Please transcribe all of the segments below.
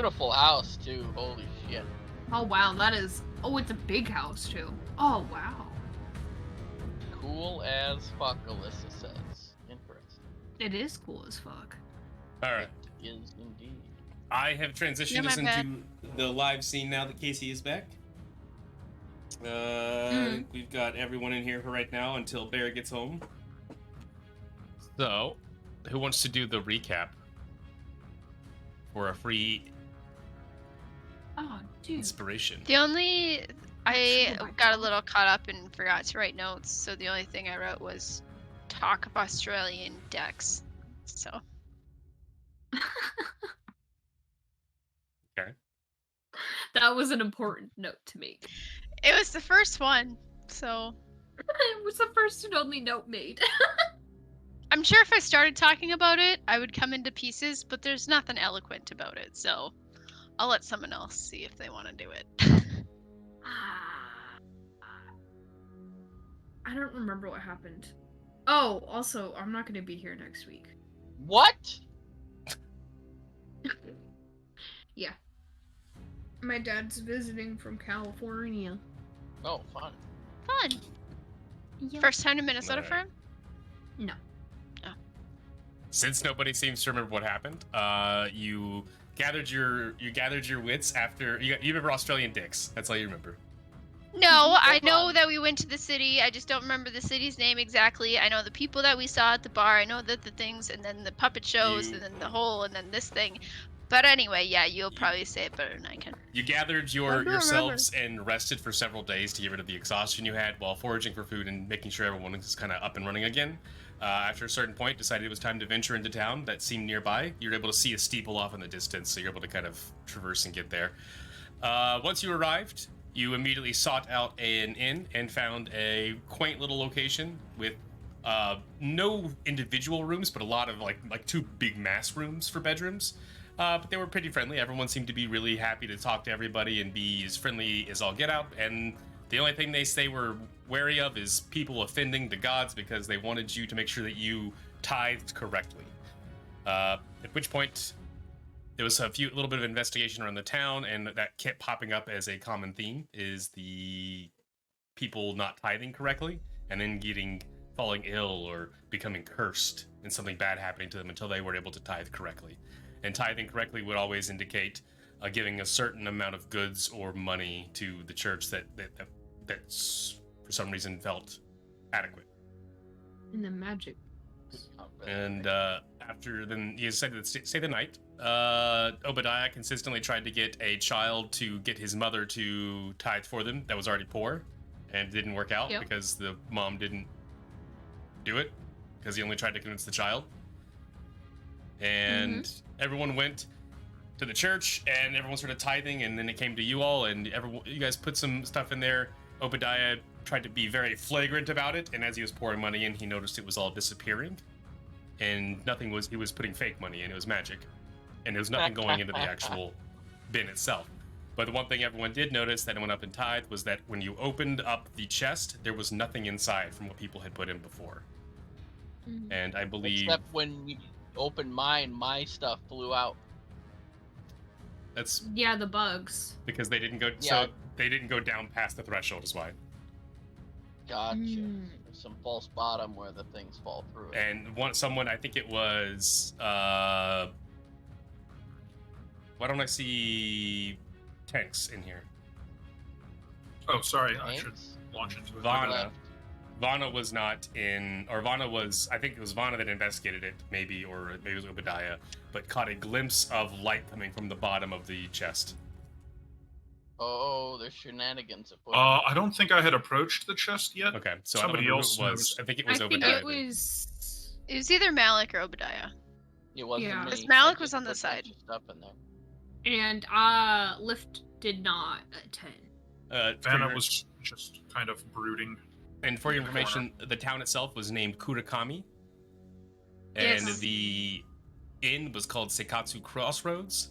beautiful house too. Holy shit. Oh wow, that is. Oh, it's a big house too. Oh wow. Cool as fuck, Alyssa says. Interesting. It is cool as fuck. All right. It is indeed. I have transitioned us into the live scene now that Casey is back. We've got everyone in here for right now until Bear gets home. So, who wants to do the recap for a free inspiration? I got a little caught up and forgot to write notes, so the only thing I wrote was talk of Australian decks. So. Okay. That was an important note to make. It was the first one, so. It was the first and only note made. I'm sure if I started talking about it, I would come into pieces, but there's nothing eloquent about it, so I'll let someone else see if they want to do it. I don't remember what happened. Oh, also, I'm not going to be here next week. What? Yeah. My dad's visiting from California. Oh, fun. Fun. Yep. First time to Minnesota for him? No. Oh. Since nobody seems to remember what happened, you gathered your wits after you remember Australian dicks. That's all you remember. No, I know that we went to the city. I just don't remember the city's name exactly. I know the people that we saw at the bar. I know that the things, and then the puppet shows, and then the whole, and then this thing. But anyway, yeah, you'll probably say it better than I can. You gathered yourselves and rested for several days to get rid of the exhaustion you had while foraging for food and making sure everyone was kind of up and running again. After a certain point, decided it was time to venture into town that seemed nearby. You were able to see a steeple off in the distance, so you're able to kind of traverse and get there. Once you arrived, you immediately sought out an inn and found a quaint little location with no individual rooms, but a lot of like two big mass rooms for bedrooms. But they were pretty friendly. Everyone seemed to be really happy to talk to everybody and be as friendly as all get out. And the only thing they were wary of is people offending the gods because they wanted you to make sure that you tithed correctly. At which point, there was a little bit of investigation around the town, and that kept popping up as a common theme is the people not tithing correctly and then falling ill or becoming cursed and something bad happening to them until they were able to tithe correctly. And tithing correctly would always indicate giving a certain amount of goods or money to the church that's for some reason felt adequate. And the magic. And after then, you decided to stay the night. Obadiah consistently tried to get a child to get his mother to tithe for them that was already poor, and it didn't work out because the mom didn't do it because he only tried to convince the child. And everyone went to the church, and everyone started tithing, and then it came to you all, and you guys put some stuff in there. Obadiah tried to be very flagrant about it, and as he was pouring money in, he noticed it was all disappearing, and he was putting fake money in, it was magic, and there was nothing going into the actual bin itself. But the one thing everyone did notice that went up in tithe was that when you opened up the chest, there was nothing inside from what people had put in before. And I believe... Except when we opened mine, my stuff flew out. That's... Yeah, the bugs. Because they didn't go... Yeah. So they didn't go down past the threshold is why. Gotcha. There's some false bottom where the things fall through. And someone, I think it was... why don't I see tanks in here? Oh, sorry. I should launch into it. Vana was not in, or Vana was, I think it was Vana that investigated it, maybe, or maybe it was Obadiah, but caught a glimpse of light coming from the bottom of the chest. Oh, there's shenanigans. I don't think I had approached the chest yet. Okay, so somebody else was. I think it was Obadiah. I think it was either Malik or Obadiah. It wasn't me. Because Malik was on the side. Stuff in there. And Lift did not attend. Vanna was just kind of brooding. And for your information, the town itself was named Kurakami. And the inn was called Sekatsu Crossroads.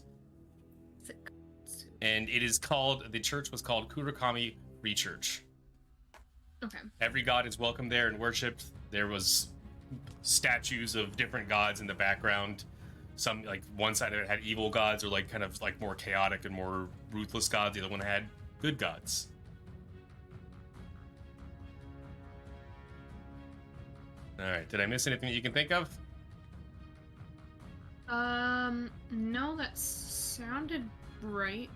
And the church was called Kurakami Free Church. Okay. Every god is welcome there and worshipped. There was statues of different gods in the background. some like one side of it had evil gods, or like kind of like more chaotic and more ruthless gods. The other one had good gods. All right. Did I miss anything that you can think of? No, that sounded right.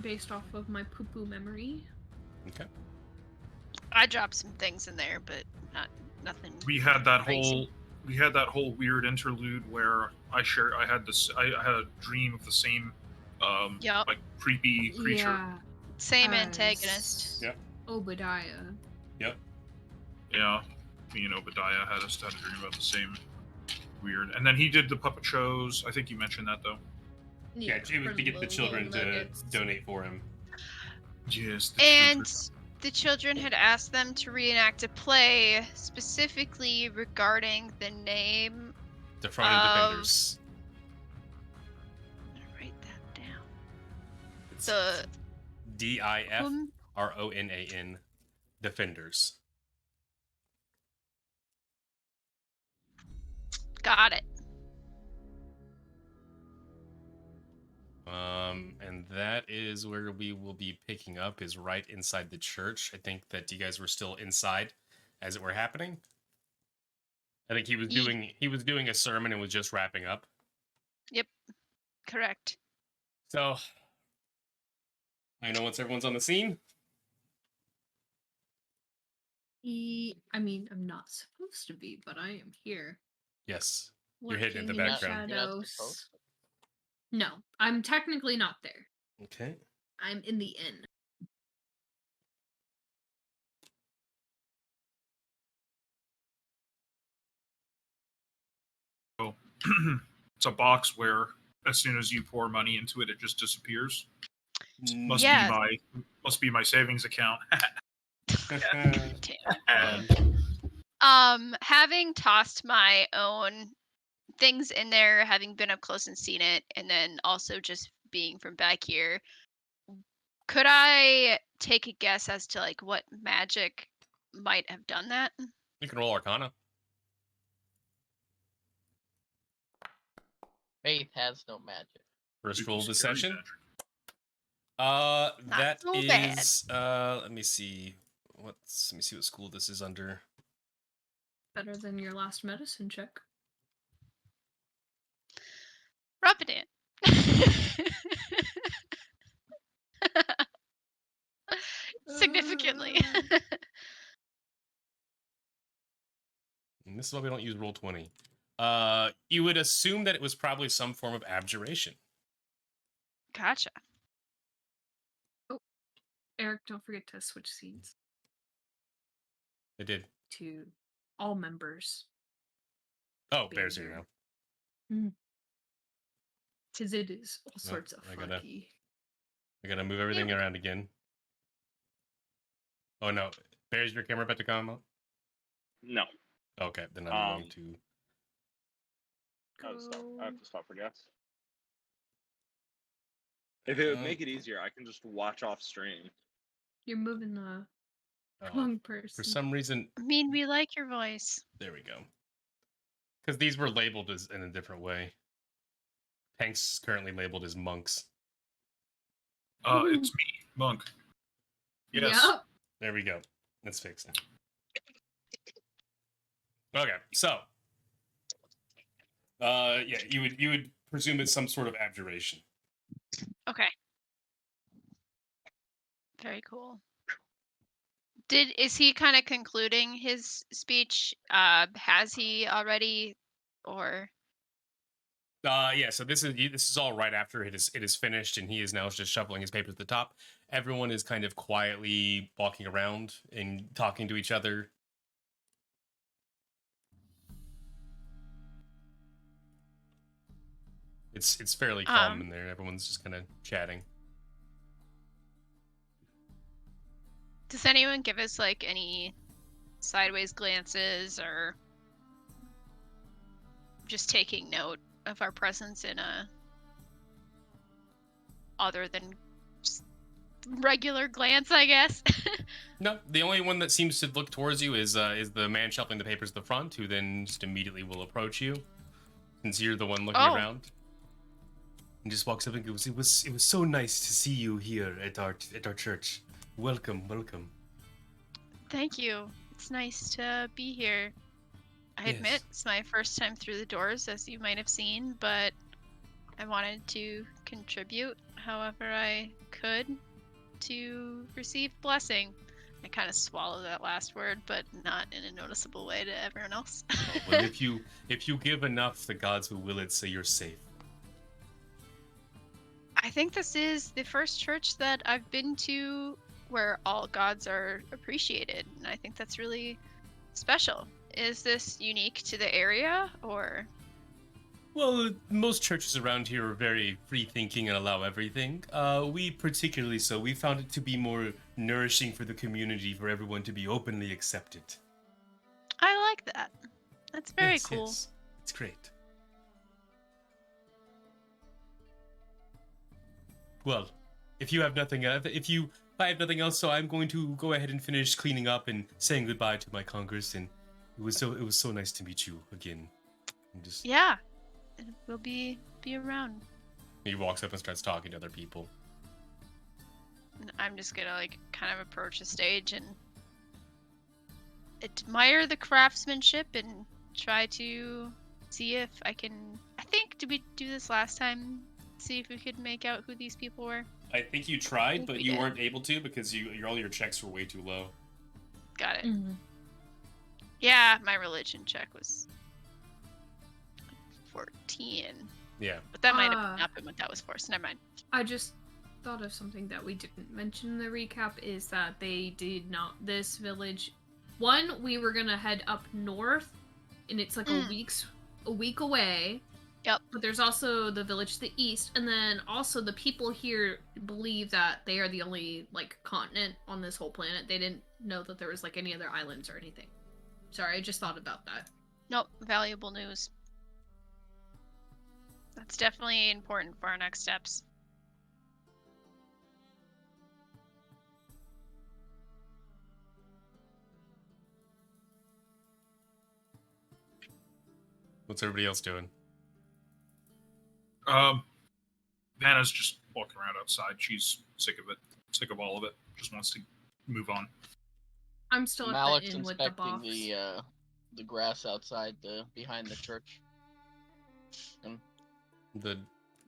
Based off of my poo-poo memory. Okay. I dropped some things in there, but nothing. We had that crazy. whole weird interlude where I had a dream of the same Yup. like creepy creature. Yeah. Same antagonist. Yep. Obadiah. Yep. Yeah. Me and Obadiah had a dream about the same weird. And then he did the puppet shows. I think you mentioned that though. Yeah, it was to get the children to donate for him. Yes. And the children had asked them to reenact a play specifically regarding the name. Defrauded Defenders. I'm gonna write that down. It's The DIFRONAN. Defenders. got it. And that is where we will be picking up, is right inside the church. I think that you guys were still inside as it were happening. I think he was doing a sermon and was just wrapping up. Yep. Correct. So I know once everyone's on the scene. I mean, I'm not supposed to be, but I am here. Yes. You're hidden in the Lurking background. You're not shadows. supposed to. No, I'm technically not there. Okay. I'm in the inn. Oh. It's a box where as soon as you pour money into it, it just disappears. Must be my savings account. Having tossed my own things in there, having been up close and seen it, and then also just being from back here, could I take a guess as to like what magic might have done that? You can roll Arcana. Faith has no magic. First roll of the Scary session. magic. That so bad. is let me see what school this is under. Better than your last medicine check. Rub it in. Significantly. And this is why we don't use Roll20. You would assume that it was probably some form of abjuration. Gotcha. Eric, don't forget to switch scenes It did. to all members. Oh, Bear's here now. Because it is all sorts of I gotta- funky. I gotta move everything around again. Oh no, Bear's your camera about to come up? No. Okay, then I'm going to. I have to stop for gas. If it would make it easier, I can just watch off stream. You're moving the wrong person. For some reason, I mean, we like your voice. there we go. Because these were labeled as in a different way. Tanks is currently labeled as monks. It's me, Monk. Yes. Yep. There we go. Let's fix it. Okay, so yeah, you would presume it's some sort of abjuration. Okay. Very cool. Is he kind of concluding his speech? Has he already, or? Yeah. So this is all right after it is finished, and he is now just shuffling his papers at the top. Everyone is kind of quietly walking around and talking to each other. It's fairly calm in there. Everyone's just kind of chatting. Does anyone give us like any sideways glances or just taking note of our presence in a other than just regular glance, I guess? No, the only one that seems to look towards you is the man shuffling the papers at the front, who then just immediately will approach you. Since you're the one looking around. And just walks up and goes, it was so nice to see you here at our church. Welcome, welcome. Thank you. It's nice to be here. I admit it's my first time through the doors, as you might have seen, but I wanted to contribute however I could to receive blessing. I kind of swallow that last word, but not in a noticeable way to everyone else. Oh, well, if you give enough, the gods will will it, so you're safe. I think this is the first church that I've been to where all gods are appreciated, and I think that's really special. Is this unique to the area, or? Well, most churches around here are very free-thinking and allow everything. We particularly so. We found it to be more nourishing for the community, for everyone to be openly accepted. I like that. That's very cool. Yes. It's great. Well, if you have nothing, I have nothing else, so I'm going to go ahead and finish cleaning up and saying goodbye to my congress. And it was so nice to meet you again. Yeah. We'll be around. He walks up and starts talking to other people. I'm just gonna kind of approach the stage and admire the craftsmanship and try to see if I can. I think did we do this last time? See if we could make out who these people were. I think you tried, but you weren't able to because all your checks were way too low. Got it. Mm-hmm. Yeah, my religion check was 14. Yeah. But that might have not been what that was for, so never mind. I just thought of something that we didn't mention in the recap is that they did not, this village, we were gonna head up north, and it's like a week away. Yep. But there's also the village to the east, and then also the people here believe that they are the only, continent on this whole planet. They didn't know that there was, any other islands or anything. Sorry, I just thought about that. Nope, valuable news. That's definitely important for our next steps. What's everybody else doing? Vanna's just walking around outside. She's sick of it. Sick of all of it. Just wants to move on. I'm still at Malik's the inn with the inspecting box. the grass outside behind the church. And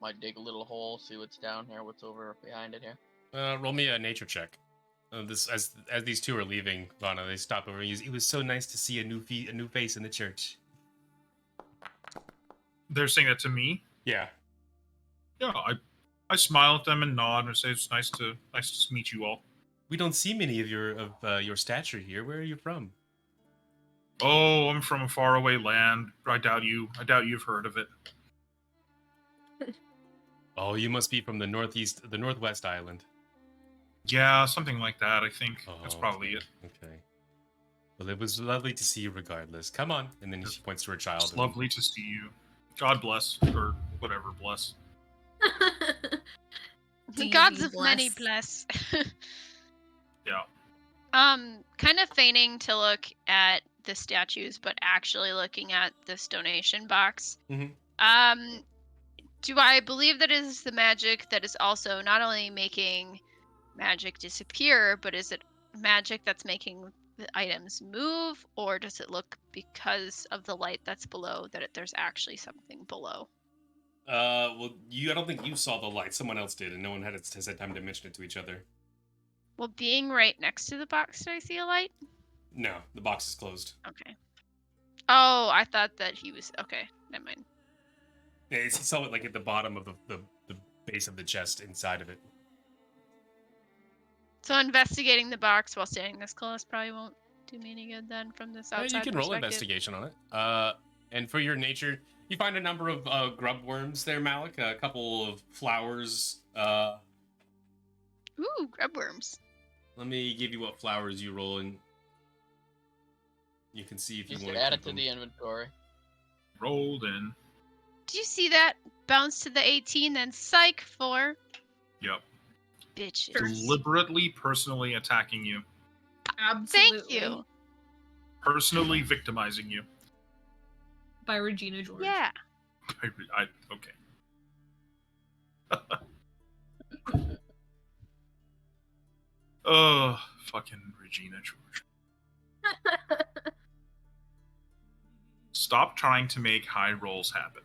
might dig a little hole, see what's down here, what's over behind it here. Roll me a nature check. As these two are leaving, Vanna, they stop over. It was so nice to see a new face in the church. They're saying that to me. Yeah. Yeah, I smile at them and nod and say it's nice to meet you all. We don't see many of your stature here. Where are you from? Oh, I'm from a faraway land. I doubt you've heard of it. Oh, you must be from the northwest island. Yeah, something like that. I think that's probably it. Okay. Well, it was lovely to see you regardless. Come on. And then she points to her child. It's lovely to see you. God bless, or whatever, bless. The gods of many bless. Yeah. Kind of feigning to look at the statues, but actually looking at this donation box. Mm-hmm. Do I believe that it is the magic that is also not only making magic disappear, but is it magic that's making the items move, or does it look because of the light that's below that there's actually something below? Well, I don't think you saw the light. Someone else did, and no one has had time to mention it to each other. Well, being right next to the box, did I see a light? No, the box is closed. Okay. Oh, I thought that he was... Okay, never mind. Yeah, he saw it at the bottom of the base of the chest inside of it. So investigating the box while standing this close probably won't do me any good then from this outside You can roll perspective. investigation on it. And for your nature, you find a number of grub worms there, Malik. A couple of flowers. Ooh, grub worms. Let me give you what flowers you roll, and you can see if you Just want add it to the inventory. Rolled in. Did you see that? Bounce to the 18, then psych 4. Yep. Bitches. Deliberately, personally attacking you. Absolutely. Thank you. Personally victimizing you. By Regina George. Yeah. Okay. Oh, fucking Regina George. Stop trying to make high rolls happen.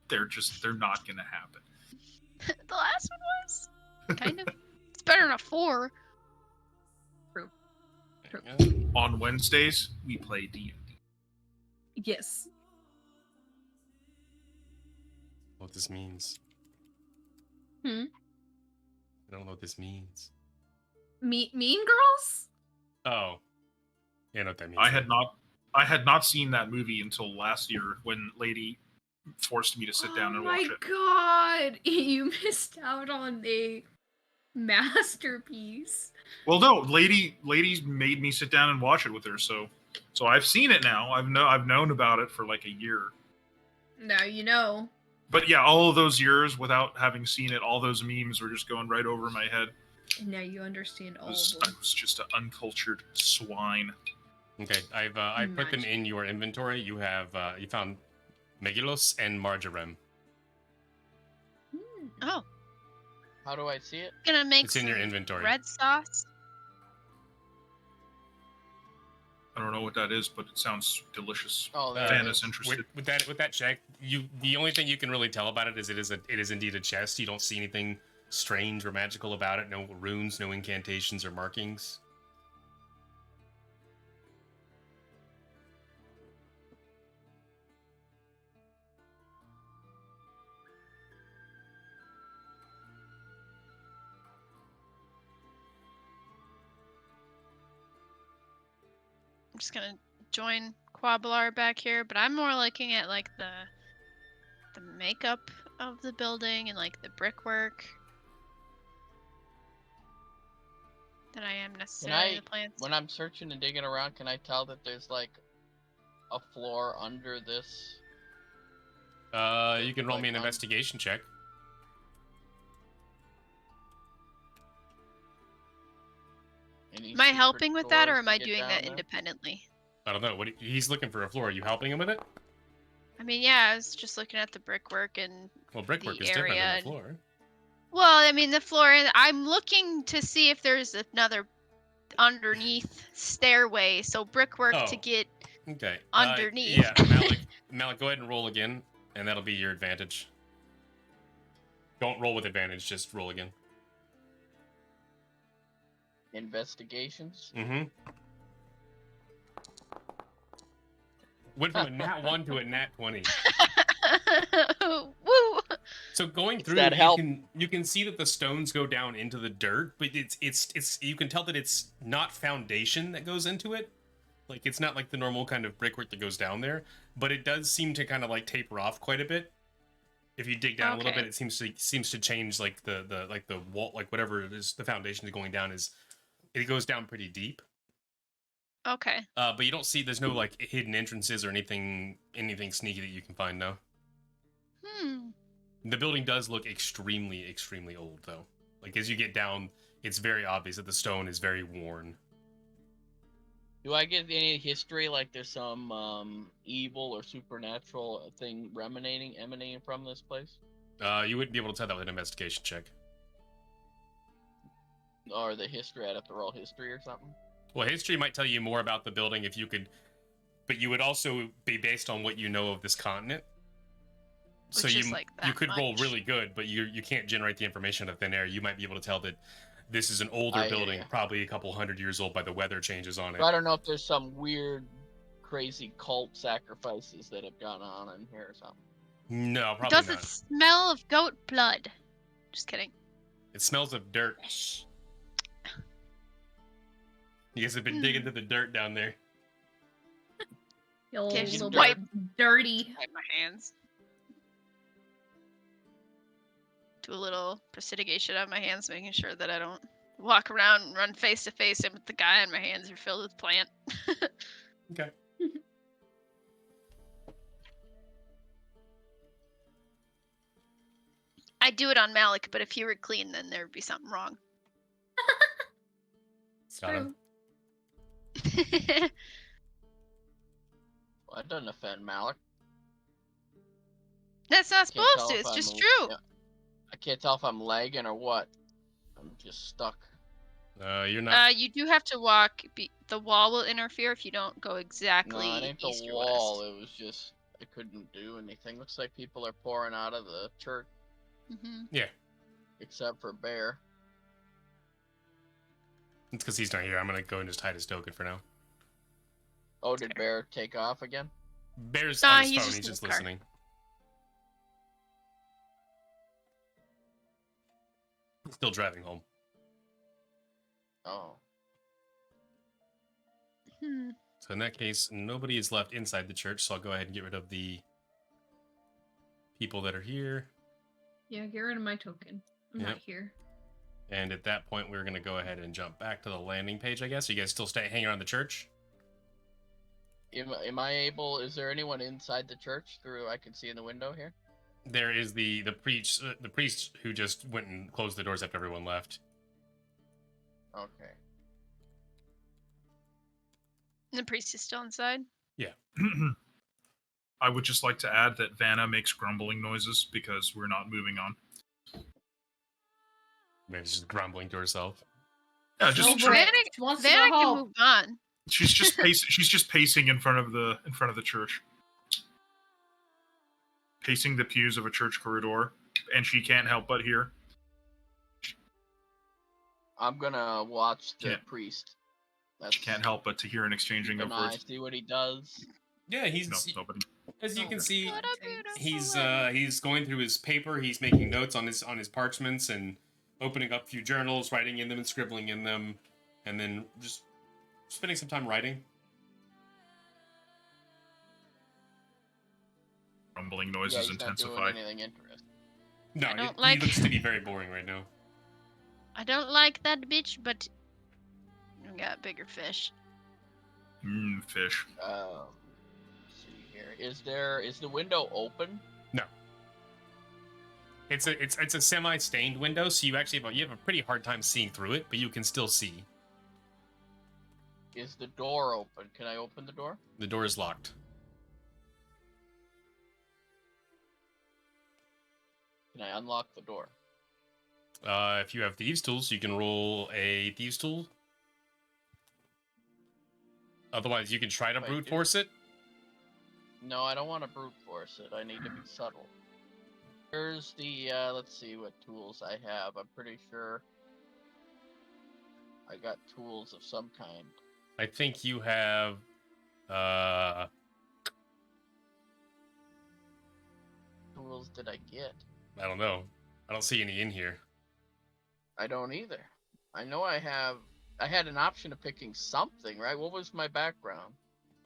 They're not gonna happen. The last one was kind of. It's better than a 4. True. On Wednesdays, we play D&D. Yes. What this means. Hmm? I don't know what this means. Mean Girls? Oh. Yeah, I know what that means. I had not seen that movie until last year when Lady forced me to sit down and watch it. Oh my god! You missed out on a masterpiece. Well, no, Lady's made me sit down and watch it with her, so I've seen it now. I've known about it for like a year. Now you know. But yeah, all of those years without having seen it, all those memes were just going right over my head. And now you understand all of I them. was just an uncultured swine. Okay, I put them in your inventory. You have you found Megilos and Marjoram. Oh. How do I see it? Gonna make It's in your inventory. red sauce. I don't know what that is, but it sounds delicious. Oh, there Fan it is is. interested. With that check, the only thing you can really tell about it is it is indeed a chest. You don't see anything strange or magical about it. No runes, no incantations or markings. I'm just gonna join Quabalar back here, but I'm more looking at like the makeup of the building and like the brickwork than I am necessarily the plants. When I'm searching and digging around, can I tell that there's like a floor under this? You can roll me an investigation check. Am I helping with that, or am I doing that independently? I don't know. He's looking for a floor. Are you helping him with it? I mean, yeah, I was just looking at the brickwork and brickwork the is different area than the floor. Well, I mean, the floor, and I'm looking to see if there's another underneath stairway, so brickwork to get underneath. Yeah, Malik, go ahead and roll again, and that'll be your advantage. Don't roll with advantage, just roll again. Investigations? Mm-hmm. Went from a nat 1 to a nat 20. Woo! So going through, you can see that the stones go down into the dirt, but it's you can tell that it's not foundation that goes into it. Like it's not like the normal kind of brickwork that goes down there, but it does seem to kind of like taper off quite a bit. If you dig down a little bit, it seems to change like the wall, like whatever it is, the foundation is going down it goes down pretty deep. Okay. But you don't see, there's no like hidden entrances or anything sneaky that you can find, no. The building does look extremely, extremely old, though. Like, as you get down, it's very obvious that the stone is very worn. Do I get any history, like there's some evil or supernatural thing emanating from this place? You wouldn't be able to tell that with an investigation check. Or the history, I'd have to roll history or something? Well, history might tell you more about the building if you could, but you would also be based on what you know of this continent. So you could roll really good, but you can't generate the information out of thin air. You might be able to tell that this is an older building, probably a couple hundred years old by the weather changes on it. So I don't know if there's some weird, crazy cult sacrifices that have gone on in here or something. No, probably not. Does it smell of goat blood? Just kidding. It smells of dirt. You guys have been digging through the dirt down there. Just wipe dirty. Wipe my hands. Do a little prestidigitation on my hands, making sure that I don't walk around and run face to face with the guy and my hands are filled with plant. Okay. I'd do it on Malik, but if he were clean, then there'd be something wrong. It's true. Well, that doesn't offend Malik. That's not Can't supposed tell to. if It's I'm just true. yeah, I can't tell if I'm lagging or what. I'm just stuck. You're not. You do have to walk. The wall will interfere if you don't go No, exactly it ain't the east or wall. west. It was just I couldn't do anything. Looks like people are pouring out of the church, Yeah. except for Bear. It's because he's not here. I'm gonna go and just hide his token for now. Oh, did Bear take off again? Bear's Nah, on his he's phone. just He's in just the car. listening. He's still driving home. Oh. So in that case, nobody is left inside the church, so I'll go ahead and get rid of the people that are here. Yeah, get rid of my token. I'm Yep. not here. And at that point, we're going to go ahead and jump back to the landing page, I guess. You guys still hanging around the church? Am I able? Is there anyone inside the church through I can see in the window here? There is the priest who just went and closed the doors after everyone left. Okay. The priest is still inside. I would just like to add that Vanna makes grumbling noises because we're not moving on. Maybe she's just grumbling to herself. Yeah, just Over it. She wants to Vanna go can home. move on. she's just pacing in front of the church. Pacing the pews of a church corridor, and she can't help but hear. I'm gonna watch the Yeah. priest. She can't help but to hear an exchanging Keep of an eye, words. see what he does. Yeah, he's No, nobody. as you can see, What a beautiful he's going through his paper. He's making notes on his parchments and opening up a few journals, writing in them and scribbling in them, and then just spending some time writing. Rumbling Yeah, noises he's not intensify. doing anything interesting. No, I don't he like- looks to be very boring right now. I don't like that bitch, but we got bigger fish. Fish. Let's see here. Is the window open? No. It's a semi-stained window, so you actually have a pretty hard time seeing through it, but you can still see. Is the door open? Can I open the door? The door is locked. Can I unlock the door? If you have thieves' tools, you can roll a thieves' tool. Otherwise, you can try to Wait, brute dude. force it. No, I don't want to brute force it. I need to be subtle. Here's the, let's see what tools I have. I'm pretty sure I got tools of some kind. I think you have, Tools did I get? I don't know. I don't see any in here. I don't either. I know I had an option of picking something, right? What was my background?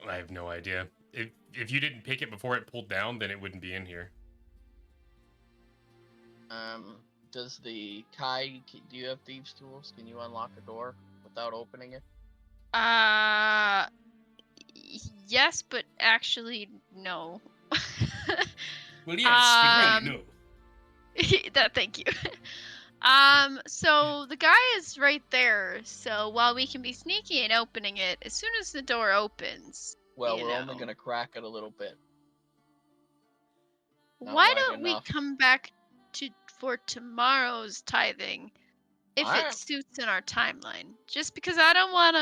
I have no idea. If you didn't pick it before it pulled down, then it wouldn't be in here. Does the Kai, do you have thieves' tools? Can you unlock a door without opening it? Yes, but actually, no. Well, yes, but really, no. Thank you. So the guy is right there. So while we can be sneaky and opening it, as soon as the door opens, Well, you we're only know. gonna crack it a little bit. Not Why wide don't enough. we come back for tomorrow's tithing if Alright. it suits in our timeline? Just because I don't want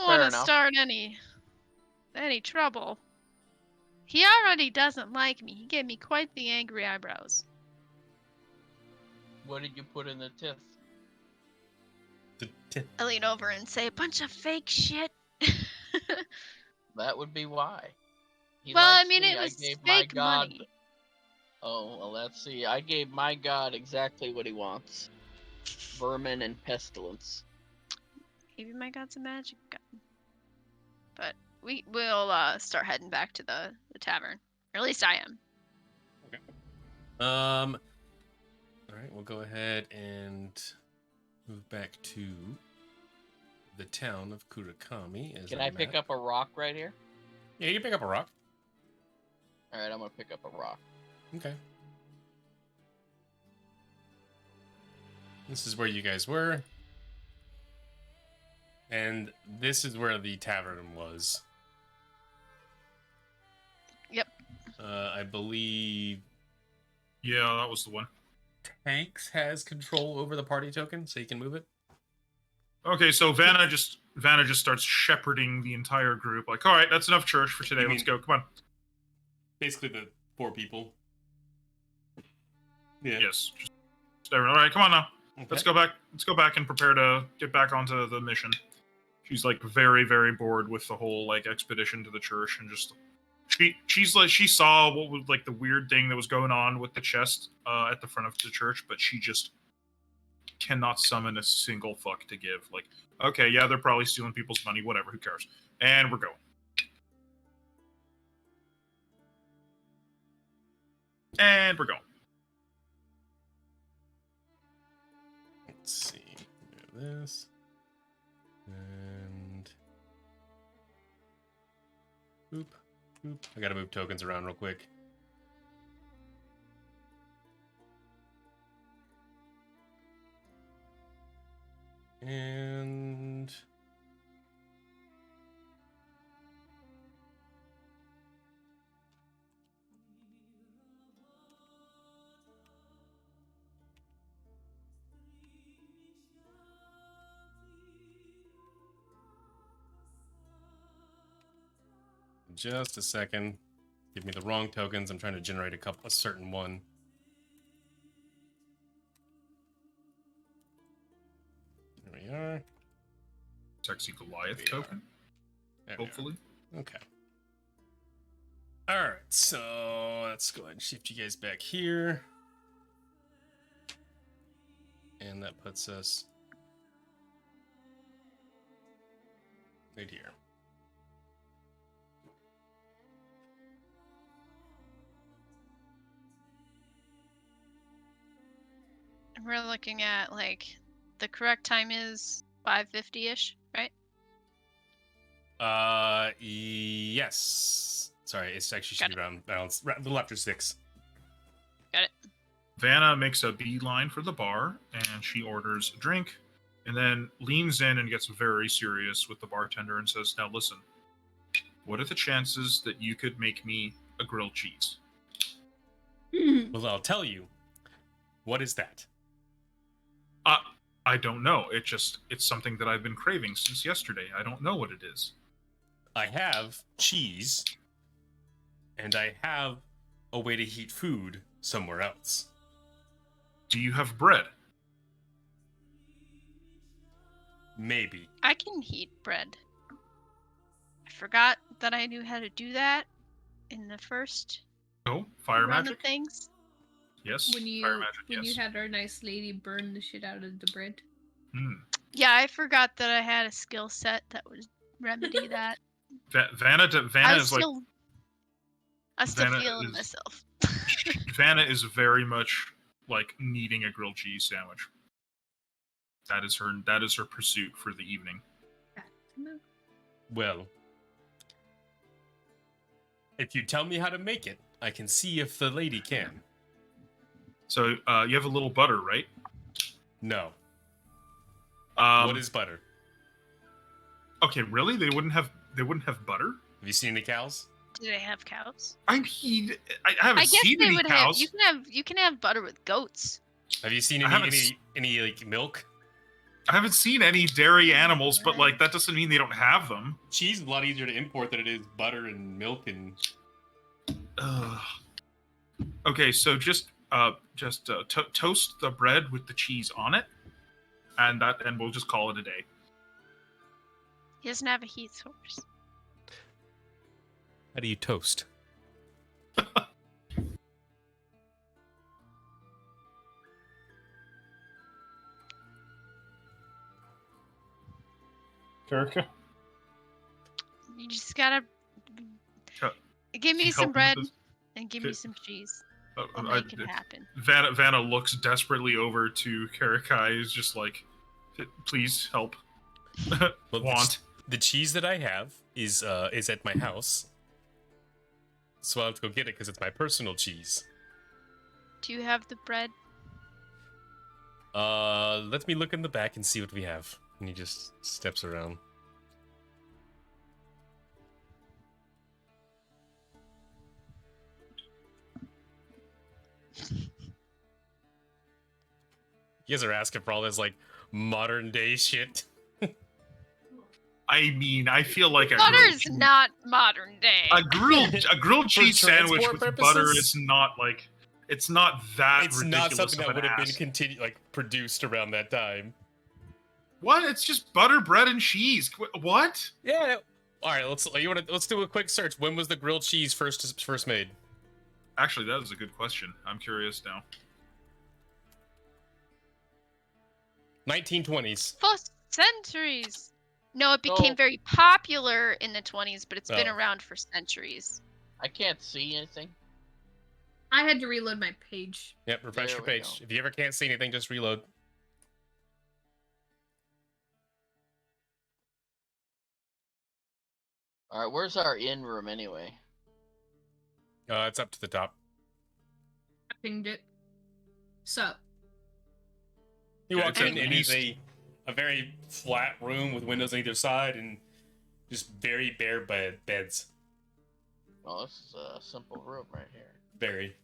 Fair to enough. start any trouble. He already doesn't like me. He gave me quite the angry eyebrows. What did you put in the tiff? I lean over and say, a bunch of fake shit. That would be why. He Well, I likes me. me. It was I gave my fake god. money. Oh, well, let's see. I gave my god exactly what he wants. Vermin and pestilence. Maybe my god's a magic gun. But we'll start heading back to the tavern. Or at least I am. All right, we'll go ahead and move back to the town of Kurakami. Can I pick up a rock right here? Yeah, you can pick up a rock. Alright, I'm gonna pick up a rock. Okay. This is where you guys were. And this is where the tavern was. Yep. I believe Yeah, that was the one. Tanks has control over the party token, so you can move it. Okay, so Vanna just starts shepherding the entire group. Like, all right, that's enough church for today. Let's go. Come on. Basically, the 4 people. Yeah. Yes. All right, come on now. Okay. Let's go back. Let's go back and prepare to get back onto the mission. She's like very, very bored with the whole like expedition to the church, and just she's like she saw what was like the weird thing that was going on with the chest at the front of the church, but she just cannot summon a single fuck to give. Like, okay, yeah, they're probably stealing people's money, whatever, who cares? And we're going. And we're going. Let's see. We have this. And boop, boop. I gotta move tokens around real quick. And just a second. Give me the wrong tokens. I'm trying to generate a certain one. There we are. Sexy Goliath token. Hopefully. Okay. All right. So let's go ahead and shift you guys back here. And that puts us right here. We're looking at like the correct time is 5:50-ish, right? Yes. Sorry, it's actually should be around a little after 6. Got it. Vanna makes a beeline for the bar, and she orders a drink, and then leans in and gets very serious with the bartender and says, "Now listen, what are the chances that you could make me a grilled cheese?" Well, I'll tell you. What is that? I don't know. It's something that I've been craving since yesterday. I don't know what it is. I have cheese, and I have a way to heat food somewhere else. Do you have bread? Maybe. I can heat bread. I forgot that I knew how to do that in the first Fire run magic? of things. Yes. When you fire magic, you had our nice lady burn the shit out of the bread. Yeah, I forgot that I had a skill set that would remedy that. Vanna is like. I'm still feeling myself. Vanna is very much like needing a grilled cheese sandwich. That is her pursuit for the evening. Well, if you tell me how to make it, I can see if the lady can. So you have a little butter, right? No. What is butter? Okay, really? They wouldn't have butter? Have you seen any cows? Do they have cows? I mean, I haven't seen any cows. You can have butter with goats. Have you seen any like milk? I haven't seen any dairy animals, but like that doesn't mean they don't have them. Cheese is a lot easier to import than it is butter and milk and. Okay, so just toast the bread with the cheese on it, and we'll just call it a day. He doesn't have a heat source. How do you toast? Karika? You just gotta give me some bread and give me some cheese. I'll make it happen. Vanna looks desperately over to Karakai, who's just like, please help. Well, the cheese that I have is at my house. So I'll have to go get it because it's my personal cheese. Do you have the bread? Let me look in the back and see what we have. And he just steps around. You guys are asking for all this like modern day shit. I mean, I feel like Butter's not modern day. a grilled cheese sandwich with purposes? butter is not like it's not that It's ridiculous. not something that of would an have ask. been produced around that time. What? It's just butter, bread, and cheese. What? Yeah. All right. Let's do a quick search. When was the grilled cheese first made? Actually, that is a good question. I'm curious now. 1920s. For centuries. No, it became very popular in the 20s, but it's been around for centuries. I can't see anything. I had to reload my page. Yep, refresh your page. If you ever can't see anything, just reload. All right, where's our in room anyway? It's up to the top. I pinged it. So. You walk in and it's a very flat room with windows on either side and just very bare beds. Oh, this is a simple room right here. Very.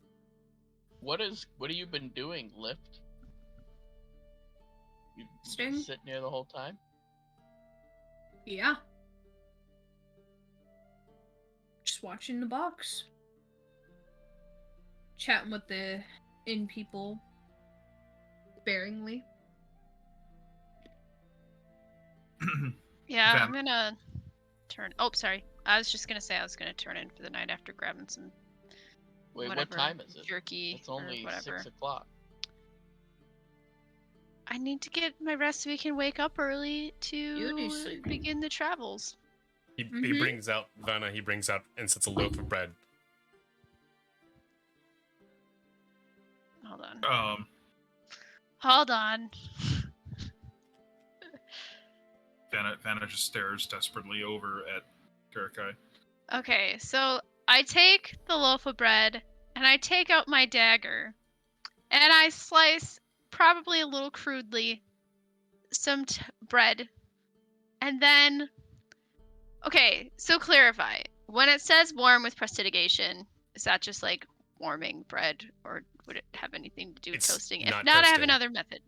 What have you been doing, Lift? You Sting? been sitting here the whole time? Yeah. Just watching the box. Chatting with the inn people. Sparingly. Yeah, Van. I'm gonna turn. Oh, sorry. I was just gonna say I was gonna turn in for the night after grabbing some. Wait, whatever, what time is it? Jerky. It's only or whatever. 6 o'clock. I need to get my rest so we can wake up early You need to sleep. begin the travels. He brings out Vanna. He brings out and sets a loaf of bread. Hold on. Vanna just stares desperately over at Karakai. Okay, so I take the loaf of bread and I take out my dagger and I slice, probably a little crudely, some bread. And then, okay, so clarify. When it says warm with prestidigitation, is that just like warming bread, or would it have anything to do with toasting? If not, I have toasting. another method.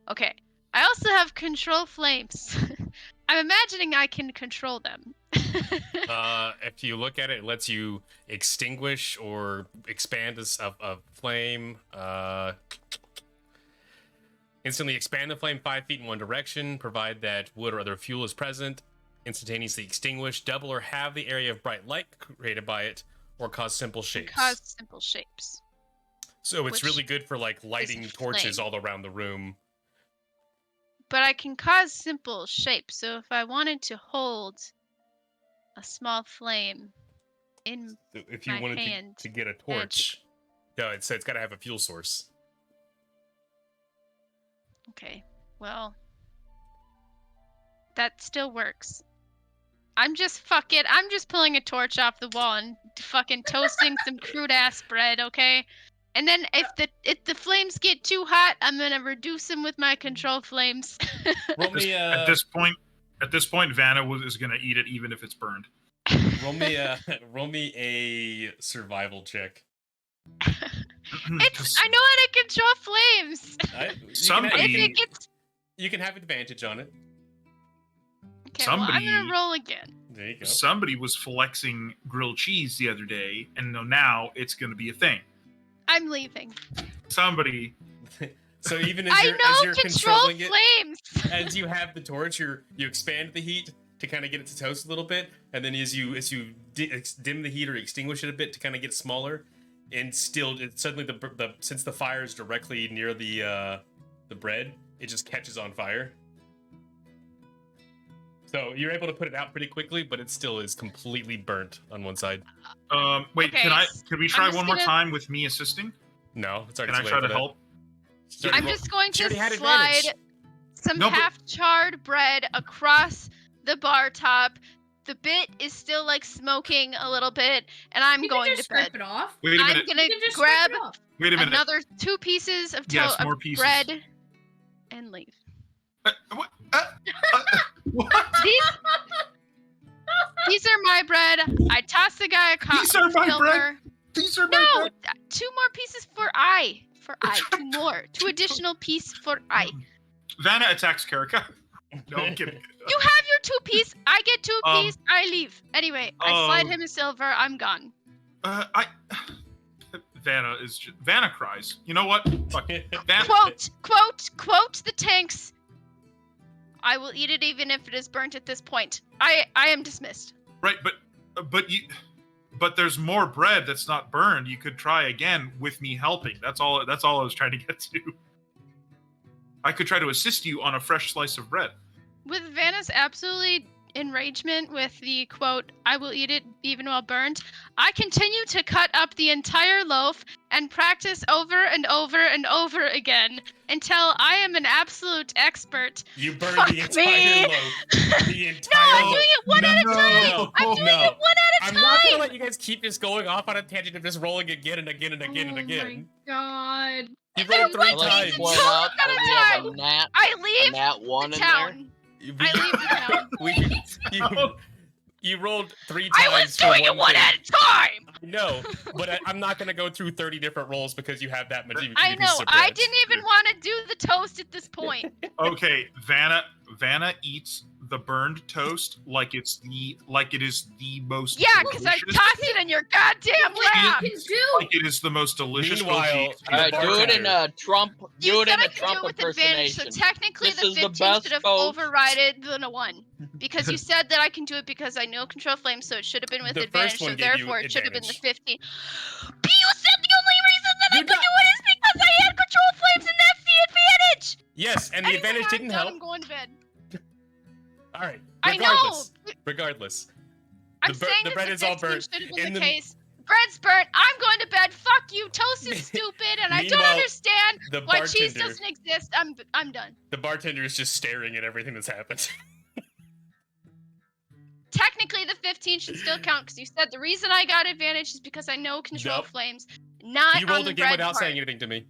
Okay. I also have control flames. I'm imagining I can control them. If you look at it, it lets you extinguish or expand a flame. Instantly expand the flame 5 feet in one direction, provide that wood or other fuel is present. Instantaneously extinguish, double or halve the area of bright light created by it, or cause simple shapes. So it's really good for like lighting torches all around the room. But I can cause simple shapes, so if I wanted to hold a small flame in if you wanted to get a torch, no, it's got to have a fuel source. Okay, well, that still works. I'm just pulling a torch off the wall and fucking toasting some crude ass bread, okay? And then if the flames get too hot, I'm gonna reduce them with my control flames. At this point, Vanna is gonna eat it even if it's burned. Roll me a survival check. I know how to control flames. You can have advantage on it. Okay, well, I'm gonna roll again. There you go. Somebody was flexing grilled cheese the other day, and now it's gonna be a thing. I'm leaving. Somebody. So even as you're controlling flames. it, as you have the torch, you expand the heat to kind of get it to toast a little bit, and then as you dim the heat or extinguish it a bit to kind of get it smaller, and still suddenly since the fire is directly near the bread, it just catches on fire. So you're able to put it out pretty quickly, but it still is completely burnt on one side. Wait, okay, can we try one more time with me assisting? No, it's already. Can I try to help? I'm just going to slide some half-charred bread across the bar top. The bit is still like smoking a little bit, and I'm going to bed. It off. Wait a minute. I'm gonna grab another 2 pieces of more pieces. bread and leave. What? These are my bread. I toss the guy a These are my silver. bread. These are my bread. 2 more pieces for I. I. 2 more. 2 additional piece for I. Vanna attacks Karika. No, I'm kidding. You have your 2 piece. I get 2 piece. I leave. Anyway, I slide him a silver. I'm gone. Vanna cries. You know what? Fuck it. Vanna. Quote the tanks. I will eat it even if it is burnt at this point. I am dismissed. Right, but there's more bread that's not burned. You could try again with me helping. That's all I was trying to get to. I could try to assist you on a fresh slice of bread. With Vanna's absolutely enragement with the quote, I will eat it even while burned, I continue to cut up the entire loaf and practice over and over and over again until I am an absolute expert. You burned the entire loaf. The entire No, I'm doing it one at a time! I'm doing it one at a time! I'm not gonna let you guys keep just going off on a tangent of just rolling again and again and again and again. Oh my god. You rolled 3 times. I leave the town. I leave the town. You rolled 3 times. I was doing it one at a time! No, but I'm not going to go through 30 different rolls because you have that much. I know. I didn't even want to do the toast at this point. Okay, Vanna eats the burned toast like it is the most. Yeah, because I tossed it in your goddamn lap. Like it is the most delicious. Meanwhile, do it in a Trump. You said I could do it with advantage, so technically the 15 should have overridden the 1. Because you said that I can do it because I know control flames, so it should have been with advantage, so therefore it should have been the 15. But you said the only reason that I could do it is because I had control flames, and that's the advantage! Yes, and the advantage didn't help. I'm going to bed. All right. Regardless, Regardless. I'm saying the bread is all burnt. Should have been the case. Bread's burnt. I'm going to bed. Fuck you. Toast is stupid, and I don't understand why cheese doesn't exist. I'm done. The bartender is just staring at everything that's happened. Technically, the 15 should still count because you said the reason I got advantage is because I know control flames. Not you on rolled the again bread without part. saying anything to me.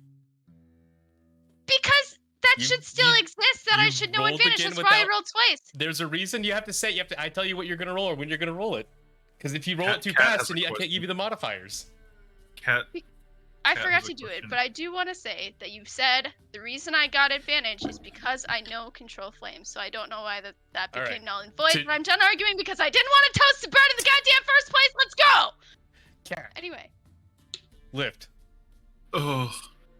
Because that should still exist. That I should know advantage. That's why I rolled twice. There's a reason you have to say. I tell you what you're gonna roll or when you're gonna roll it. Because if you roll it too fast, then I can't give you the modifiers. I forgot to do it, but I do want to say that you said the reason I got advantage is because I know control flames. So I don't know why that became null and void. But I'm done arguing because I didn't want to toast the bread in the goddamn first place. Let's go. Cat. Anyway. Lift. Oh.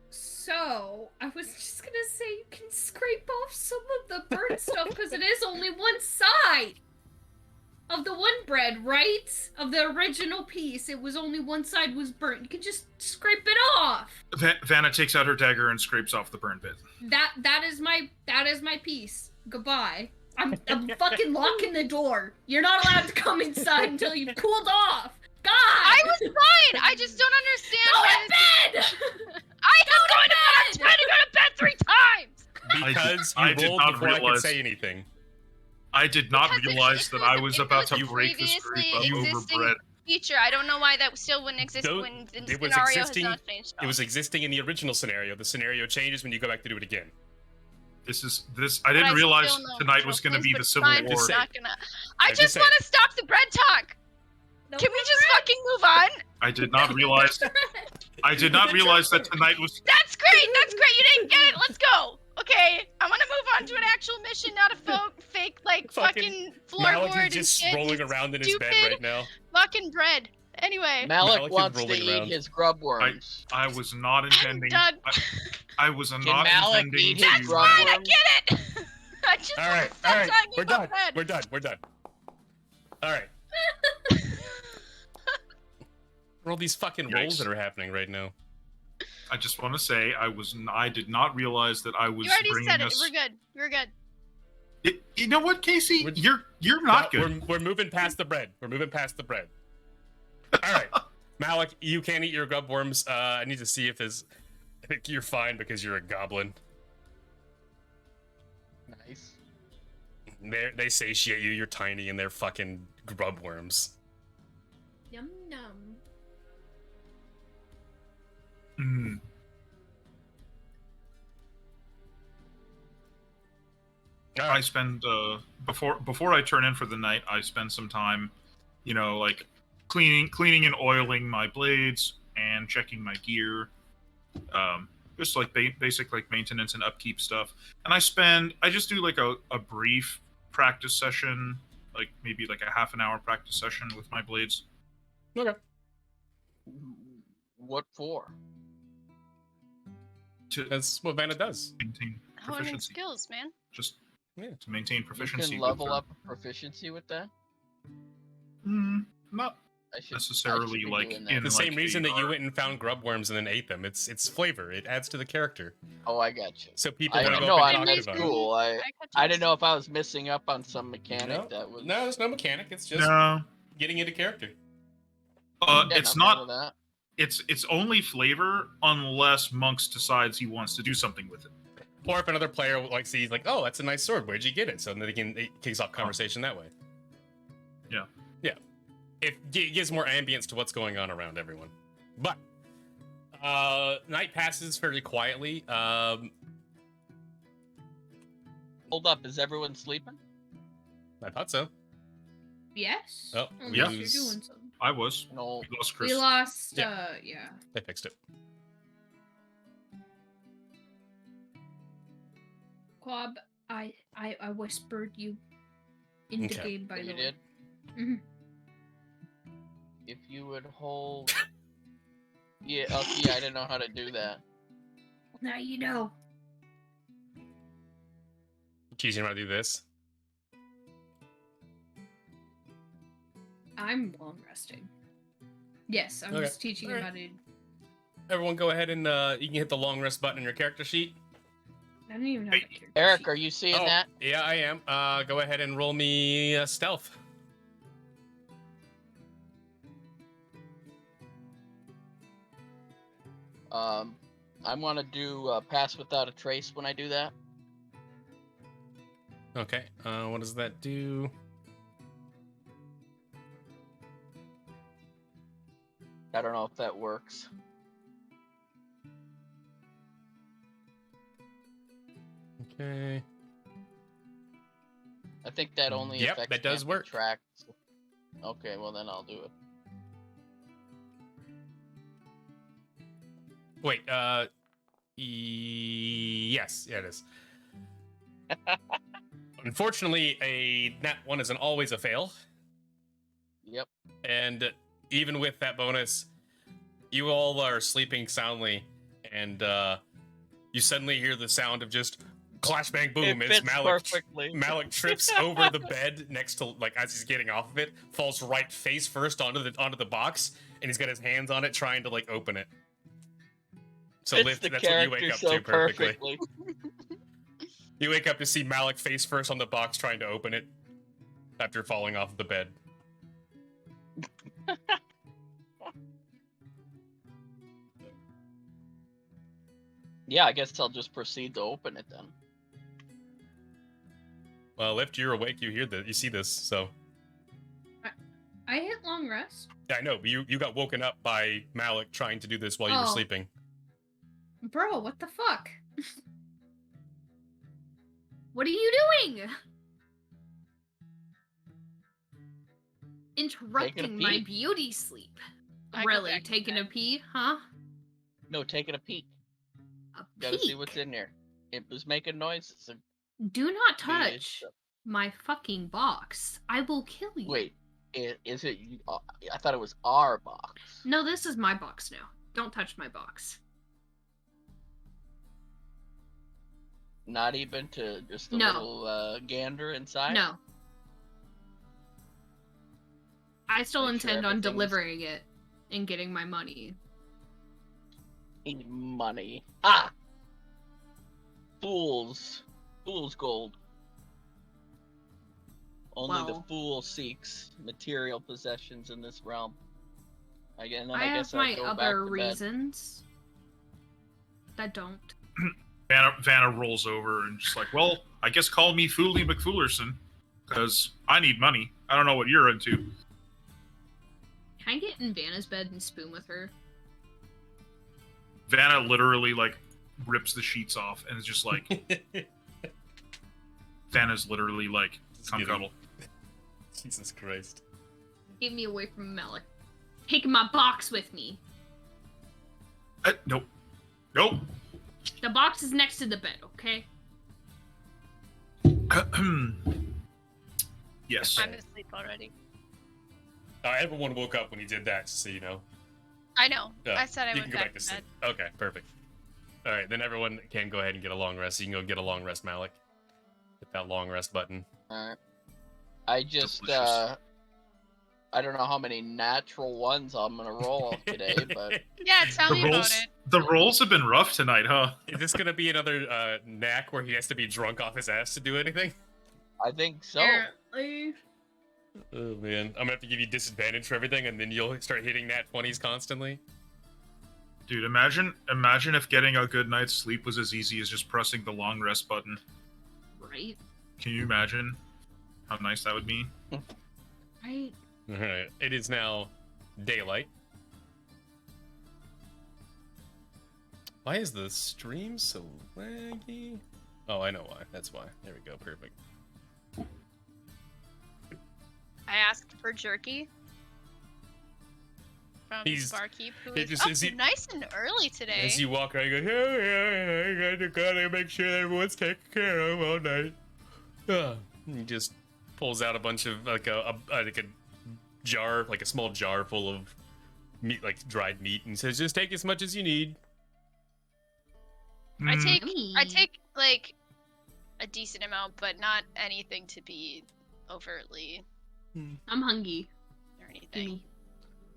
So, I was just gonna say you can scrape off some of the burnt stuff because it is only one side of the one bread, right? Of the original piece, it was only one side was burnt. You can just scrape it off. Vanna takes out her dagger and scrapes off the burnt bit. That is my piece. Goodbye. I'm fucking locking the door. You're not allowed to come inside until you've cooled off. God! I was fine. I just don't understand. Go to bed. I'm trying to go to bed 3 times. Because you rolled before I could say anything. I did not realize that I was about to break the scrape up over bread. Feature. I don't know why that still wouldn't exist when the scenario has not changed. It was existing in the original scenario. The scenario changes when you go back to do it again. This. I didn't realize tonight was going to be the Civil War. I just want to stop the bread talk. Can we just fucking move on? I did not realize. I did not realize that tonight was. That's great. That's great. You didn't get it. Let's go. Okay, I want to move on to an actual mission, not a fake like fucking floorboard is just and shit. rolling around in his bed right now. Fucking bread. Anyway. Malik wants to eat his grub worms. I was not intending. I'm done. I was not Malik intending eat to. his grub worms? I get it. I just all right. We're done. We're done. All right. What are all these fucking rolls that are happening right now? I just want to say I did not realize that I was. You already bringing said it. us... We're good. We're good. You know what, Casey? You're not good. We're moving past the bread. We're moving past the bread. All right, Malik, you can't eat your grub worms. I need to see if there's. I think you're fine because you're a goblin. Nice. They satiate you. You're tiny, and they're fucking grub worms. Yum yum. Mm. I spend before I turn in for the night, I spend some time, like cleaning and oiling my blades and checking my gear. just like basic like maintenance and upkeep stuff. And I just do like a brief practice session, like maybe like a half an hour practice session with my blades. Okay. What for? That's what Vanna does. Maintain Honing proficiency. skills, man. Just Yeah. to maintain proficiency. You can level up proficiency with that? Not I should necessarily be like doing that. in The like same reason that you AR. went and found grub worms and then ate them. It's flavor. It adds to the character. Oh, I got you. So people I want to go know, up I and mean, talk that's about it. cool. I I didn't know if I was missing up on some mechanic that was. No, there's no mechanic. It's just No. getting into character. Yeah, It's nothing not. with that. It's only flavor unless Monks decides he wants to do something with it. Or if another player like sees like, oh, that's a nice sword. Where'd you get it? So then it kicks off conversation that way. Yeah. Yeah. It gives more ambience to what's going on around everyone. But night passes fairly quietly. Hold up, is everyone sleeping? I thought so. Yes. Oh, Unless yeah. you're doing something. I was. No. We lost Chris. We lost. Yeah. Yeah. They fixed it. Quab, I whispered you in the Okay. game, by You the way. did? Mhm. If you would hold. Yeah, okay, I didn't know how to do that. Now you know. Teaching him how to do this. I'm long resting. Yes, I'm Okay. just teaching him how to. Everyone go ahead and you can hit the long rest button on your character sheet. I don't even have a character Eric, sheet. are you seeing Oh, that? yeah, I am. Go ahead and roll me stealth. I'm gonna do pass without a trace when I do that. Okay. What does that do? I don't know if that works. Okay. I think that only Yep, affects that does can't be work. tracked. Okay, well then I'll do it. Wait, yes, yeah, it is. Unfortunately, a nat 1 isn't always a fail. Yep. And even with that bonus, you all are sleeping soundly, and you suddenly hear the sound of just clash bang boom It as fits Malik perfectly. Malik trips over the bed next to, like, as he's getting off of it, falls right face first onto the box, and he's got his hands on it trying to like open it. So Fits Lift, the that's what you character wake up so to perfectly. perfectly. You wake up to see Malik face first on the box trying to open it after falling off the bed. Yeah, I guess I'll just proceed to open it then. Well, Lift, you're awake. You hear this. You see this. So I hit long rest. yeah, I know. But you got woken up by Malik trying to do this while you were Oh. sleeping. Bro, what the fuck? What are you doing? Interrupting my peek. beauty sleep. I go Really? back to Taking a bed. pee, huh? No, taking a peek. A Gotta see peek? what's in there. It was making noises. So Do not maybe it's- touch my fucking box. I will kill you. Wait, is it? I thought it was our box. No, this is my box now. Don't touch my box. Not even to just a No. little gander inside. No. I still Make sure intend on everything's- delivering it and getting my money. Need money. Ah! Fool's gold. Only the Well. fool seeks material possessions in this realm. I I guess have my I'd go back other to bed. reasons that don't. Vanna rolls over and just like, well, I guess call me Fooly McFoolerson, because I need money. I don't know what you're into. Can I get in Vanna's bed and spoon with her? Vanna literally like rips the sheets off and is just like, Vanna's literally like, come cuddle. Jesus Christ. Get me away from Malik. Take my box with me. Nope. Nope. The box is next to the bed, okay? Yes. I'm asleep already. Everyone woke up when he did that, just so you know. I know. Yeah, I said I you went can go back to bed. sleep. Okay, perfect. All right, then everyone can go ahead and get a long rest. You can go get a long rest, Malik. Hit that long rest button. Alright. I just, Delicious. I don't know how many natural ones I'm gonna roll today, but Yeah, tell The me about rolls, it. the rolls have been rough tonight, huh? Is this gonna be another knack where he has to be drunk off his ass to do anything? I think so. Apparently. Oh man, I'm gonna have to give you disadvantage for everything, and then you'll start hitting nat 20s constantly. Dude, imagine if getting a good night's sleep was as easy as just pressing the long rest button. Right? Can you imagine how nice that would be? Right? Alright, it is now daylight. Why is the stream so laggy? Oh, I know why. That's why. There we go. Perfect. I asked for jerky from He's- the barkeep, who he is just- up is he- nice and early today. As you walk around, you go, I gotta make sure everyone's taken care of all night. He just pulls out a bunch of like a jar, like a small jar full of meat, like dried meat, and says, "Just take as much as you need." I Mm, take like a decent amount, but not anything to be overtly I'm hungry. or anything. Gimme.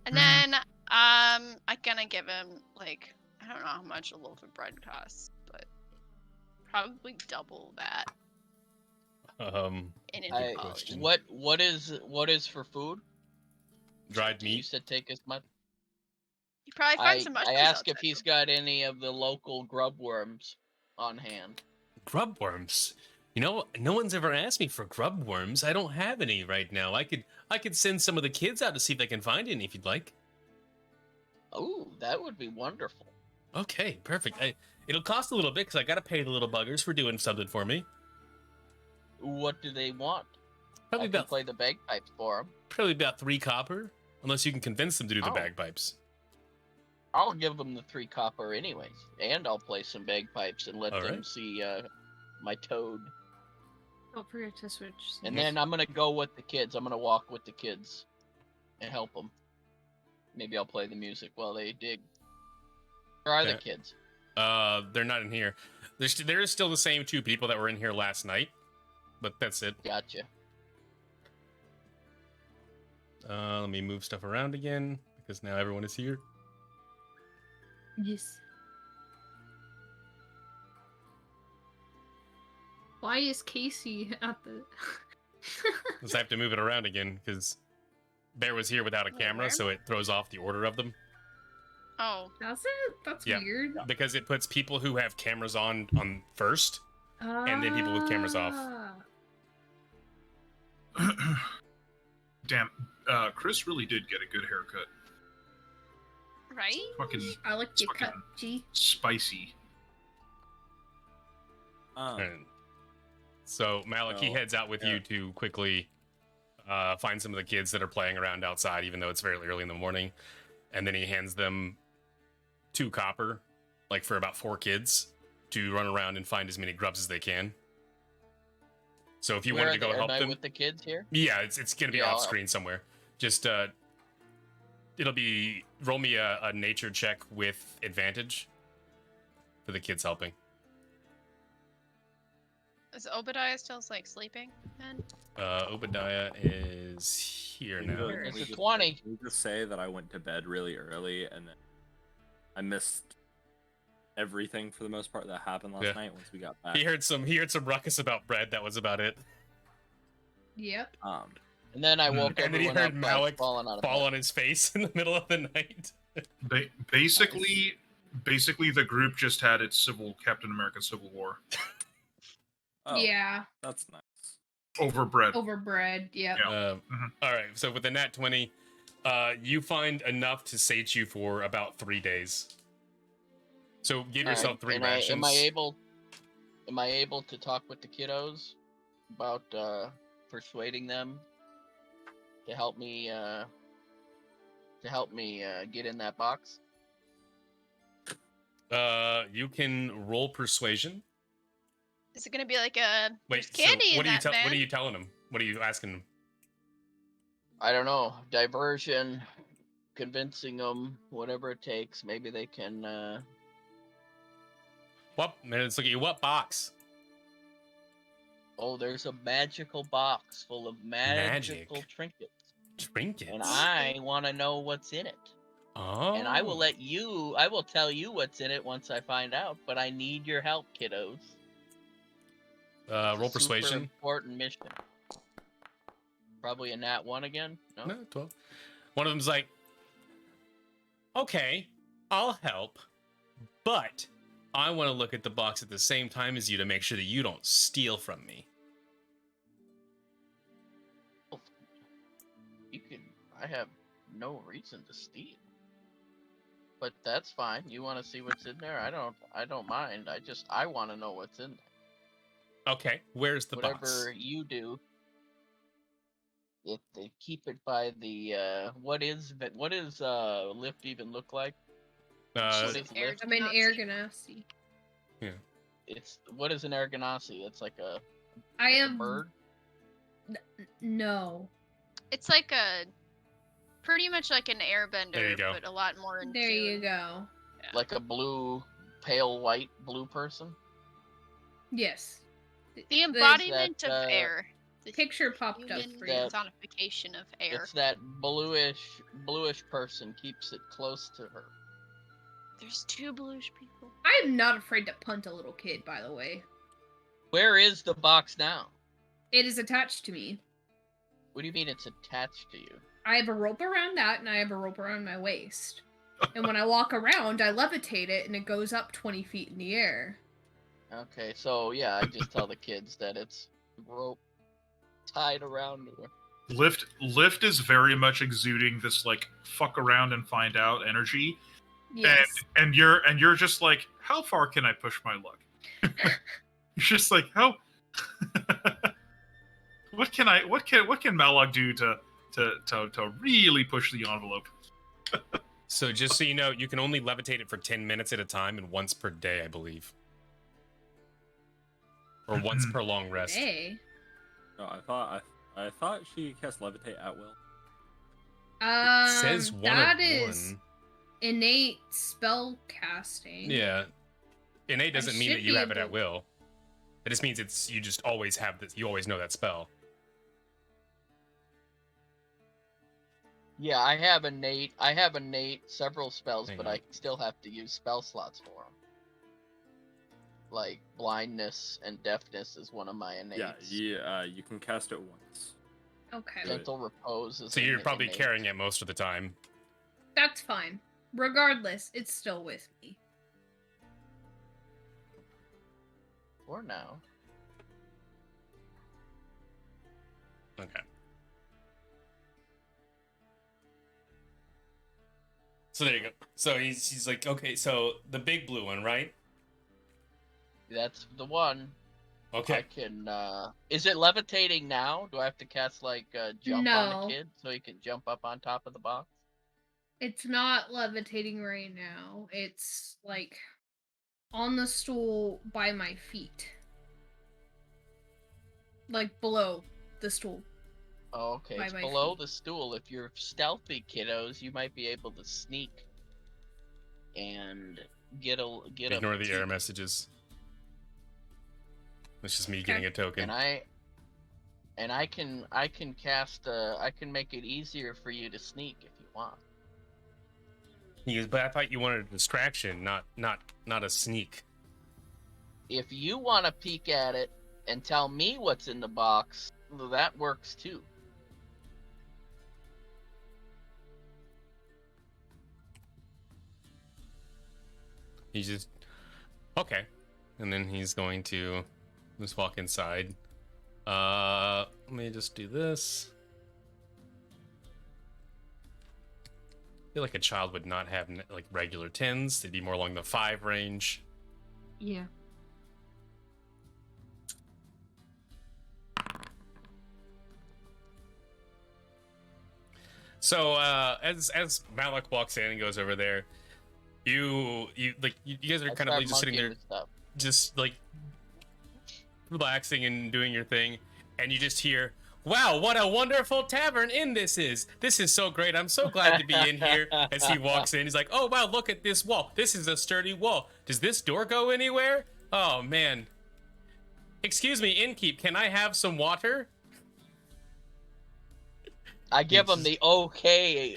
And then I'm gonna give him like, I don't know how much a loaf of bread costs, but probably double that in an apology. question. What is for food? Dried You meat. said take as much. You probably find some I mushrooms ask if outside. he's got any of the local grub worms on hand. Grub worms. You know, no one's ever asked me for grub worms. I don't have any right now. I could send some of the kids out to see if they can find any if you'd like. Oh, that would be wonderful. Okay, perfect. It'll cost a little bit because I gotta pay the little buggers for doing something for me. What do they want? Probably I can about play the bagpipes for them. 3 copper, unless you can convince them to do the Oh. bagpipes. I'll give them the 3 copper anyways, and I'll play some bagpipes and let All them right. see my toad. Don't forget to switch. And Yes. then I'm gonna go with the kids. I'm gonna walk with the kids and help them. Maybe I'll play the music while they dig. Where are the Okay. kids? They're not in here. There is still the same 2 people that were in here last night, but that's it. Gotcha. Let me move stuff around again because now everyone is here. Yes. Why is Casey at the? Because I have to move it around again because Bear was here without a Wait, camera, where? so it throws off the order of them. Oh, Does it? That's Yeah. weird. Because it puts people who have cameras on first. And then people with cameras off. Damn, Chris really did get a good haircut. right? Fucking I like your fucking cut, G. spicy. And so Malik, he Oh, heads out with yeah. you to quickly find some of the kids that are playing around outside, even though it's fairly early in the morning. And then he hands them 2 copper, like for about 4 kids, to run around and find as many grubs as they can. So if you Where wanted to are go they? help Am I them, with the kids here? yeah, it's gonna be Yeah, off I'll- screen somewhere. Just it'll be roll me a nature check with advantage for the kids helping. Is Obadiah still like sleeping then? Obadiah is here now. Can It's we a just- 20. Can we just say that I went to bed really early and then I missed everything for the most part that happened last Yeah. night once we got back. He heard some ruckus about bread. That was about it. Yep. And then I woke And then he everyone heard up by Malik falling out of fall bed. on his face in the middle of the night. Basically, the group just had its Captain America Civil War Oh, Yeah. that's nice. over bread. Overbred. Yep. Yeah. All right. So with the nat 20, you find enough to sate you for about 3 days. So give yourself Alright, 3 and rations. Am I able to talk with the kiddos about persuading them to help me get in that box? You can roll persuasion. Is it gonna be like a Wait, candy so in that van? what are you telling him? What are you asking him? I don't know. Diversion, convincing them, whatever it takes. Maybe they can. What? Let's look at you. What box? Oh, there's a magical box full of magical trinkets. Trinkets. And I want to know what's in it. Oh. And I will tell you what's in it once I find out, but I need your help, kiddos. Roll persuasion. Super important mission. Probably a nat 1 again? No, 12. One of them's like, okay, I'll help, but I want to look at the box at the same time as you to make sure that you don't steal from me. I have no reason to steal. But that's fine. You want to see what's in there? I don't mind. I want to know what's in there. Okay, where's the box? Whatever you do. If they keep it by the what is lift even look like? I'm an air ganassi. Yeah. What is an air ganassi? It's like a a bird? No. It's like pretty much like an airbender, go. but a lot more in There tune. you go. Yeah. Like a pale white blue person? Yes. The embodiment of air. The picture popped up human for you. personification of air. It's that bluish person keeps it close to her. There's 2 bluish people. I am not afraid to punt a little kid, by the way. Where is the box now? It is attached to me. What do you mean it's attached to you? I have a rope around that, and I have a rope around my waist. And when I walk around, I levitate it, and it goes up 20 feet in the air. Okay, so yeah, I just tell the kids that it's rope tied around her. Lift is very much exuding this like fuck around and find out energy. Yes. And you're just like, how far can I push my luck? You're just like, how what can Malog do to really push the envelope? So just so you know, you can only levitate it for 10 minutes at a time and once per day, I believe. Or once per long rest. Hey. No, I thought she cast levitate at will. It says one that of is one. Innate spell casting. Yeah. Innate doesn't mean that you have it at able- will. It just means you just always have this. You always know that spell. Yeah, I have innate several spells, Hang but on. I still have to use spell slots for them. Like blindness and deafness is one of my innates. Yeah, you can cast it once. Okay. Gentle repose is So you're an probably innate. carrying it most of the time. That's fine. Regardless, it's still with me. For now. Okay. So there you go. So he's like, okay, so the big blue one, right? That's the one. I Okay. can is it levitating now? Do I have to cast like jump on No. the kid so he can jump up on top of the box? It's not levitating right now. It's like on the stool by my feet. Like below the stool. Oh, okay, By it's my below feet. the stool. If you're stealthy, kiddos, you might be able to sneak and get Ignore the error messages. It's just me getting a token. And I can cast I can make it easier for you to sneak if you want. But I thought you wanted a distraction, not a sneak. If you want to peek at it and tell me what's in the box, that works too. He's just okay, and then he's going to just walk inside. Let me just do this. I feel like a child would not have like regular 10s. They'd be more along the 5 range. Yeah. So as Malik walks in and goes over there, You guys are I kind of start like just sitting there, monkeying with stuff. just like relaxing and doing your thing, and you just hear, "Wow, what a wonderful tavern inn this is! This is so great. I'm so glad to be in here." As he walks in, he's like, "Oh wow, look at this wall. This is a sturdy wall. Does this door go anywhere? Oh man. Excuse me, innkeep. Can I have some water?" I give him the okay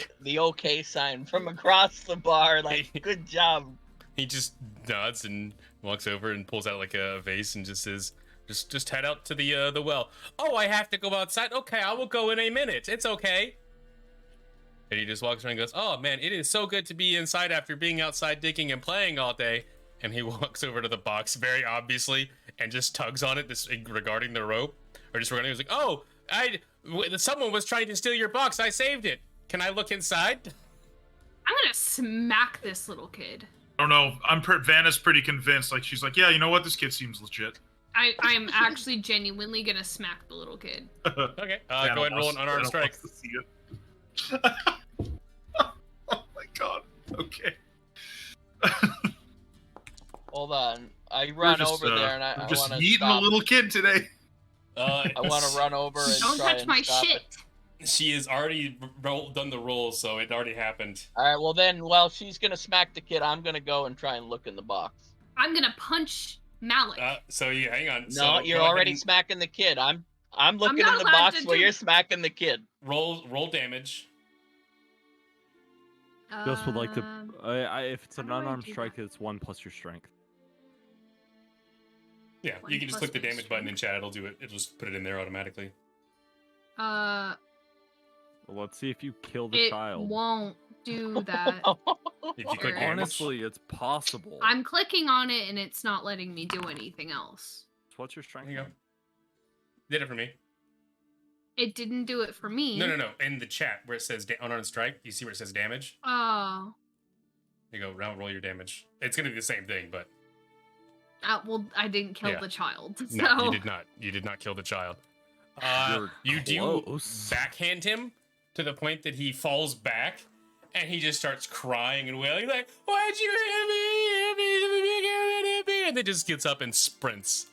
sign from across the bar. Like, good job. He just nods and walks over and pulls out like a vase and just says, "Just head out to the well." "Oh, I have to go outside. Okay, I will go in a minute. It's okay." And he just walks around and goes, "Oh man, it is so good to be inside after being outside digging and playing all day." And he walks over to the box very obviously and just tugs on it, regarding the rope, or just regarding. He was like, "Oh, someone was trying to steal your box. I saved it. Can I look inside?" I'm gonna smack this little kid. I don't know. Vanna's pretty convinced. Like, she's like, yeah, you know what? This kid seems legit. I am actually genuinely gonna smack the little kid. Okay, go ahead and roll an unarmed strike. Oh my god. Okay. Hold on. I run over there and I I'm want just to eating stop. a little kid today. I want to run over and Don't try touch and my stop shit. it. She has already done the roll, so it already happened. All right. Well, then, while she's gonna smack the kid, I'm gonna go and try and look in the box. I'm gonna punch Malik. So you hang on. No, So you're go ahead already and smacking the kid. I'm looking not in the allowed box to while do- you're smacking the kid. roll damage. Just would like to. If it's an how do I unarmed do strike, that? it's 1+ your strength. Yeah, One you can just plus click the my damage button in strength. chat. It'll do it. It'll just put it in there automatically. Well, let's see if you kill the it child. won't do that. If you click Sure. damage. Honestly, it's possible. I'm clicking on it and it's not letting me do anything else. What's your strength? There you go. then? Did it for me. It didn't do it for me. No. In the chat where it says unarmed strike, you see where it says damage? Oh. You go, roll your damage. It's going to be the same thing, but Well, I didn't kill Yeah. the child. So. no, you did not. You did not kill the child. You're You do close. backhand him to the point that he falls back and he just starts crying and wailing like, "Why'd you hit me? And then just gets up and sprints.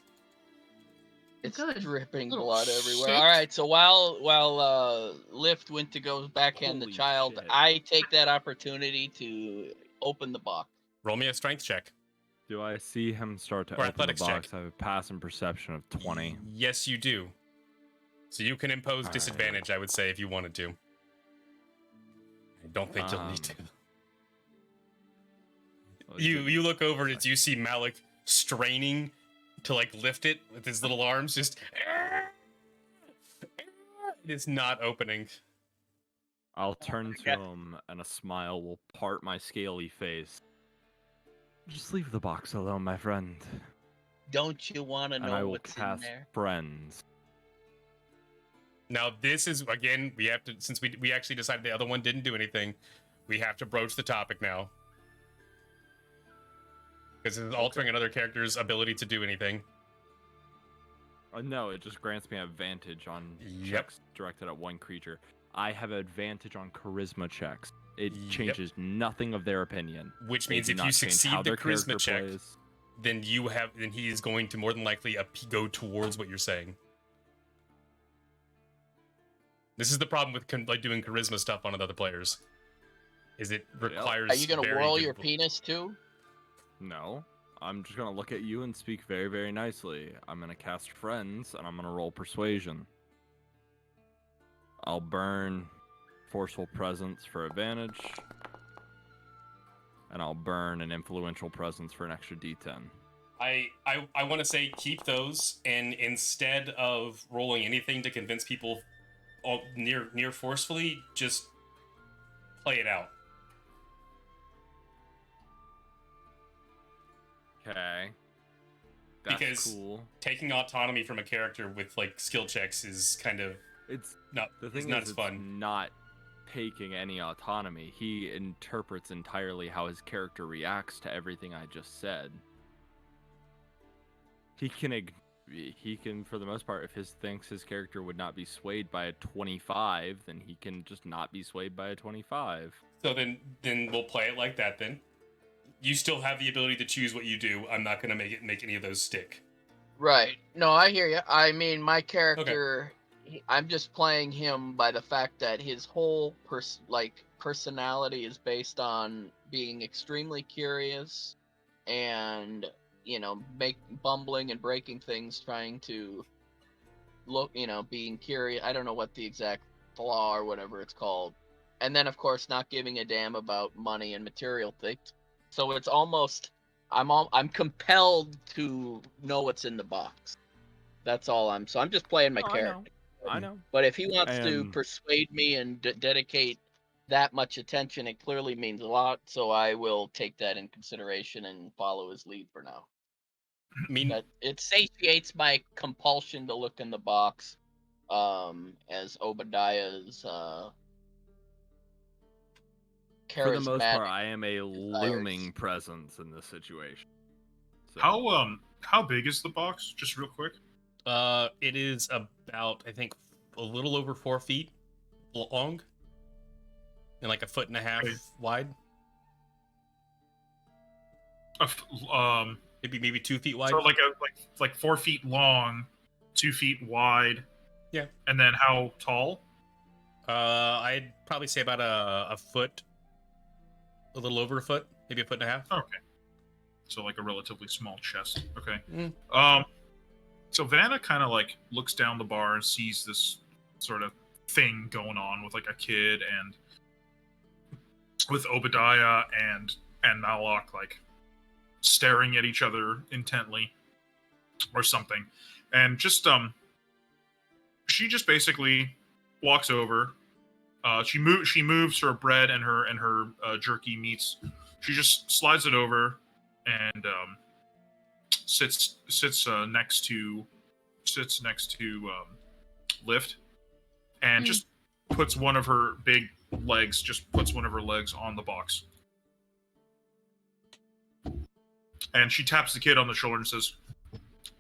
It's Good. dripping Little blood everywhere. shit. All right, so while Lift went to go backhand the Holy child, shit. I take that opportunity to open the box. Roll me a strength check. Do I see him start to Or open the athletics box? check. I have a passing perception of 20. Yes, you do. So you can impose Alright. disadvantage, I would say, if you wanted to. I don't think you'll need to. You look over and you see Malik straining to like lift it with his little arms, just it is not opening. I'll turn to Yeah. him and a smile will part my scaly face. Just leave the box alone, my friend. Don't you want to And I know will what's in cast there? friends. Now this is again, we have to, since we actually decided the other one didn't do anything, we have to broach the topic now. Because it's altering another character's ability to do anything. No, it just grants me advantage on Yep. checks directed at one creature. I have advantage on charisma checks. It Yep. changes nothing of their opinion. Which They means do if not you change succeed how the their charisma character check, plays. then he is going to more than likely go towards what you're saying. This is the problem with like doing charisma stuff on other players. Is it requires? Are you gonna very whirl good- your penis too? No. I'm just gonna look at you and speak very, very nicely. I'm gonna cast friends and I'm gonna roll persuasion. I'll burn forceful presence for advantage. And I'll burn an influential presence for an extra D10. I want to say keep those, and instead of rolling anything to convince people all near forcefully, just play it out. Okay. That's Because cool. Taking autonomy from a character with like skill checks is kind of It's not the it's thing not is, as it's fun. not taking any autonomy. He interprets entirely how his character reacts to everything I just said. He can, for the most part, if he thinks his character would not be swayed by a 25, then he can just not be swayed by a 25. So then we'll play it like that then. you still have the ability to choose what you do. I'm not gonna make any of those stick. Right. No, I hear you. I mean, my character, I'm just playing him by the fact that his whole personality is based on being extremely curious and, bumbling and breaking things, trying to look, being curious. I don't know what the exact flaw or whatever it's called. And then, of course, not giving a damn about money and material things. So it's almost I'm compelled to know what's in the box. That's all I'm. So I'm just playing my character. I know. But if he wants to And- persuade me and dedicate that much attention, it clearly means a lot. So I will take that in consideration and follow his lead for now. I mean, That it satiates my compulsion to look in the box, as Obadiah's for the most part, charismatic I am a looming presence in this situation. So, How big is the box? Just real quick. it is about, I think, a little over 4 feet long and like 1.5 feet wide. Maybe 2 feet wide. So like 4 feet long, 2 feet wide. Yeah. And then how tall? I'd probably say about a foot, a little over a foot, maybe 1.5 feet. Okay. So like a relatively small chest. Okay. Mm. So Vanna kind of like looks down the bar and sees this sort of thing going on with like a kid and with Obadiah and Malak like staring at each other intently or something. And just she just basically walks over. She moves her bread and her jerky meats. She just slides it over and sits next to Lift and just puts one of her big legs on the box. And she taps the kid on the shoulder and says,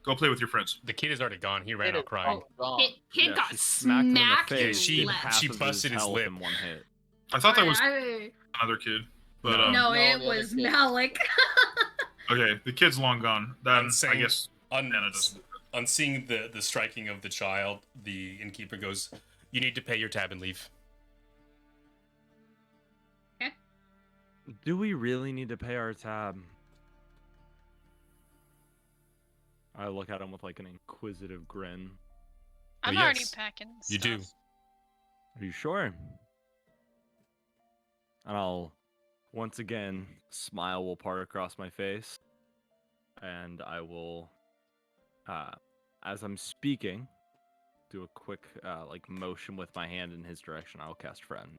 "Go play with your friends." The kid is already gone. He ran It out is crying. all gone. Kid got she smacked him in the smacked face. Yeah, did half she of busted his health lip. in one hit. I thought that was I- another kid, but No. no, No, it the other was kid. Malik. okay, the kid's long gone. Then I Insane. guess On, Vanna doesn't. on seeing the striking of the child, the innkeeper goes, "You need to pay your tab and leave." Do we really need to pay our tab? I look at him with like an inquisitive grin. I'm Well, already yes, packing. you do. stuff. Are you sure? And I'll once again smile will part across my face, and I will, as I'm speaking, do a quick like motion with my hand in his direction. I'll cast friend,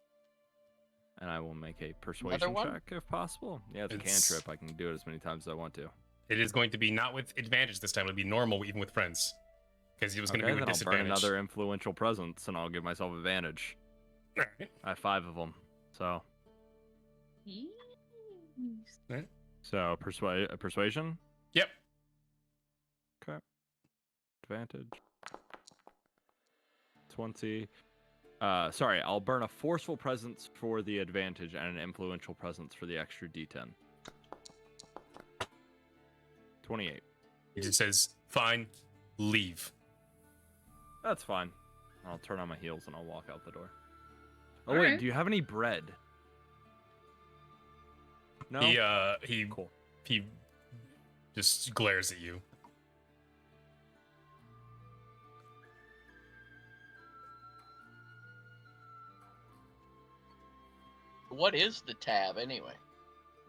and I will make a persuasion one? check if possible. Yeah, it's a It's- cantrip. I can do it as many times as I want to. It is going to be not with advantage this time. It'll be normal, even with friends, because he was going to Okay, be with then I'll burn disadvantage. another influential presence, and I'll give myself advantage. Alright. I have 5 of them, so persuasion. Yep. Okay. Advantage. 20. Sorry, I'll burn a forceful presence for the advantage and an influential presence for the extra D10. 28. He just says, "Fine, leave." That's fine. I'll turn on my heels and I'll walk out the door. Oh, All wait, right. do you have any bread? No? He Cool. he just glares at you. What is the tab anyway?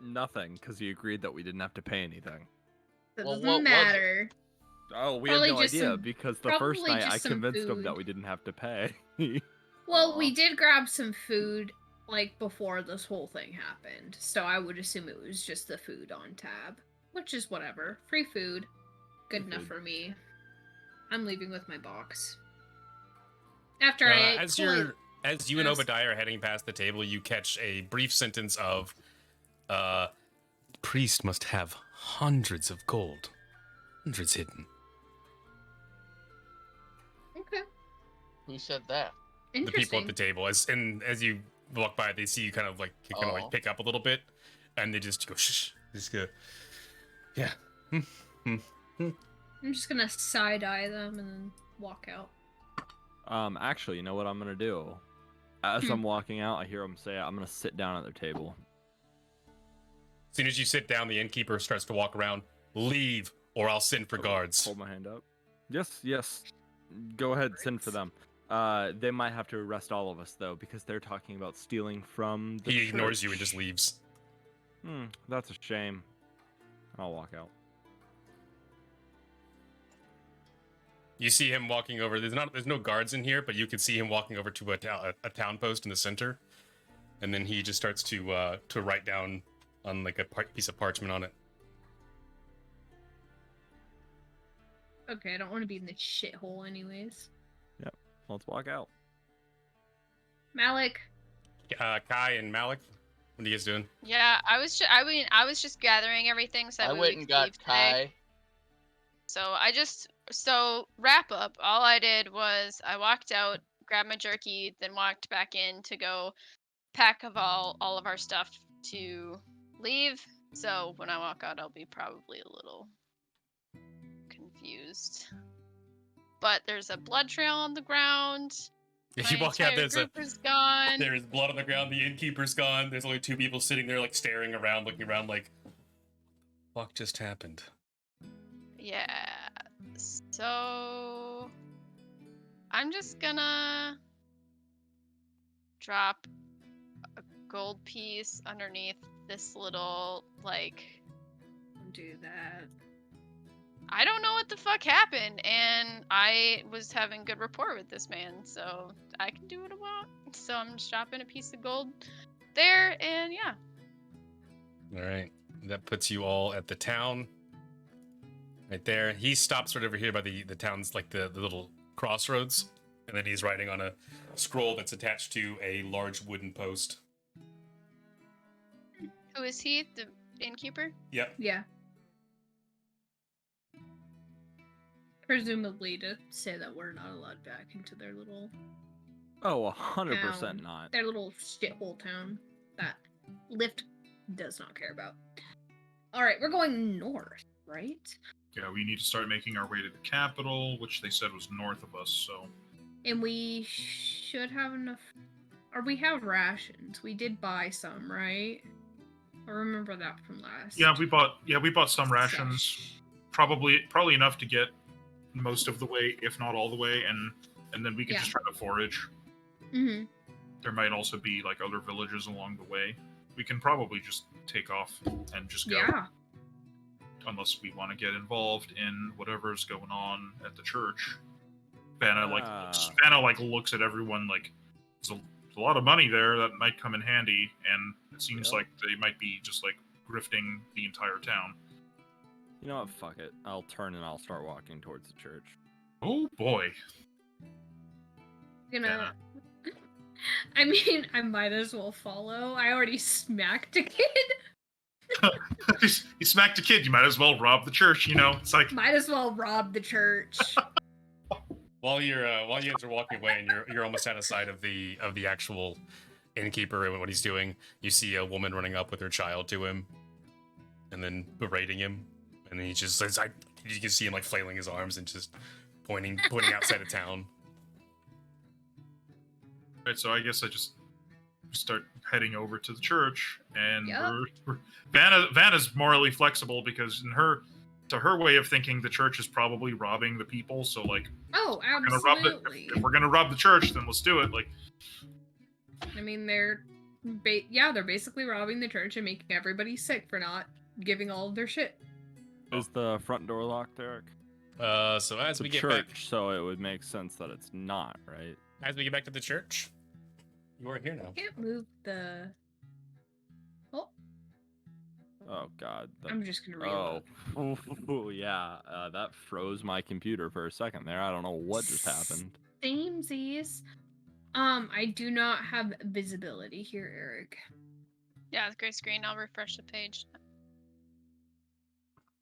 Nothing, because he agreed that we didn't have to pay anything. That Well, doesn't what was it? matter. Oh, we Probably had no just idea some- because the first probably night just I some convinced him that food. we didn't have to pay. Well, Aw. we did grab some food like before this whole thing happened, so I would assume it was just the food on tab, which is whatever. Free food, good Free enough food. for me. I'm leaving with my box. After As you and Yes. Obadiah are heading past the table, you catch a brief sentence of, "Priest must have hundreds of gold, hundreds hidden." Okay, Who said that? The interesting. people at the table, as you walk by, they see you kind of Oh. pick up a little bit, and they just go shh. Just go. Yeah. I'm just gonna side eye them and then walk out. Actually, you know what I'm gonna do? As I'm walking out, I hear them say, "I'm gonna sit down at their table." As soon as you sit down, the innkeeper starts to walk around. Leave, or I'll send for guards. Hold my hand up. Yes. Go ahead, send for them. They might have to arrest all of us though, because they're talking about stealing from the He church. ignores you and just leaves. That's a shame. I'll walk out. You see him walking over. There's no guards in here, but you can see him walking over to a town post in the center, and then he just starts to write down on like a piece of parchment on it. Okay, I don't want to be in this shithole anyways. Yep. Let's walk out. Malik. Kai and Malik, what are you guys doing? Yeah, I was just gathering everything so that I we went could and got leave today. Kai. So wrap up. All I did was I walked out, grabbed my jerky, then walked back in to go pack of all of our stuff to leave. So when I walk out, I'll be probably a little confused. But there's a blood trail on the ground. If you walk out, there's gone. There's blood on the ground. The innkeeper's gone. There's only two people sitting there, like staring around, looking around, like, what just happened? Yeah. So I'm just gonna drop a gold piece underneath this little, like, Don't do that. I don't know what the fuck happened, and I was having good rapport with this man, so I can do what I want. So I'm just dropping a piece of gold there, and yeah. All right, that puts you all at the town. Right there. He stops right over here by the town's, like, the little crossroads, and then he's writing on a scroll that's attached to a large wooden post. Who is he? The innkeeper? Yep. Yeah. Presumably to say that we're not allowed back into their little 100% not. their little shithole town that Lyft does not care about. Alright, we're going north, right? Yeah, we need to start making our way to the capital, which they said was north of us, so... And we should have enough... Or we have rations. We did buy some, right? I remember that from last. Yeah, we bought some rations. Probably enough to get most of the way, if not all the way, and then we can just try to forage. Mm-hmm. There might also be, like, other villages along the way. We can probably just take off and just go. Yeah. Unless we want to get involved in whatever's going on at the church. Vanna looks at everyone like there's a lot of money there that might come in handy, and it seems like they might be just like grifting the entire town. You know what? Fuck it. I'll turn and I'll start walking towards the church. Oh boy. I mean, I might as well follow. I already smacked a kid. You smacked a kid, you might as well rob the church, you know? It's like Might as well rob the church. While you guys are walking away and you're almost out of sight of the actual innkeeper and what he's doing, you see a woman running up with her child to him, and then berating him, and then he just you can see him like flailing his arms and just pointing outside of town. Right, so I guess I just start heading over to the church, and Yep. Vanna's morally flexible because to her way of thinking, the church is probably robbing the people. So like, Oh, if we're gonna rob the church, then let's do it. Like, I mean, they're basically robbing the church and making everybody sick for not giving all of their shit. Is the front door locked, Eric? So as It's we a get church, back, so it would make sense that it's not, right? as we get back to the church, you are here now. Can't move the. Oh god. I'm just gonna reload. Oh, yeah. That froze my computer for a second there. I don't know what just happened. Samesies. I do not have visibility here, Eric. Yeah, the gray screen. I'll refresh the page.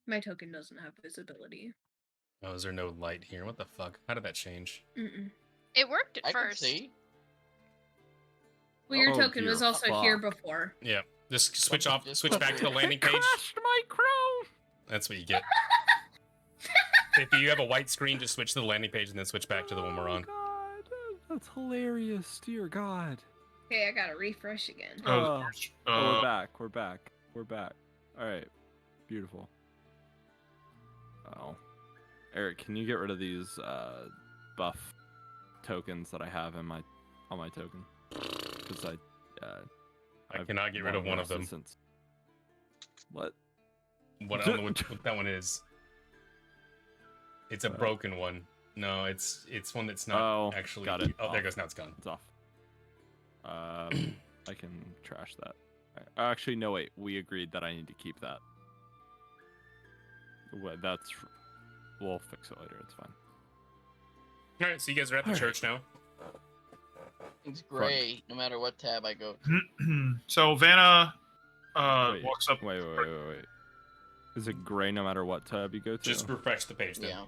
My token doesn't have visibility. Oh, is there no light here? What the fuck? How did that change? Mm-mm. It worked at I can first. see. Well, your Oh, token was dear also here fuck. before. Yeah. Just switch back to the landing page. Crushed my crown. That's what you get. If you have a white screen, just switch to the landing page and then switch back to the one we're on. God, that's hilarious. Dear God. Okay, I gotta refresh again. We're back. We're back. We're back. All right. Beautiful. Oh, Eric, can you get rid of these buff tokens that I have on my token? Because I cannot get rid of one of them. What? I don't know what that one is. It's a broken one. No, it's one that's not actually. Got it. Oh, there it goes. Now it's gone. It's off. I can trash that. Actually, no, wait. We agreed that I need to keep that. Well, we'll fix it later. It's fine. All right, so you guys are at the church now. It's gray, no matter what tab I go to. So Vanna Wait, walks up. Wait. Is it gray no matter what tab you go to? Just refresh the page then. Yeah.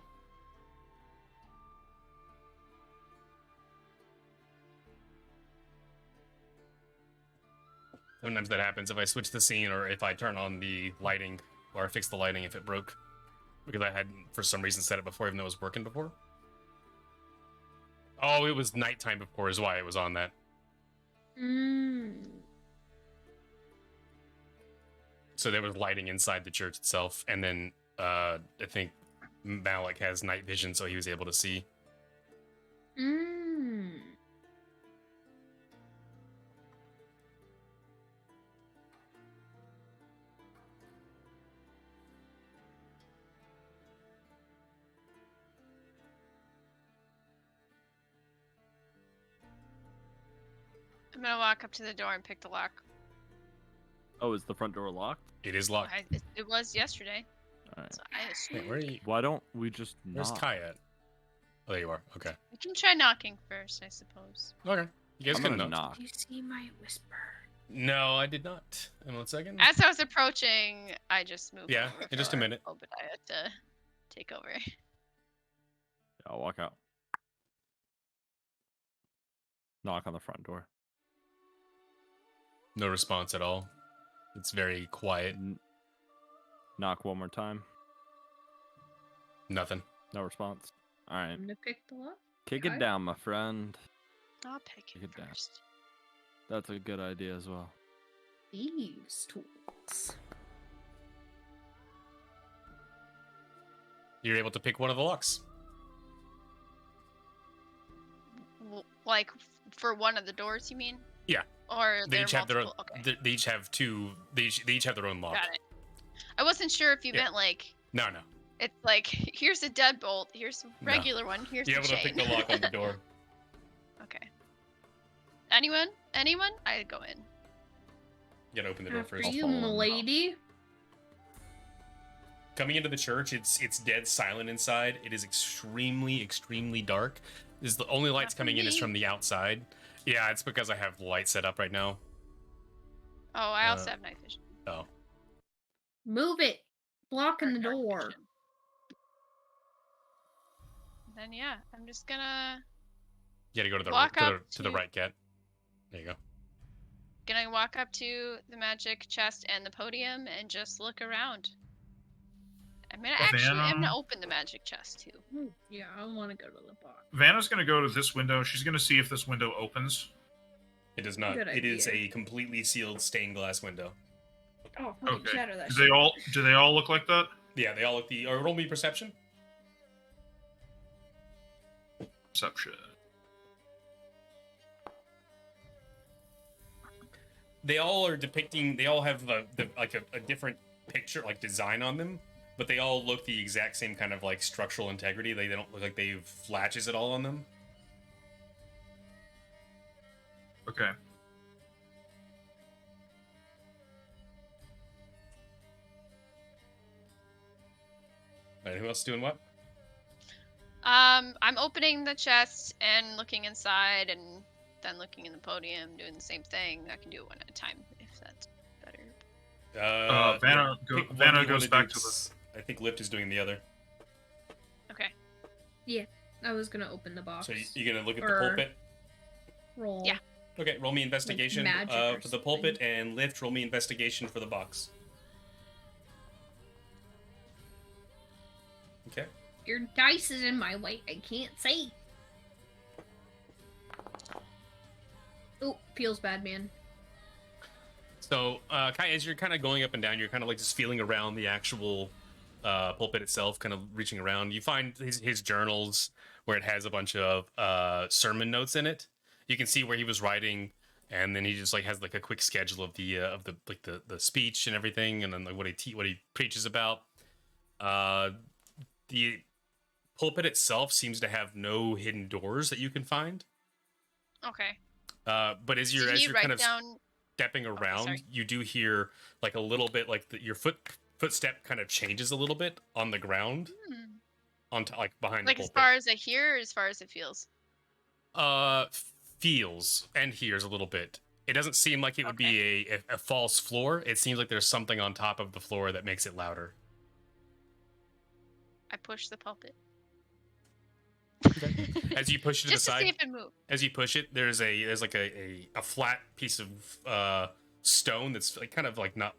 Sometimes that happens if I switch the scene or if I turn on the lighting or I fix the lighting if it broke. Because I had, for some reason, set it before even though it was working before. Oh, it was nighttime before is why it was on that. So there was lighting inside the church itself, and then I think Malik has night vision, so he was able to see. I'm gonna walk up to the door and pick the lock. Oh, is the front door locked? It is locked. It was yesterday. All right. So I assume. Wait, where are you? Why don't we just Where's knock? Kai at? Oh, there you are. Okay. We can try knocking first, I suppose. Okay. You guys I'm can gonna knock. knock. You see my whisper. No, I did not. In 1 second. As I was approaching, I just moved. Yeah, over in just a for minute. Obadiah to take over. I'll walk out. Knock on the front door. No response at all. It's very quiet. Knock one more time. Nothing. No response. All right. I'm gonna pick the lock. Kick it down, my friend. I'll pick Take it it down. first. That's a good idea as well. Thieves' tools. You're able to pick one of the locks. Like for one of the doors, you mean? Yeah. Or They they're each have their own. multiple? Okay. They each have two. They each have their own lock. Got it. I wasn't sure if you Yeah. meant like No. it's like here's a deadbolt, here's a regular one, here's You're the able chain. to pick the lock on the door. Okay. Anyone? I go in. You gotta open the door After first. you, follow them out. milady. Coming into the church, it's dead silent inside. It is extremely dark. This is the only lights Not for coming in is me. from the outside. Yeah, it's because I have the light set up right now. Oh, I also have night vision. Oh. Move it. Blocking the Dark door. vision. Then yeah, I'm just gonna You gotta go to the Walk to the, up to the to- right, Cat. There you go. walk up to the magic chest and the podium and just look around. I'm gonna open the magic chest too. Ooh, yeah, I want to go to the box. Vanna's gonna go to this window. She's gonna see if this window opens. It does not. Good It is idea. a completely sealed stained glass window. Oh, fucking Okay. shatter that Do shit. they all look like that? Yeah, they all look the. Or roll me perception. Perception. They all are depicting. They all have a different picture, like design on them, but they all look the exact same kind of like structural integrity. They don't look like they've latches at all on them. Okay. Alright, who else is doing what? I'm opening the chest and looking inside, and then looking in the podium, doing the same thing. I can do it one at a time if that's better. Vanna goes back to the. I think Lift is doing the other. Okay. I was gonna open the box. So you're gonna look at the Or- pulpit. Roll. Yeah. Okay, roll me investigation magic or for the pulpit, something. and Lift, roll me investigation for the box. Okay. Your dice is in my way. I can't see. Oh, feels bad, man. So, as you're kind of going up and down, you're kind of like just feeling around the actual pulpit itself, kind of reaching around. You find his journals where it has a bunch of sermon notes in it. You can see where he was writing, and then he just like has like a quick schedule of the speech and everything, and then like what he preaches about. The pulpit itself seems to have no hidden doors that you can find. Okay. But as Did you're he kind write of down? stepping around, sorry. you do hear like a little bit like your footstep kind of changes a little bit on the ground, like behind Like the as pulpit. far as I hear, or as far as it feels. Feels and hears a little bit. It doesn't seem like it would be a false floor. It seems like there's something on top of the floor that makes it louder. I push the pulpit. Okay. As you push it Just aside, to see if it moves. as you push it, there's like a flat piece of stone that's like kind of like not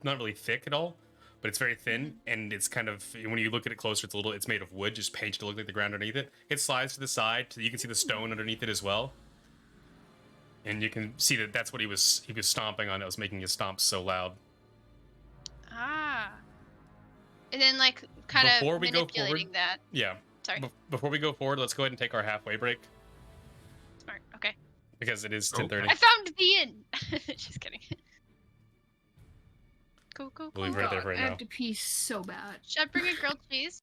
really thick at all, but it's very thin, and it's kind of, when you look at it closer, it's made of wood, just painted to look like the ground underneath it. It slides to the side, so you can see the stone underneath it as well, and you can see that that's what he was stomping on. That was making his stomps so loud. Ah. And then like kind Before of we go manipulating forward, that. Yeah. Sorry. Before we go forward, let's go ahead and take our halfway break Smart. Okay. because it is Okay. 10:30. I found the inn. Just kidding. Cool. We'll leave it right there for right I now. have to pee so bad. Should I bring a grilled cheese?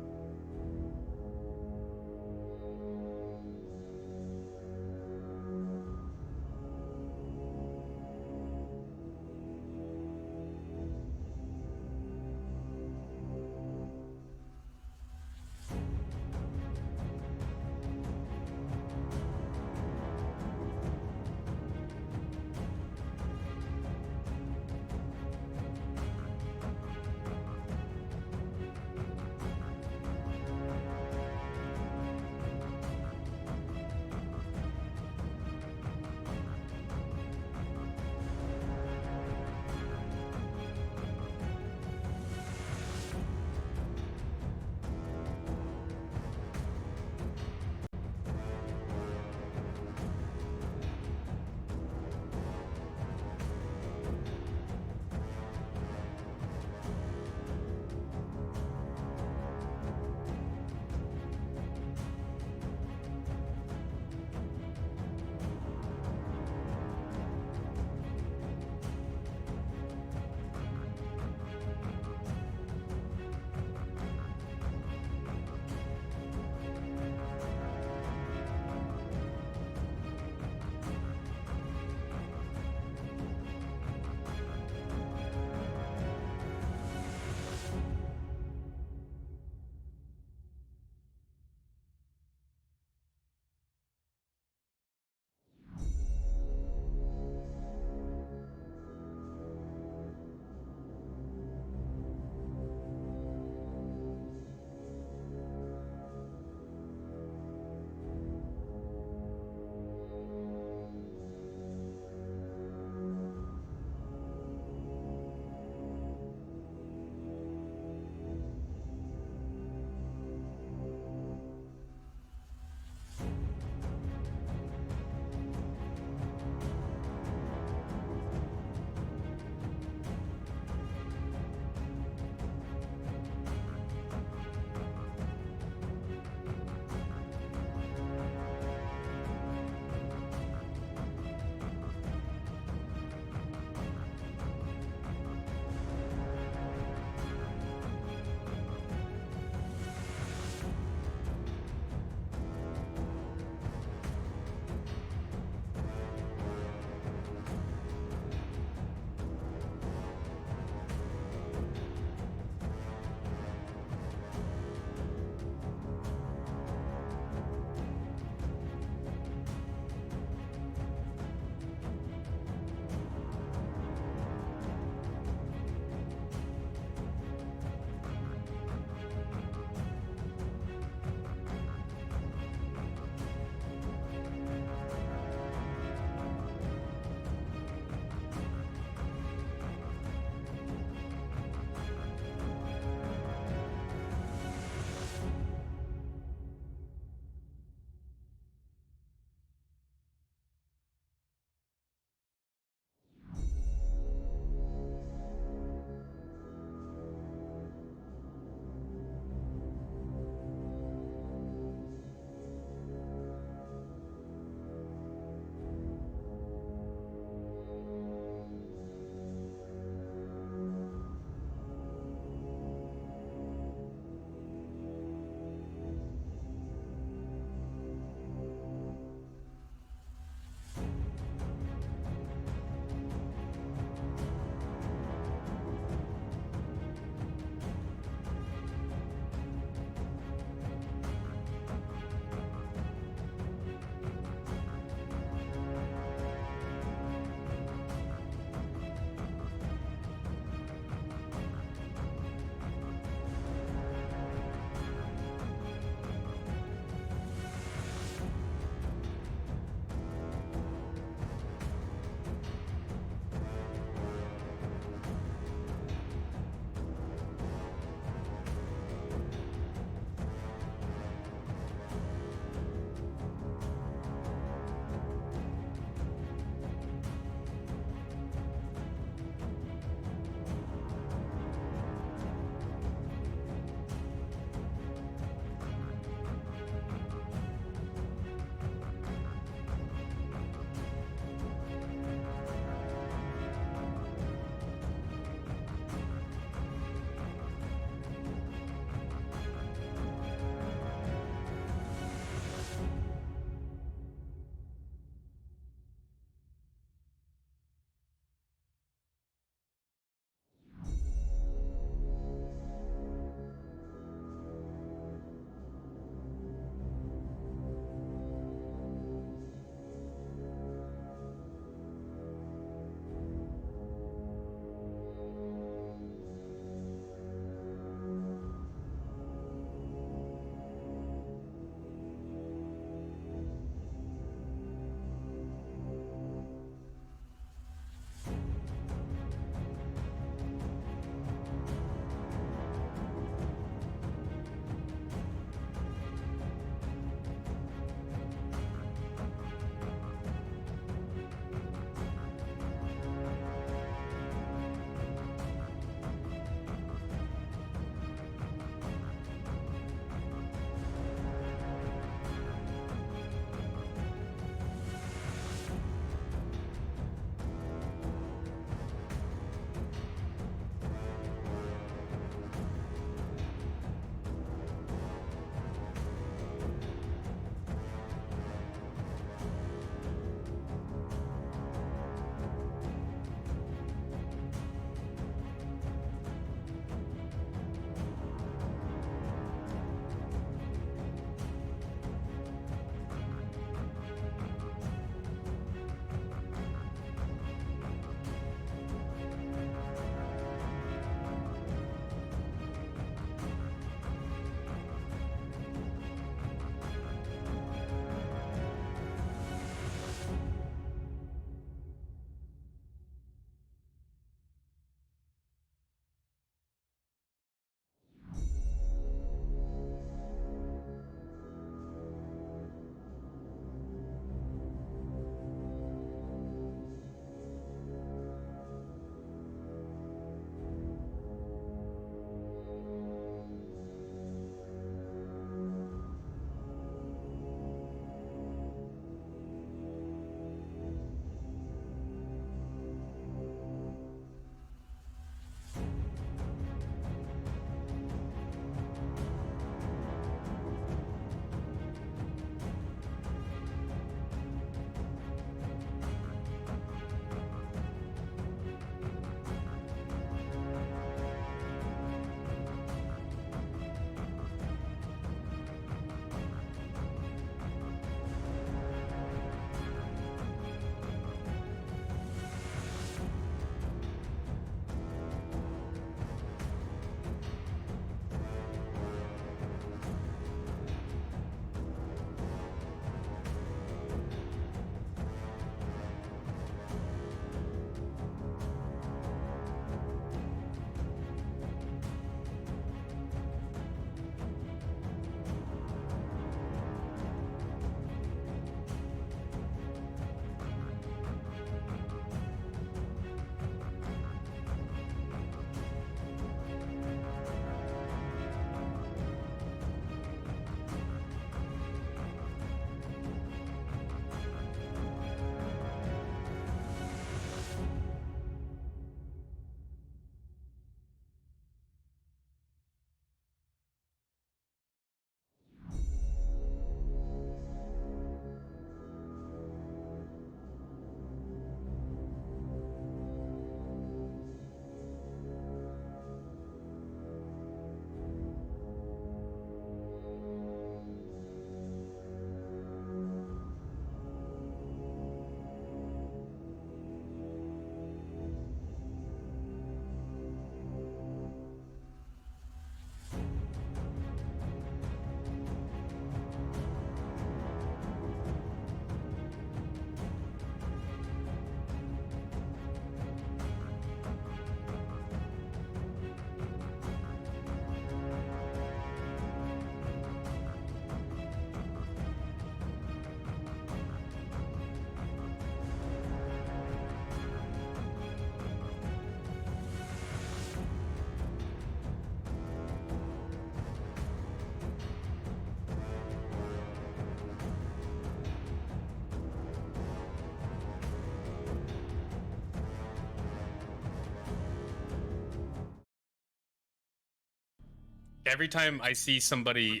every time I see somebody,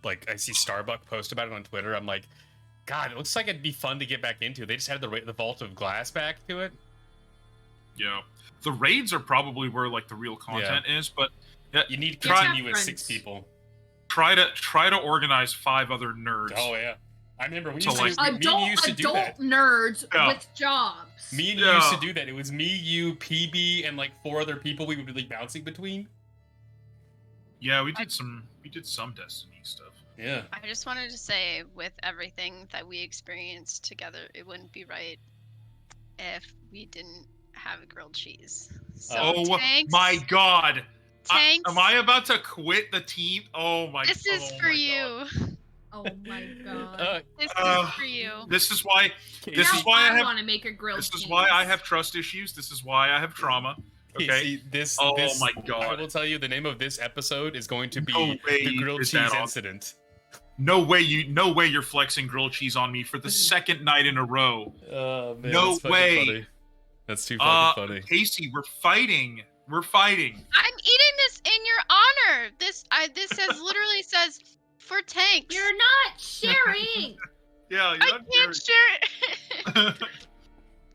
like I see Starbuck post about it on Twitter, I'm like, God, it looks like it'd be fun to get back into. They just had the Vault of Glass back to it. Yeah, the raids are probably where like the real content is, but yeah, You need to Try- continue with friends. 6 people. try to organize 5 other nerds. Oh yeah, I remember we So, used to, like- me and you used to do that. nerds Yeah. with jobs. Me and you used to do that. It was me, you, PB, and like 4 other people we would be like bouncing between. Yeah, we did some Destiny stuff. Yeah. I just wanted to say, with everything that we experienced together, it wouldn't be right if we didn't have grilled cheese. So, Oh Tanks, my God! Tanks, Am I about to quit the team? Oh my! this is oh for my you. God. Oh my god. This Uh, is for you. This is why. This Now is why I have. want to make a grilled This is cheese. why I have trust issues. This is why I have trauma. Okay. See, this. Oh this, my I God. will tell you the name of this episode is going to be No way the grilled is that cheese on- incident. No way you're flexing grilled cheese on me for the second night in a row. Oh man, No that's fucking way. funny. That's too fucking funny. Casey, we're fighting. We're fighting. I'm eating this in your honor. This says literally says for Tanks. You're not sharing. Yeah, you're I not can't share it.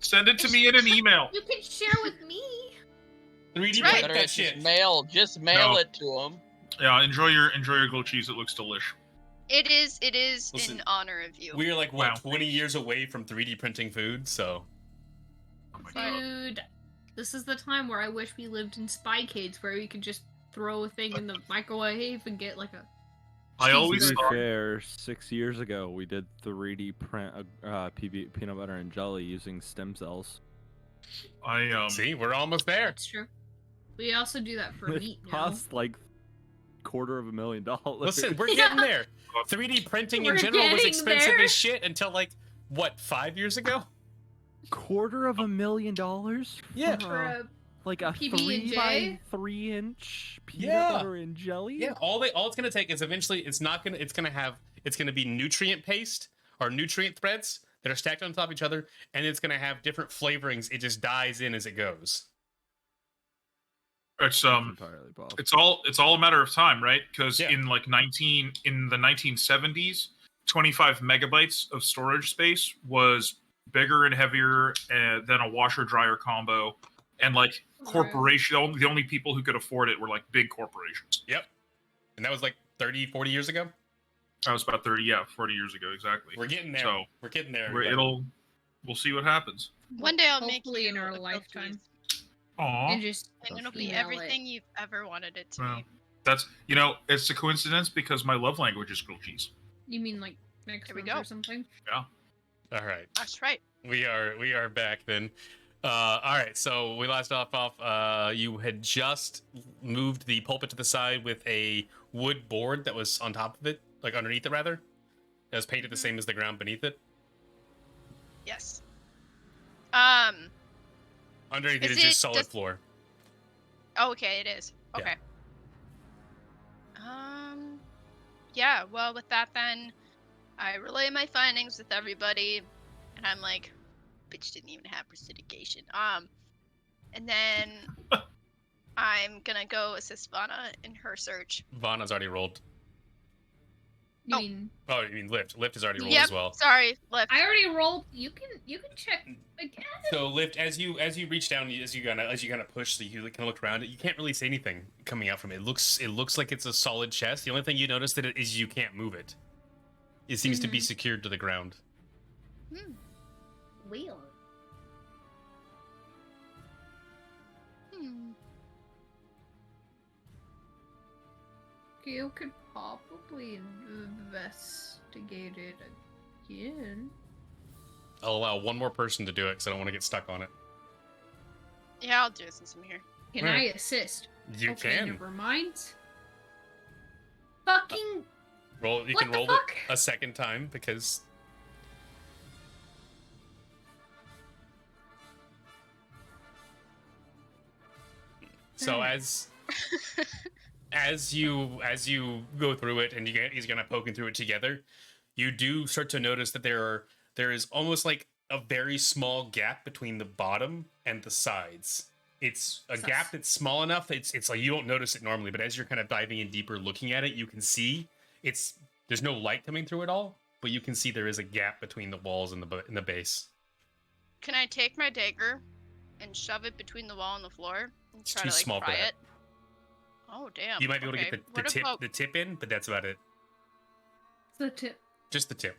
Send it to me in an email. You can share with me. 3D right. print Better that just shit. mail No. it to him. Yeah, enjoy your grilled cheese. It looks delish. It is Listen, in honor of you. We are like what, Wow. 20 years away from 3D printing food, so Oh my God. Dude, this is the time where I wish we lived in Spycades where we could just throw a thing in the microwave and get like a. I always To be thought. fair, 6 years ago, we did 3D print peanut butter and jelly using stem cells. see, we're almost there. That's true. We also do that for It meat now. cost like $250,000. Listen, we're Yeah. getting there. 3D printing in We're general was getting expensive there. as shit until like what, 5 years ago? $250,000? Yeah. For a Like a PB&J? 3x3-inch peanut Yeah. butter and jelly? Yeah, all it's gonna take is eventually it's gonna be nutrient paste or nutrient threads that are stacked on top of each other, and it's gonna have different flavorings. It just dies in as it goes. It's Entirely possible. it's all a matter of time, right? Because Yeah. in the 1970s, 25 megabytes of storage space was bigger and heavier than a washer dryer combo, and like corporation. The only people who could afford it were like big corporations. Yep. And that was like 30, 40 years ago. That was about 40 years ago exactly. We're getting there. So, We're getting there. we'll see what happens. One day I'll make Hopefully you in our a grilled lifetime. cheese, Aw, And just and it'll be email everything you've ever wanted it to Well, be. that's it's a coincidence because my love language is grilled cheese. You mean like next There we month go. or something? All right. That's right. We are back then. All right, so we last off. You had just moved the pulpit to the side with a wood board that was on top of it, like underneath it rather. That was painted the same as the ground beneath it. Yes. Underneath it Is is it just solid just- floor. Oh, okay, it is. Yeah. Okay. Yeah, well, with that then, I relay my findings with everybody, and I'm like, bitch didn't even have prestidigitation. And then I'm gonna go assist Vana in her search. Vana's already rolled. You Oh. mean Oh, you mean Lift? Lift has already rolled Yep, as well. sorry, Lift. I already rolled? You can check again. So Lift, as you reach down, as you kind of push, so you kind of look around it. You can't really see anything coming out from it. It looks like it's a solid chest. The only thing you notice that it is you can't move it. It seems to be secured to the ground. Wheel. You could probably investigate it again. I'll allow one more person to do it because I don't want to get stuck on it. Yeah, I'll do it since I'm here. Can I assist? You Okay, can never mind. Fucking roll. You what can the roll fuck? it a second time because. So as you go through it and he's gonna poking through it together, you do start to notice that there is almost like a very small gap between the bottom and the sides. It's a gap that's small enough. It's like you don't notice it normally, but as you're kind of diving in deeper, looking at it, you can see there's no light coming through at all, but you can see there is a gap between the walls and the base. Can I take my dagger and shove it between the wall and the floor and It's try too to like small for pry that. it? Oh damn! You might be able to okay. get What about... the tip in, but that's about it. The tip. Just the tip.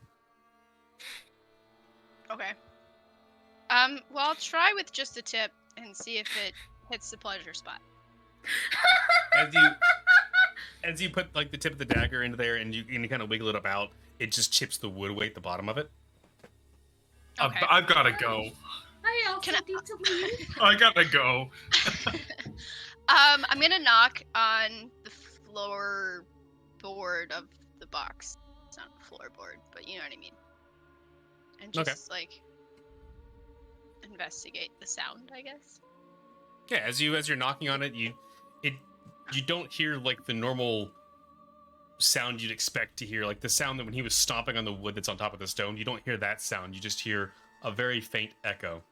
Okay. Well, I'll try with just the tip and see if it hits the pleasure spot. As you put like the tip of the dagger into there and you kind of wiggle it about, it just chips the wood away at the bottom of it. Okay. I've got to go. I also need to leave. I gotta go. I'm gonna knock on the floorboard of the box. It's not a floorboard, but you know what I mean. And just like investigate the sound, I guess. Yeah, as you're knocking on it, you don't hear like the normal sound you'd expect to hear, like the sound that when he was stomping on the wood that's on top of the stone. You don't hear that sound. You just hear a very faint echo.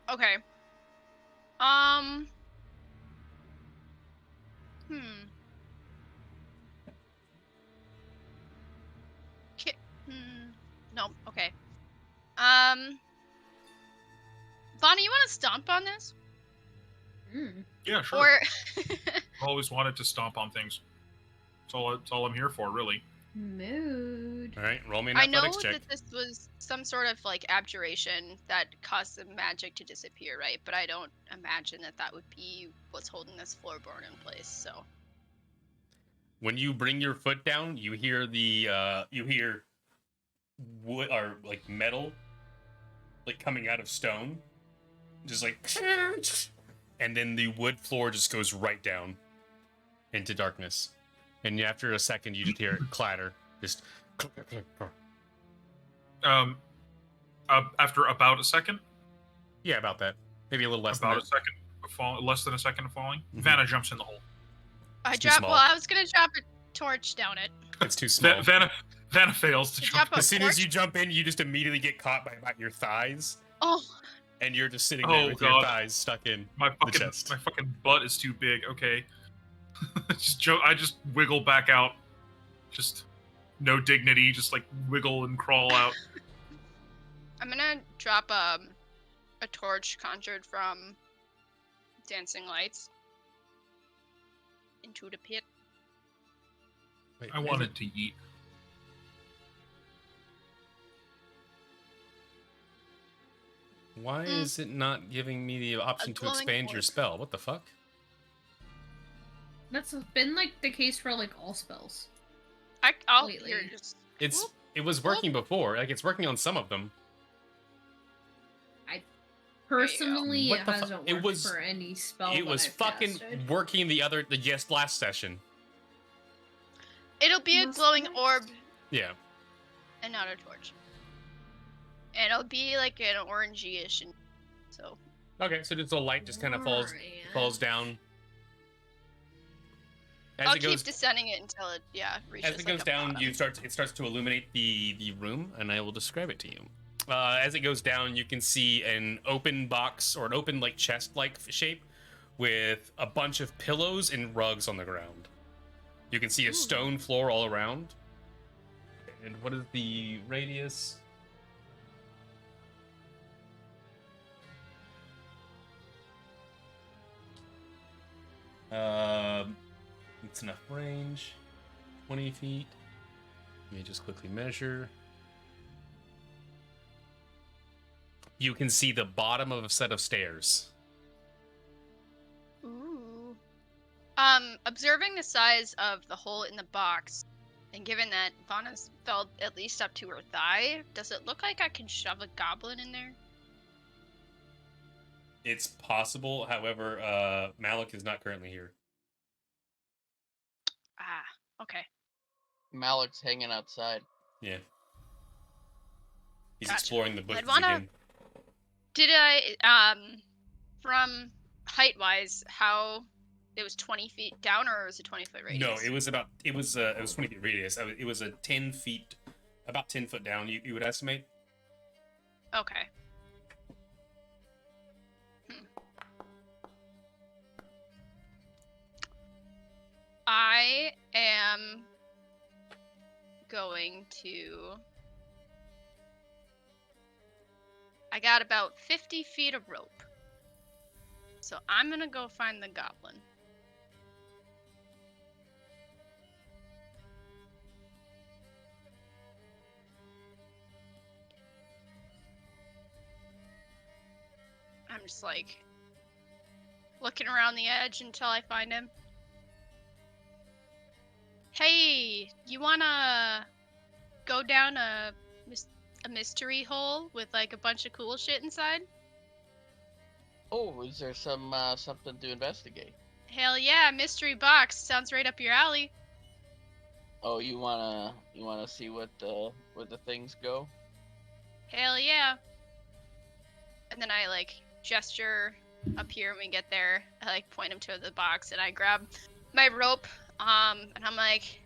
Okay. No. Okay. Bonnie, you want to stomp on this? Yeah, sure. Or I've always wanted to stomp on things. That's all I'm here for, really. Mood. All right, roll me an I know athletics check. that this was some sort of like abjuration that caused the magic to disappear, right? But I don't imagine that would be what's holding this floorboard in place. So When you bring your foot down, you hear wood or like metal, like coming out of stone, just like, and then the wood floor just goes right down into darkness. And after a second, you just hear it clatter. Just. After about a second. Yeah, about that. Maybe a little less. About than a second of fall, less than a second of falling. Mhm. Vanna jumps in the hole. It's too small. Well, I was gonna drop a torch down it. It's too small. Vanna fails to jump. Drop a As soon as torch? you jump in, you just immediately get caught by about your thighs, Oh, and you're just sitting there with your God. thighs stuck in My the chest. fucking butt is too big. Okay. I just wiggle back out. Just no dignity. Just like wiggle and crawl out. I'm gonna drop a torch conjured from dancing lights into the pit. Wait, I wanted to eat. Why is it not giving me the option to glowing expand your orb. spell? What the fuck? That's been like the case for like all spells. I'll Lately. here just. It was working before. Like it's working on some of them. Personally, What it the fu- hasn't it worked was- for any spell. It that was I've fucking casted. working the last session. It'll be a Must glowing next. orb Yeah. and not a torch. And it'll be like an orangey-ish, and so. Okay, so just a light just kind of falls down. As I'll it goes keep descending it until it reaches. As it goes like a down, bottom. it starts to illuminate the room, and I will describe it to you. As it goes down, you can see an open box or an open like chest-like shape with a bunch of pillows and rugs on the ground. You can see a stone floor all around. And what is the radius? It's enough range. 20 feet. Let me just quickly measure. You can see the bottom of a set of stairs. Ooh. Observing the size of the hole in the box, and given that Vanna's fell at least up to her thigh, does it look like I can shove a goblin in there? It's possible, however, Malik is not currently here. Ah, okay. Malik's hanging outside. Yeah. He's Gotcha. exploring the bushes wanna- again. Did I, from height-wise, how it was 20 feet down, or was it 20-foot radius? No, it was 20 feet radius. It was a 10 feet, about 10 foot down, you would estimate. Okay. going to... I got about 50 feet of rope. So I'm gonna go find the goblin. I'm just like looking around the edge until I find him. Hey, you wanna go down a mystery hole with like a bunch of cool shit inside? Oh, is there some something to investigate? Hell yeah, mystery box sounds right up your alley. Oh, you wanna see what the where the things go? Hell yeah. And then I like gesture up here when we get there. I like point him to the box and I grab my rope. And I'm like,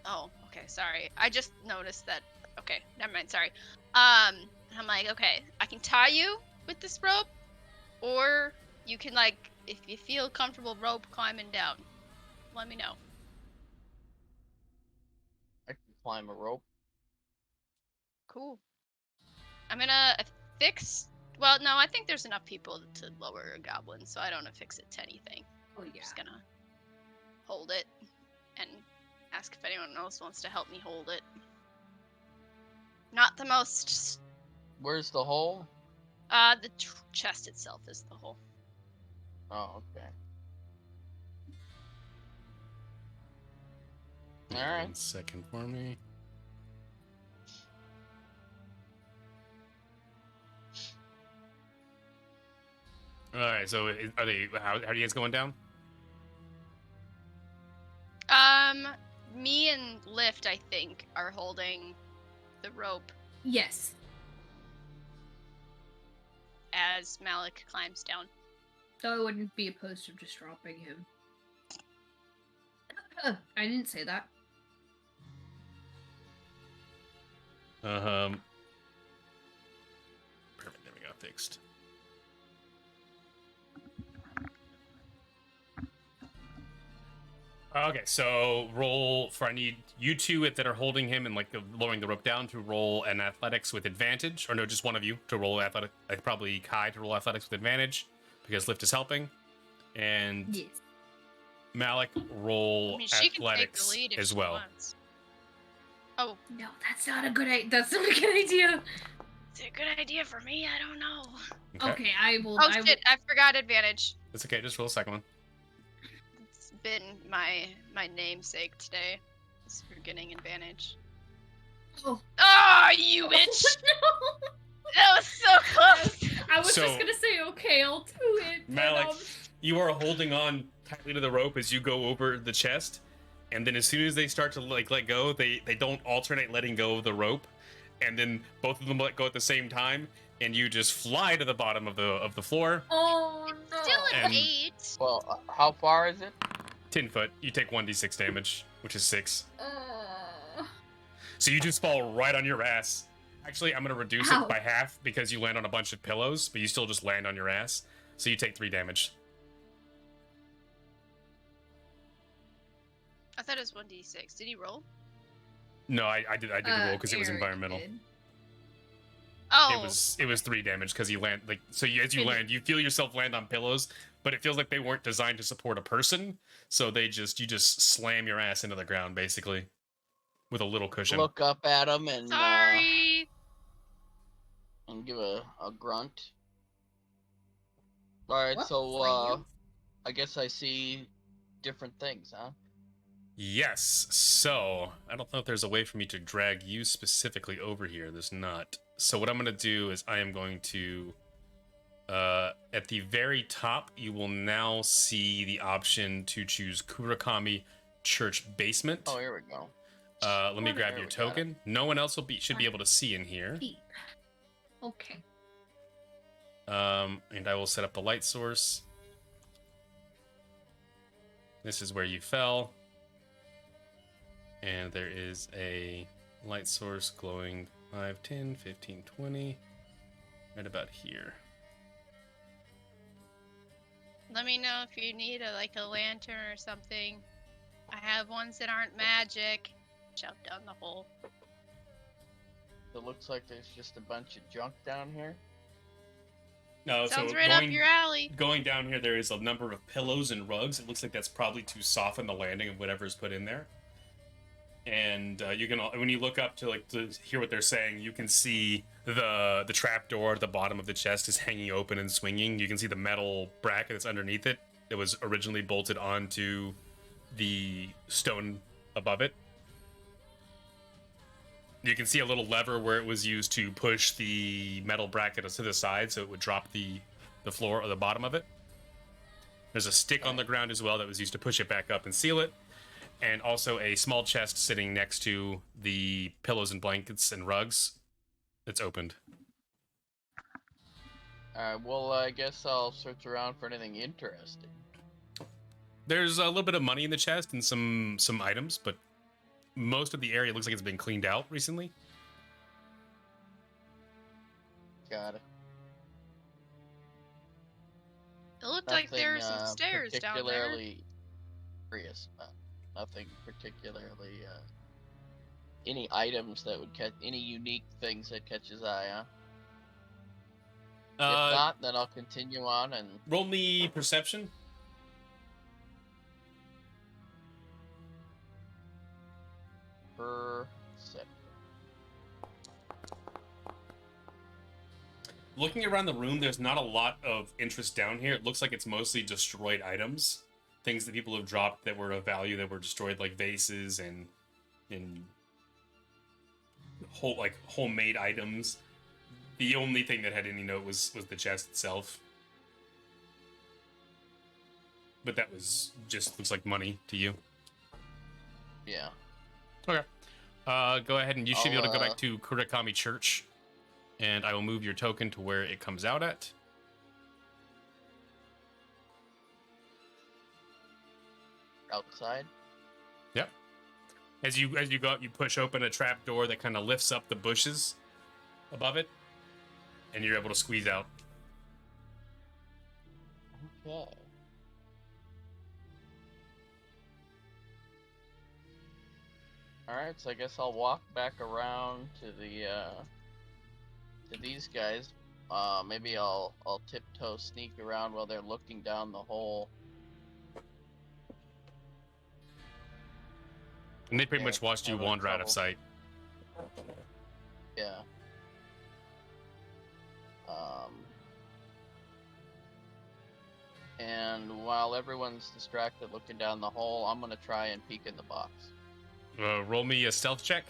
oh, okay, sorry. I just noticed that. Okay, never mind. Sorry. And I'm like, okay, I can tie you with this rope, or you can like, if you feel comfortable rope climbing down, let me know. I can climb a rope. Cool. I'm gonna affix. Well, no, I think there's enough people to lower a goblin, so I don't affix it to anything. Oh I'm yeah. just gonna hold it and ask if anyone else wants to help me hold it. Not the most. Where's the hole? The chest itself is the hole. Oh, okay. All right. 1 second for me. All right. So are they? How are you guys going down? Me and Lift, I think, are holding the rope Yes. as Malik climbs down. Though I wouldn't be opposed to just dropping him. I didn't say that. Perfect. There we go. Fixed. Okay, so roll for I need you two that are holding him and like lowering the rope down to roll an athletics with advantage, or no, just one of you to roll athletic. Probably Kai to roll athletics with advantage because Lift is helping, and Yes. Malik roll I mean, she can take the athletics lead if as she well. wants. Oh, No, that's not a good idea. That's not a good idea. it's a good idea for me. I don't know. Okay, I will. Oh shit! I forgot advantage. That's okay. Just roll a second one. It's been my namesake today. Is forgetting advantage. Oh. Oh, you bitch! No. That was so close. I was So- just gonna say, okay, I'll do it. but, Malik, you are holding on tightly to the rope as you go over the chest, and then as soon as they start to like let go, they don't alternate letting go of the rope, and then both of them let go at the same time, and you just fly to the bottom of the floor. Oh no. Still an And- 8. Well, how far is it? 10 foot. You take 1d6 damage, which is 6. Oh. So you just fall right on your ass. Actually, I'm gonna reduce Ow. it by half because you land on a bunch of pillows, but you still just land on your ass. So you take 3 damage. I thought it was 1d6. Did he roll? No, I did roll because it was Eric environmental. did. Oh. It was 3 damage because you land like so. As you land, you feel yourself land on pillows, but it feels like they weren't designed to support a person, so you just slam your ass into the ground basically, with a little cushion. Look up at him and Sorry. give a grunt. All right, What? so I guess I see different things, huh? Yes. So I don't know if there's a way for me to drag you specifically over here. There's not. So what I'm gonna do is I am going to. At the very top, you will now see the option to choose Kurakami Church Basement. Oh, here we go. Let me grab There your we got it. token. No one else should be able to see in here. Peep. Okay. And I will set up the light source. This is where you fell. And there is a light source glowing 5, 10, 15, 20. Right about here. Let me know if you need a lantern or something. I have ones that aren't magic. Shove down the hole. It looks like there's just a bunch of junk down here. No, Sounds so right up your alley. Going down here, there is a number of pillows and rugs. It looks like that's probably to soften the landing of whatever's put in there. And you can, when you look up to hear what they're saying, you can see the trap door at the bottom of the chest is hanging open and swinging. You can see the metal bracket that's underneath it that was originally bolted onto the stone above it. You can see a little lever where it was used to push the metal bracket to the side so it would drop the floor or the bottom of it. There's a stick on the ground as well that was used to push it back up and seal it. And also a small chest sitting next to the pillows and blankets and rugs that's opened. Well, I guess I'll search around for anything interesting. There's a little bit of money in the chest and some items, but most of the area looks like it's been cleaned out recently. Got it. It looked like there were some stairs down there. Particularly curious about. Nothing particularly. Any items that would catch, any unique things that catch his eye, huh? If not, then I'll continue on and roll me perception. Perception. Looking around the room, there's not a lot of interest down here. It looks like it's mostly destroyed items. Things that people have dropped that were of value that were destroyed, like vases and homemade items. The only thing that had any note was the chest itself. But that was just looks like money to you. Yeah. Okay. Go ahead and you should be able to go back to Kurakami Church. And I will move your token to where it comes out at. Outside. Yep. As you go up, you push open a trap door that kind of lifts up the bushes above it, and you're able to squeeze out. Okay. Alright, so I guess I'll walk back around to the to these guys. Maybe I'll tiptoe sneak around while they're looking down the hole. And they pretty much watched you wander out of sight. Yeah. And while everyone's distracted looking down the hole, I'm gonna try and peek in the box. Roll me a stealth check.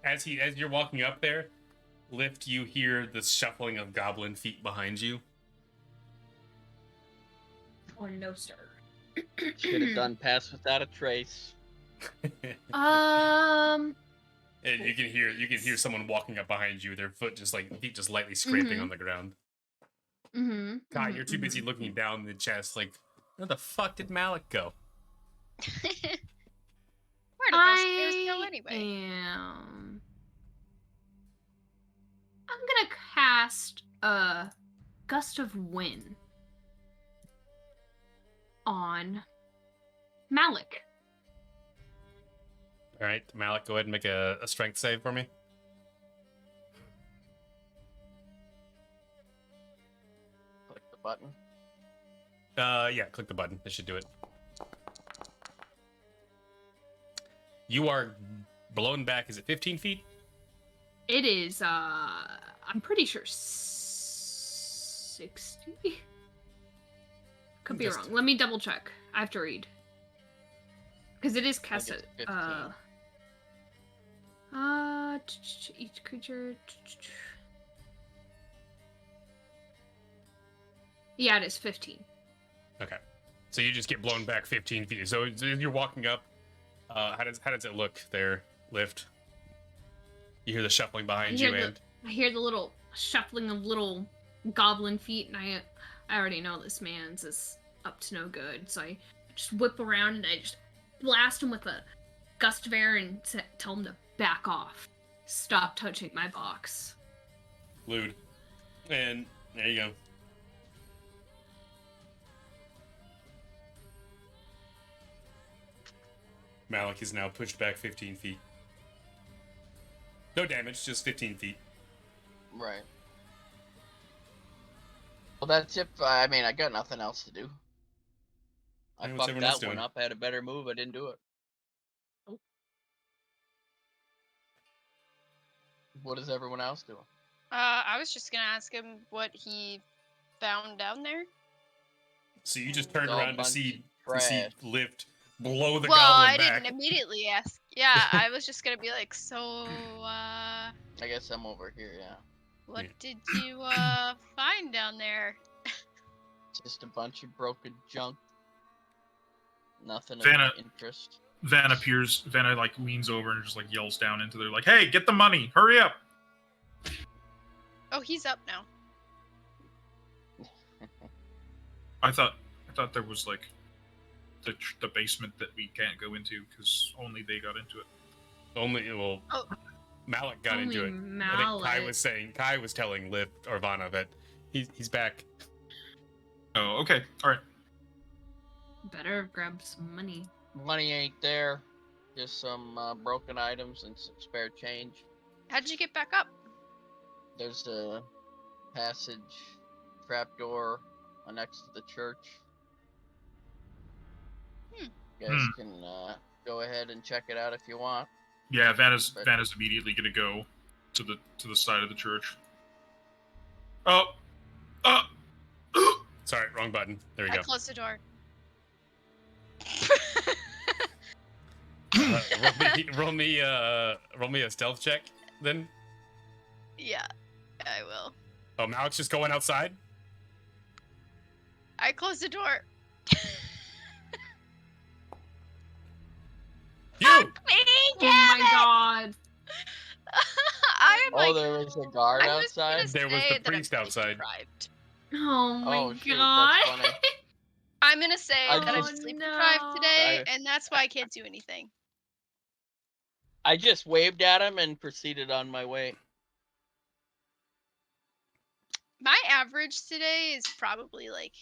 As you're walking up there, Lift, you hear the shuffling of goblin feet behind you. Or no, sir. Should have done pass without a trace. And you can hear someone walking up behind you. Their feet just lightly scraping on the ground. Mm-hmm. God, you're too busy looking down the chest. Like, where the fuck did Malik go? Where did those stairs go anyway? I'm gonna cast a Gust of Wind on Malik. All right, Malik, go ahead and make a strength save for me. Click the button. Yeah, click the button. That should do it. You are blown back. Is it 15 feet? It is, I'm pretty sure 60? Could be wrong. Let me double check. I have to read. Because it is cast at, each creature... Yeah, it is 15. Okay. So you just get blown back 15 feet. So you're walking up. How does it look there, Lift? You hear the shuffling behind you, and I hear the little shuffling of little goblin feet, and I already know this man's is up to no good. So I just whip around and I just blast him with a gust of air and tell him to back off. Stop touching my box. lewd. And there you go. Malik is now pushed back 15 feet. No damage, just 15 feet. Right. Well, that's if I mean I got nothing else to do. I And what's fucked everyone else that one doing? up. I had a better move. I didn't do it. Oh. What is everyone else doing? I was just gonna ask him what he found down there. So you just turned All around to bunch see of trash. Lift blow the Well, goblin I back. didn't immediately ask. Yeah, I was just gonna be like, so, I guess I'm over here. Yeah. what Yeah. did you find down there? Just a bunch of broken junk. Nothing of Vanna- interest. Vanna like leans over and just like yells down into there like, "Hey, get the money! Hurry up!" Oh, he's up now. I thought there was like the basement that we can't go into because only they got into it. Oh. Malik got Only into it. I think Kai was telling Lift or Vanna that he's back. Oh, okay, all right. Better grab some money. Money ain't there. Just some broken items and some spare change. How'd you get back up? There's a passage, trapdoor next to the church. You guys can go ahead and check it out if you want. Yeah, Vanna's immediately gonna go to the side of the church. Oh, Sorry, wrong button. There we I go. closed the door. Roll me a stealth check then. Yeah, I will. Oh, Malik's just going outside. I closed the door. You. Me, Oh my god. I am like. Oh, there was a guard I was outside? gonna There was say the that I'm priest outside. Deprived. Oh my Oh, shoot, god. that's funny. I'm gonna say I that I'm just- sleep no. deprived today, I- and that's why I can't do anything. I just waved at him and proceeded on my way. My average today is probably like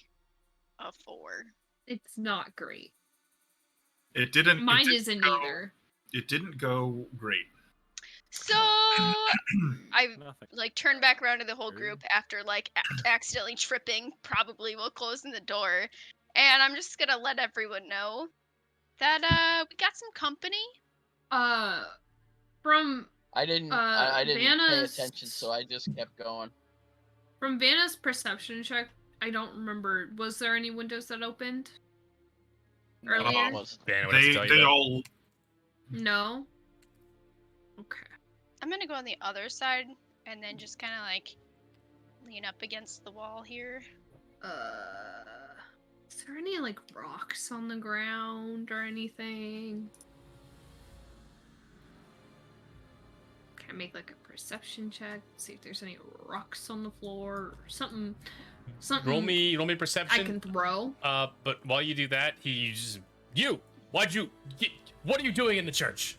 a 4. It's not great. it didn't. Mine it didn't isn't go, either. It didn't go great. So I Nothing. like turned back around to the whole Sure. group after like accidentally tripping, probably while closing the door, and I'm just gonna let everyone know that we got some company. From I didn't pay Vanna's- attention, so I just kept going. Vanna's perception check, I don't remember. Was there any windows that opened? Earlier? Almost. Vanna would have to tell you They that. all No. Okay. I'm gonna go on the other side and then just kind of like lean up against the wall here. Is there any like rocks on the ground or anything? Can I make like a perception check? See if there's any rocks on the floor or something. Roll me I perception. can throw. But while you do that, what are you doing in the church?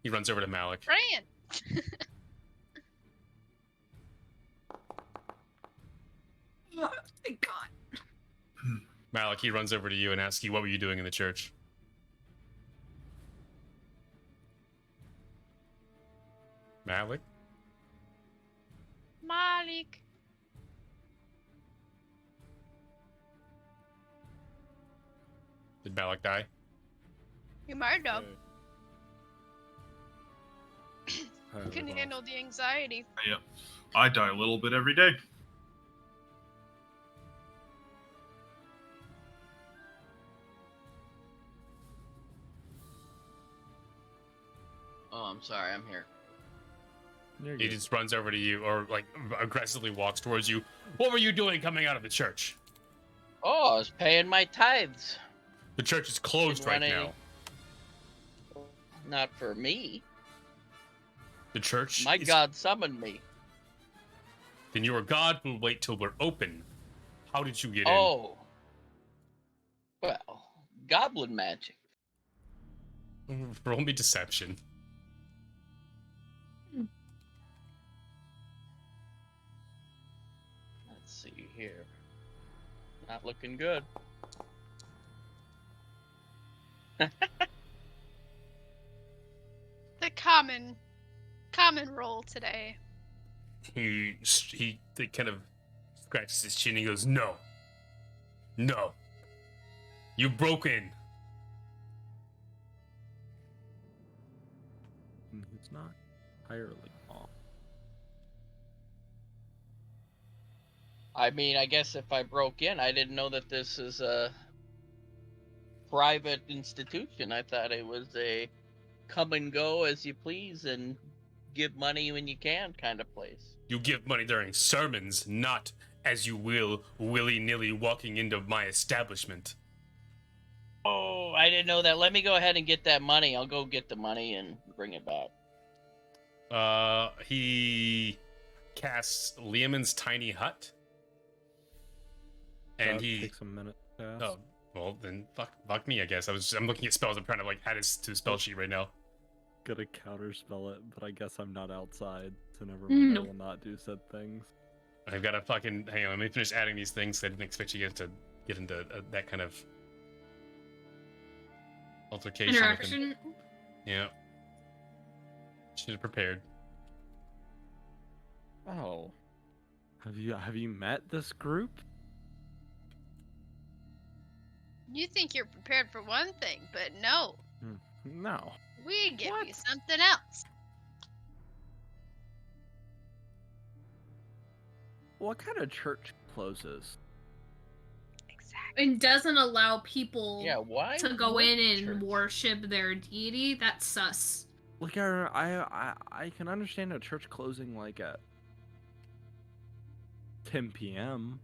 He runs over to Malik. Ryan! Oh, thank God. Malik, he runs over to you and asks you, what were you doing in the church? Malik? Malik. Did Malik die? You might have. Hey, Can well, handle the anxiety. yeah. I die a little bit every day. Oh, I'm sorry, I'm here. you're He good. just runs over to you or like aggressively walks towards you. What were you doing coming out of the church? Oh, I was paying my tithes. The church is closed Didn't right want now. Not for me. The church My is... God summoned me. Then your God will wait till we're open. How did you get Oh. Well, goblin magic. in? Roll me deception. here. Not looking good. The common roll today. He kind of scratches his chin and he goes, No. You broke in. It's not entirely wrong. I mean, I guess if I broke in, I didn't know that this is a private institution. I thought it was a come and go as you please and give money when you can kind of place. You give money during sermons, not as you will willy-nilly walking into my establishment. Oh, I didn't know that. Let me go ahead and get that money. I'll go get the money and bring it back. He casts Liamon's tiny hut. And he takes a minute to cast. Oh, well then fuck me, I guess. I'm looking at spells. I'm trying to like add it to the spell sheet right now. Gonna counterspell it, but I guess I'm not outside, so never mind. No. I will not do said things. I've got to fucking hang on. Let me finish adding these things. I didn't expect you guys to get into that kind of altercation. Interaction. Yeah. Should have prepared. Oh, have you met this group? You think you're prepared for one thing, but no. No. We give What? you something else. What kind of church closes? Exactly. And doesn't allow people Yeah, why to go would in and church? worship their deity. That's sus. Like I can understand a church closing like at 10 p.m.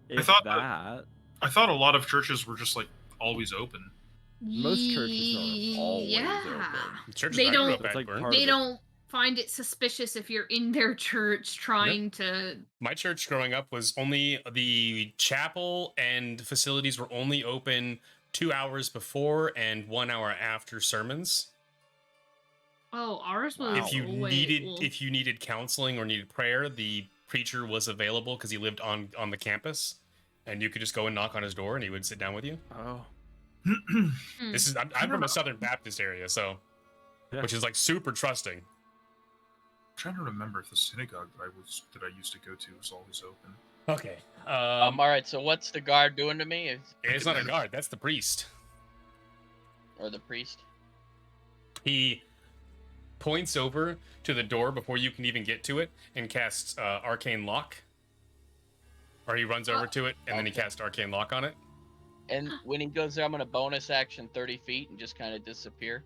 If thought that. I thought a lot of churches were just like always open. Most churches are always open. Churches They I grew don't- up It's at like were. part They of it. don't find it suspicious if you're in their church trying to. My church growing up was only the chapel and facilities were only open 2 hours before and 1 hour after sermons. Oh, ours was. If you way- if you needed counseling or needed prayer, the preacher was available because he lived on the campus, and you could just go and knock on his door, and he would sit down with you. Oh. This is I'm from a Southern Baptist area, so Yeah. which is like super trusting. I'm trying to remember if the synagogue that I used to go to was always open. Okay. All right. So what's the guard doing to me? It's not a guard. That's the priest. Or the priest? He points over to the door before you can even get to it and casts Arcane Lock. Or he runs over to it and then he Okay. casts Arcane Lock on it. And when he goes there, I'm gonna bonus action 30 feet and just kind of disappear,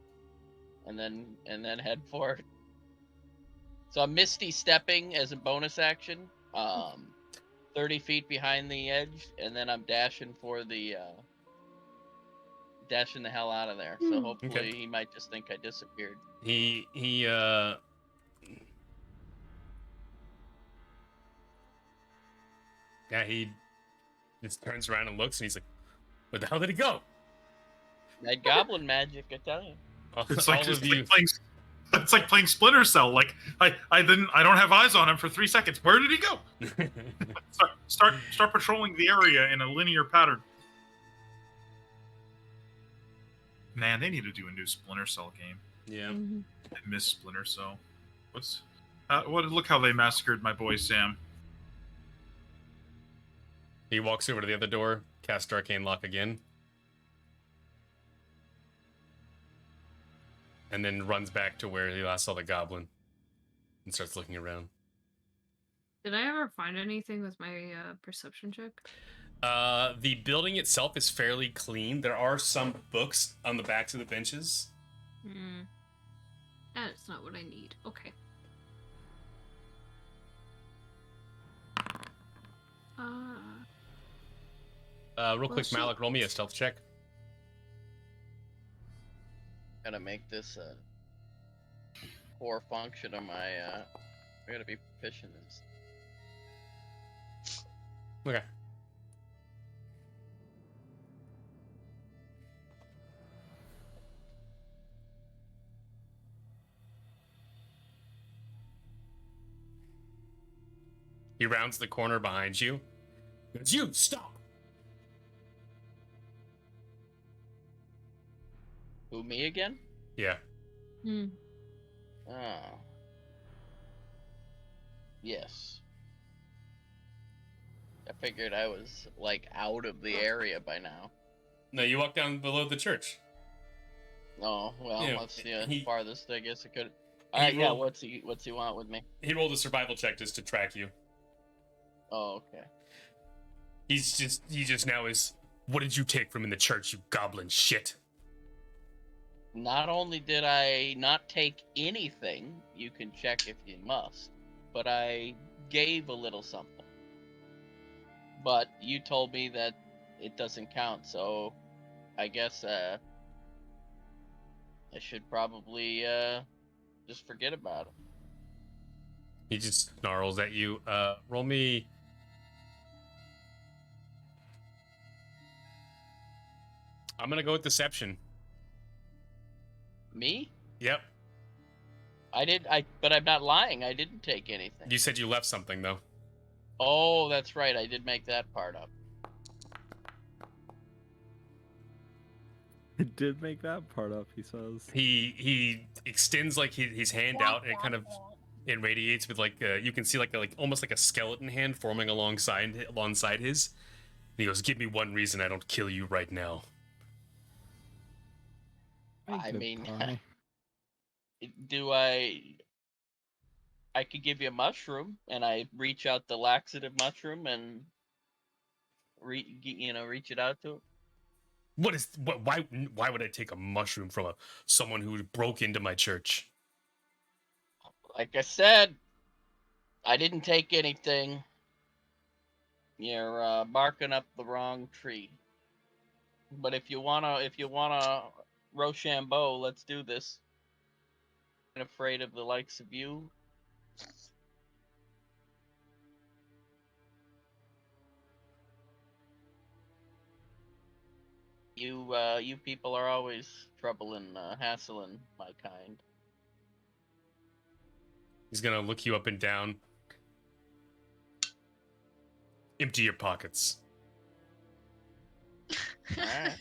and then head for it. So I'm misty stepping as a bonus action, 30 feet behind the edge, and then I'm dashing for the dashing the hell out of there. So hopefully Okay. he might just think I disappeared. He just turns around and looks and he's like, where the hell did he go? That goblin magic, I tell you. It's All like, of you. it's like playing Splinter Cell. Like I don't have eyes on him for 3 seconds. Where did he go? Start patrolling the area in a linear pattern. Man, they need to do a new Splinter Cell game. Yeah. I miss Splinter Cell. Look how they massacred my boy Sam. He walks over to the other door, casts Arcane Lock again. And then runs back to where he last saw the goblin and starts looking around. Did I ever find anything with my perception check? The building itself is fairly clean. There are some books on the backs of the benches. That's not what I need. Okay. Real quick, shit. Malik, roll me a stealth check. Gotta make this a core function of my. I gotta be proficient in this. Okay. He rounds the corner behind you. It's you, stop! Who, me again? Yeah. Hmm. Oh. Yes. I figured I was, like, out of the area by now. No, you walk down below the church. Oh, well, Yeah, that's the he- farthest I guess it could. he Alright, yeah, rolled- what's he want with me? He rolled a survival check just to track you. Oh, okay. He just now is, what did you take from in the church, you goblin shit? Not only did I not take anything, you can check if you must, but I gave a little something. But you told me that it doesn't count, so I guess I should probably just forget about it. He just snarls at you. Roll me. I'm gonna go with deception. Me? Yep. But I'm not lying. I didn't take anything. You said you left something though. Oh, that's right. I did make that part up. It did make that part up, he says. He extends like his hand out, and it kind of radiates with like you can see like almost like a skeleton hand forming alongside his. And he goes, "Give me one reason I don't kill you right now." I mean, Goodbye. I could give you a mushroom, and I reach out the laxative mushroom and reach it out to him. Why would I take a mushroom from someone who broke into my church? Like I said, I didn't take anything. You're barking up the wrong tree. But if you wanna Rochambeau, let's do this. I'm afraid of the likes of you. You people are always troubling, hassling my kind. He's gonna look you up and down. Empty your pockets. Alright.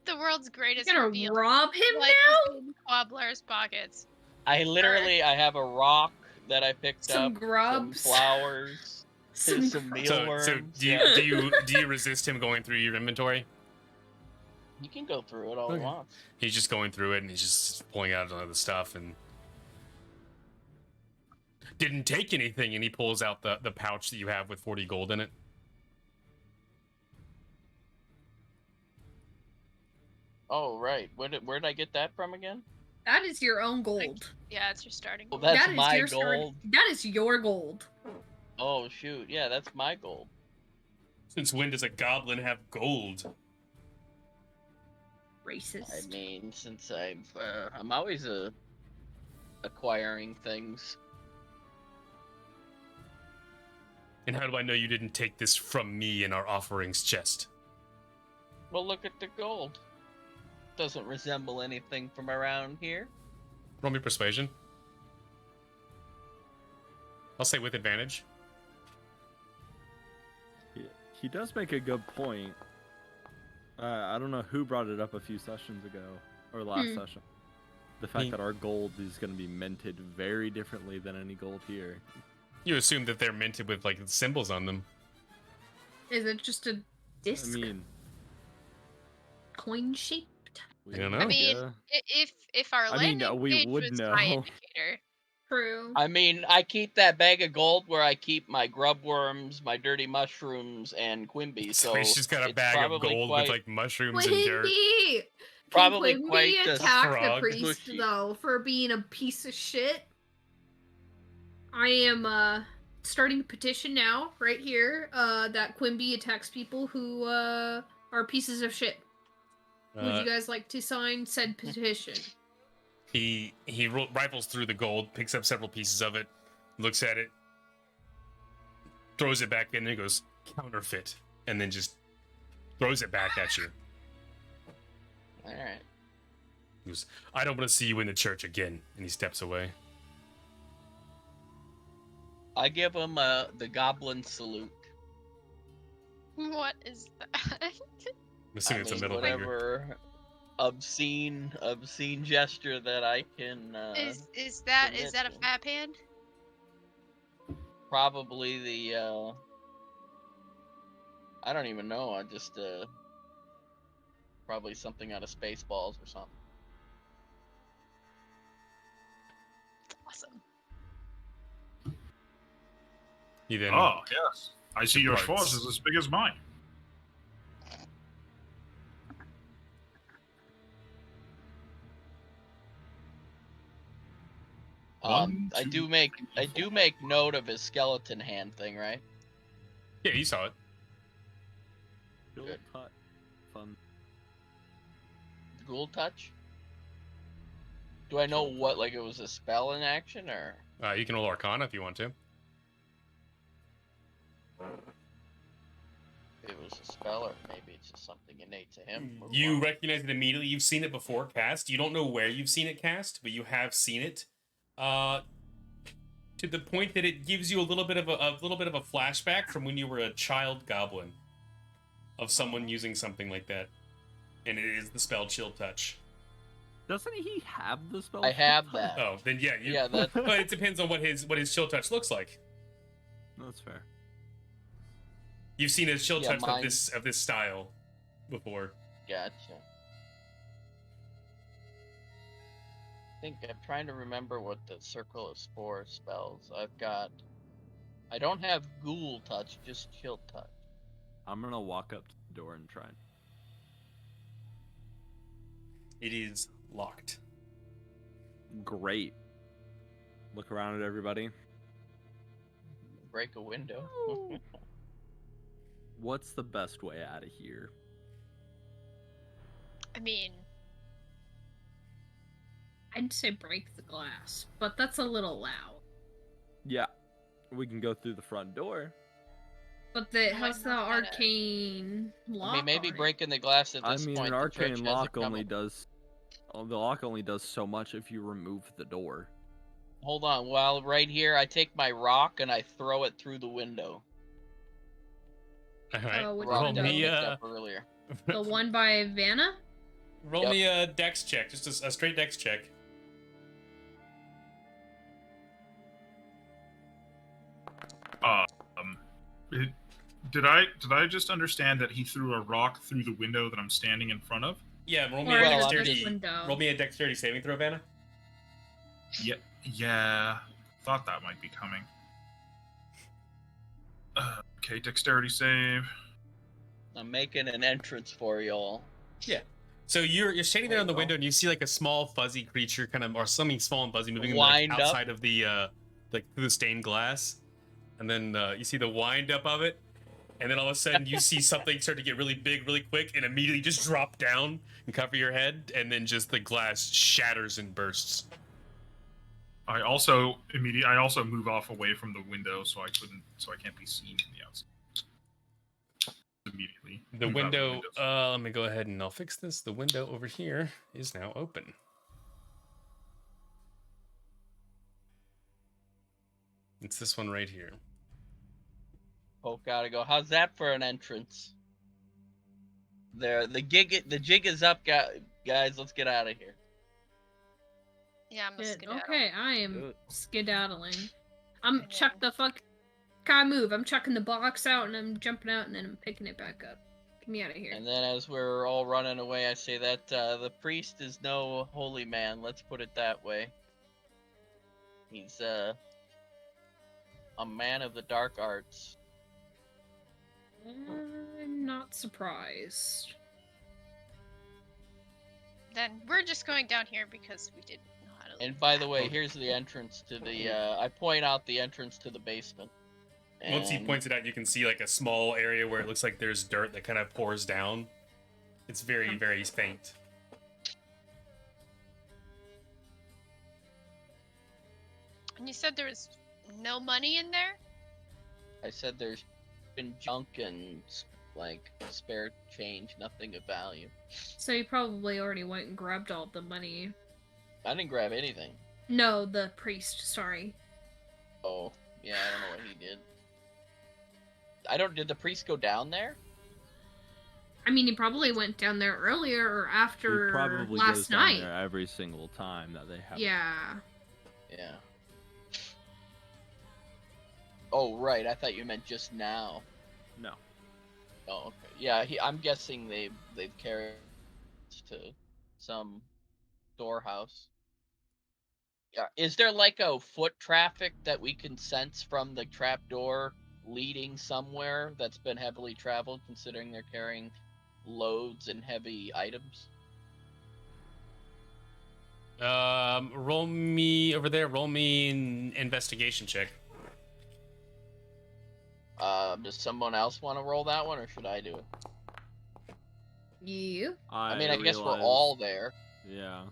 The world's greatest You're gonna reveal. rob him What now? is in Cobbler's pockets? I have a rock that I picked Some up, grubs. some flowers, some Some mealworms. So do you resist him going through your inventory? He can go through it all he Okay. wants. He's just going through it and he's just pulling out all the stuff and didn't take anything, and he pulls out the pouch that you have with 40 gold in it. Oh right, where'd I get that from again? That is your own gold. Yeah, it's your starting. Well, goal. that's That is my your gold. That is your gold. Oh shoot, yeah, that's my gold. Since when does a goblin have gold? Racist. I mean, since I'm always acquiring things. And how do I know you didn't take this from me in our offerings chest? Well, look at the gold. Doesn't resemble anything from around here. Roll me persuasion. I'll say with advantage. He does make a good point. I don't know who brought it up a few sessions ago, or last session. The fact that our gold is going to be minted very differently than any gold here. You assume that they're minted with like symbols on them. Is it just a disc? I mean, Coin shaped? You don't know. I mean, if our I mean, landing we page would was know. my indicator, True. I mean, I keep that bag of gold where I keep my grub worms, my dirty mushrooms, and Quimby. So he's just got a it's bag of probably gold quite, with like mushrooms and dirt. Quimby! Probably Can quite Quimby the attack the frog. priest, Bushy. though, for being a piece of shit? I am, starting a petition now, right here, that Quimby attacks people who, are pieces of shit. Would you guys like to sign said petition? He rifles through the gold, picks up several pieces of it, looks at it, throws it back in, and goes, counterfeit, and then just throws it back at you. Alright. He goes, I don't want to see you in the church again, and he steps away. I give him the goblin salute. What is that? I'm assuming it's a middle finger. Whatever obscene gesture that I can. Is that commit a to. fab hand? Probably the. I don't even know. I just probably something out of Spaceballs or something. Awesome. He then Oh, yes. I see your departs. force is as big as mine. I do make note of his skeleton hand thing, right? Yeah, you saw it. Good. Fun. Ghoul touch. Do I know what? Like it was a spell in action, or? You can roll Arcana if you want to. It was a spell, or maybe it's just something innate to him. You recognize it immediately. You've seen it before cast. You don't know where you've seen it cast, but you have seen it. To the point that it gives you a little bit of a flashback from when you were a child goblin, of someone using something like that, and it is the spell Chill Touch. Doesn't he have the spell? I have that. Oh, then yeah, Yeah, that. But it depends on what his Chill Touch looks like. That's fair. You've seen a Chill Touch mine- of this style before. Gotcha. I think I'm trying to remember what the Circle of Spores spells. I don't have Ghoul Touch, just Chill Touch. I'm gonna walk up to the door and try. It is locked. Great. Look around at everybody. Break a window. What's the best way out of here? I mean, I'd say break the glass, but that's a little loud. Yeah, we can go through the front door. But it I has the know how to- arcane lock. I mean, maybe on it. breaking the glass at I this mean, point. an the arcane church lock hasn't come only up- does. Oh, the lock only does so much if you remove the door. Hold on. Well, right here, I take my rock and I throw it through the window. All right, which roll window? me Picked up earlier. The one by Vanna? roll Yep. me a Dex check, just a straight Dex check. Did I just understand that he threw a rock through the window that I'm standing in front of? Yeah, roll me Or a Well, just dexterity. window. Roll me a dexterity saving throw, Vanna. Yeah. Thought that might be coming. Okay, dexterity save. I'm making an entrance for y'all. So you're standing there on the There you window and you see like a small fuzzy creature kind of, or something small and fuzzy moving Wind like, up. outside of the like through the stained glass, and then you see the wind up of it, and then all of a sudden you see something start to get really big really quick and immediately just drop down and cover your head, and then just the glass shatters and bursts. I also move off away from the window so I can't be seen from the outside. Immediately. The move out of the window, windows. let me go ahead and I'll fix this. The window over here is now open. It's this one right here. Poke out and go. How's that for an entrance? There, the jig is up, guys. Let's get out of here. yeah, I'm a Shit, skedaddle. okay, I am Good. skedaddling. I'm Okay. chuck the fuck. Can't move. I'm chucking the box out and I'm jumping out and then I'm picking it back up. Get me out of here. And then as we're all running away, I say that the priest is no holy man. Let's put it that way. He's a man of the dark arts. I'm not surprised. Then we're just going down here because we didn't know how to. And by the way, here's the entrance to the. I point out the entrance to the basement. Once he And points it out, you can see like a small area where it looks like there's dirt that kind of pours down. It's very, very faint. And you said there was no money in there? I said there's been junk and like spare change, nothing of value. So you probably already went and grabbed all the money. I didn't grab anything. No, the priest, sorry. Oh, Yeah, I don't know what he did. Did the priest go down there? I mean, he probably went down there earlier or He after probably last goes down night. there every single time that they have. Yeah. Yeah. Oh, right. I thought you meant just now. No. Oh, okay. Yeah, I'm guessing they've carried to some storehouse. Yeah. Is there like a foot traffic that we can sense from the trapdoor leading somewhere that's been heavily traveled, considering they're carrying loads and heavy items? Roll me an investigation check. Does someone else want to roll that one, or should I do it? You? I mean, I guess we're realize- all there. Yeah.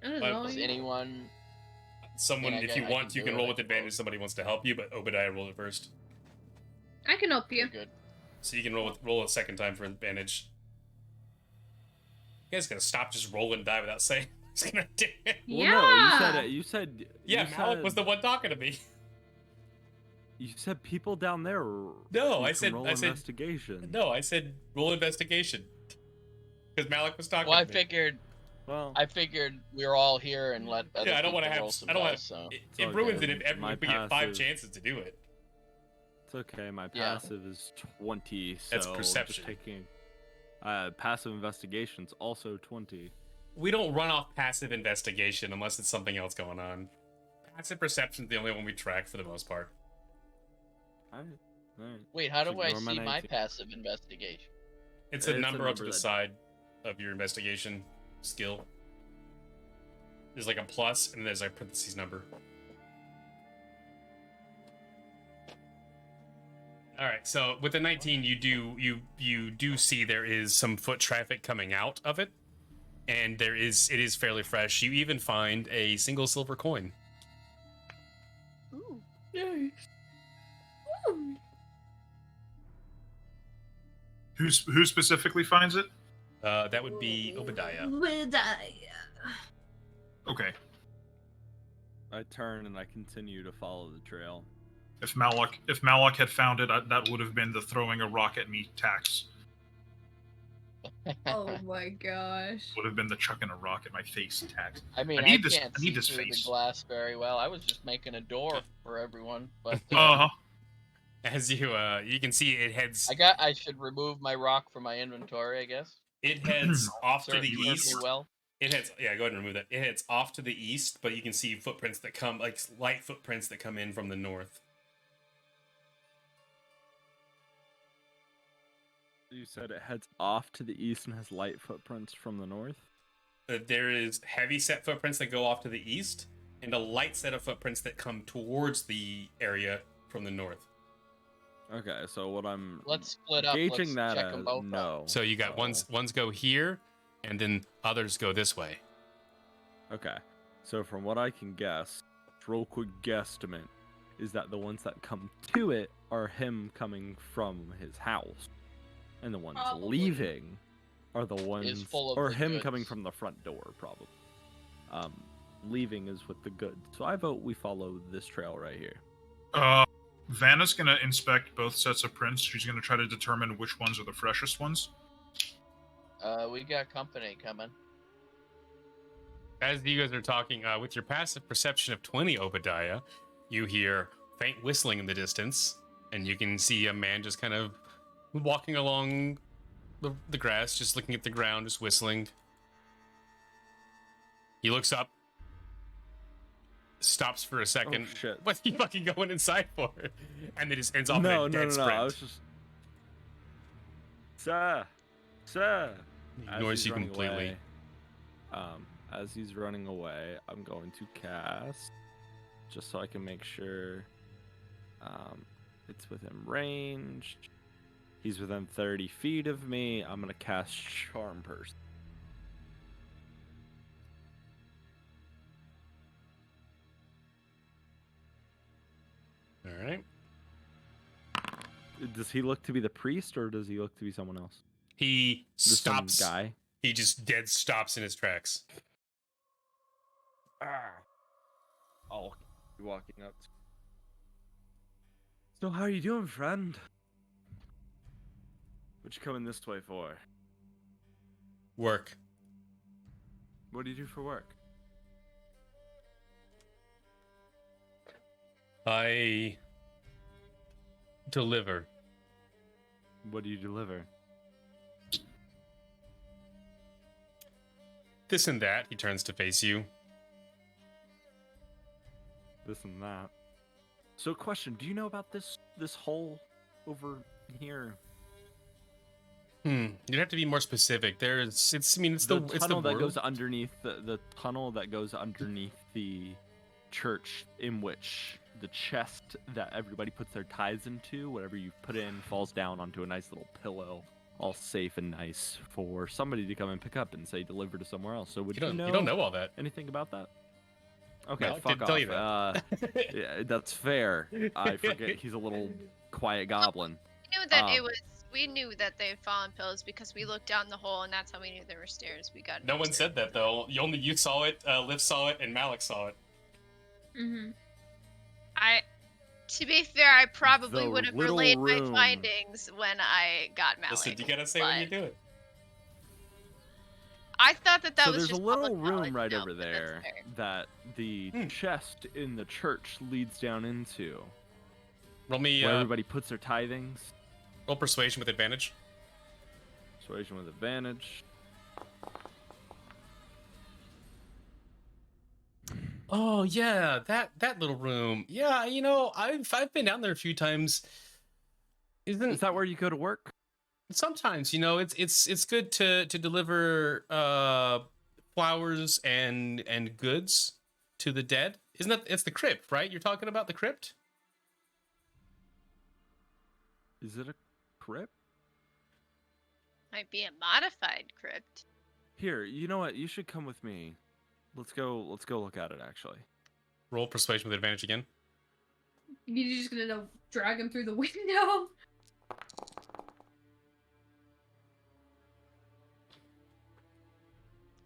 Does anyone? Someone, if you want, you can roll with advantage. Somebody wants to help you, but Obadiah rolled it first, I can help you. Good. so you can roll a second time for advantage. You guys gotta stop just rolling die without saying. It's gonna do it. Well, Yeah. no, you said. Yeah, you Malik said- was the one talking to me. You said people down there. No, you I can said- roll I said- investigation. No, I said roll investigation. Because Malik was talking Well, I to me. figured we were all here and let other Yeah, I don't want to people have. roll some I don't want. dice, so. It all ruins good. it if My we get 5 passive- chances to do it. It's okay. My Yeah. passive is 20. So That's I'm perception. Just taking. Passive investigation's also 20. We don't run off passive investigation unless it's something else going on. Passive perception's the only one we track for the most part. Alright. Wait, how do Just I ignore my see my 19. passive investigation? It's a It's a number up to number the that- side of your investigation skill. There's like a plus, and there's a parentheses number. All right, so with the 19, you do see there is some foot traffic coming out of it, and it is fairly fresh. You even find a single silver coin. Ooh. Ooh. Who specifically finds it? That would be Obadiah. Okay. I turn and I continue to follow the trail. If Malak had found it, that would have been the throwing a rock at me tax. Oh my gosh. Would have been the chucking a rock at my face tax. I mean, I I, need this- can't I need see this through face. the glass very well. I was just making a door for everyone, but As you can see, it heads I should remove my rock from my inventory, I guess. it heads off to Served the me east. well. It heads, yeah, go ahead and remove that. It heads off to the east, but you can see footprints that come, like light footprints that come in from the north. You said it heads off to the east and has light footprints from the north? There is heavy set footprints that go off to the east, and a light set of footprints that come towards the area from the north. Okay, so what I'm Let's split up. gauging Let's that check as them both. no. So you got ones go here, and then others go this way. Okay, so from what I can guess, real quick guesstimate, is that the ones that come to it are him coming from his house, and the ones Probably. leaving are the ones, full of or the him goods. coming from the front door, probably. Leaving is with the goods. So I vote we follow this trail right here. Vanna's gonna inspect both sets of prints. She's gonna try to determine which ones are the freshest ones. We got company coming. As you guys are talking, with your passive perception of 20, Obadiah, you hear faint whistling in the distance, and you can see a man just kind of walking along the grass, just looking at the ground, just whistling. He looks up, stops for a second. Oh, shit. What's he fucking going inside for? And then just ends off in No, a no, dead no, sprint. no. I was just, sir. He As ignores he's you running completely. away, as he's running away, I'm going to cast, just so I can make sure it's within range. He's within 30 feet of me. I'm going to cast Charm Person. All right. Does he look to be the priest, or does he look to be someone else? He Just some stops. guy. He just dead stops in his tracks. I'll be walking up. So how are you doing, friend? What you coming this way for? Work. What do you do for work? I deliver. What do you deliver? This and that. He turns to face you. This and that. So, question: do you know about this hole over here? You'd have to be more specific. It's the the tunnel that world. goes underneath the tunnel that goes underneath the church, in which the chest that everybody puts their tithes into, whatever you put in, falls down onto a nice little pillow, all safe and nice for somebody to come and pick up and say deliver to somewhere else. So would you know? You don't know all that. Anything about that? Okay, No, fuck didn't off. tell you that. Yeah, that's fair. I forget he's a little quiet goblin. We knew that we knew that they had fallen pillows because we looked down the hole and that's how we knew there were stairs. We got No one said that though. You saw it, Liv saw it, and Malik saw it. Mm-hmm. To be fair, I probably The would have little relayed my room. findings when I got Malik. Listen, you gotta say when you do it. I thought that So was there's a just little public room knowledge right now, over but that's there fair. that the chest in the church leads down into, Roll me. where everybody puts their tithings. Roll persuasion with advantage. Persuasion with advantage. Oh yeah, that little room. Yeah, I've been down there a few times. Is that where you go to work? Sometimes it's good to deliver flowers and goods to the dead. Isn't that it's the crypt, right? You're talking about the crypt? Is it a crypt? Might be a modified crypt. Here, you know what? You should come with me. Let's go look at it actually. Roll persuasion with advantage again. You're just gonna drag him through the window?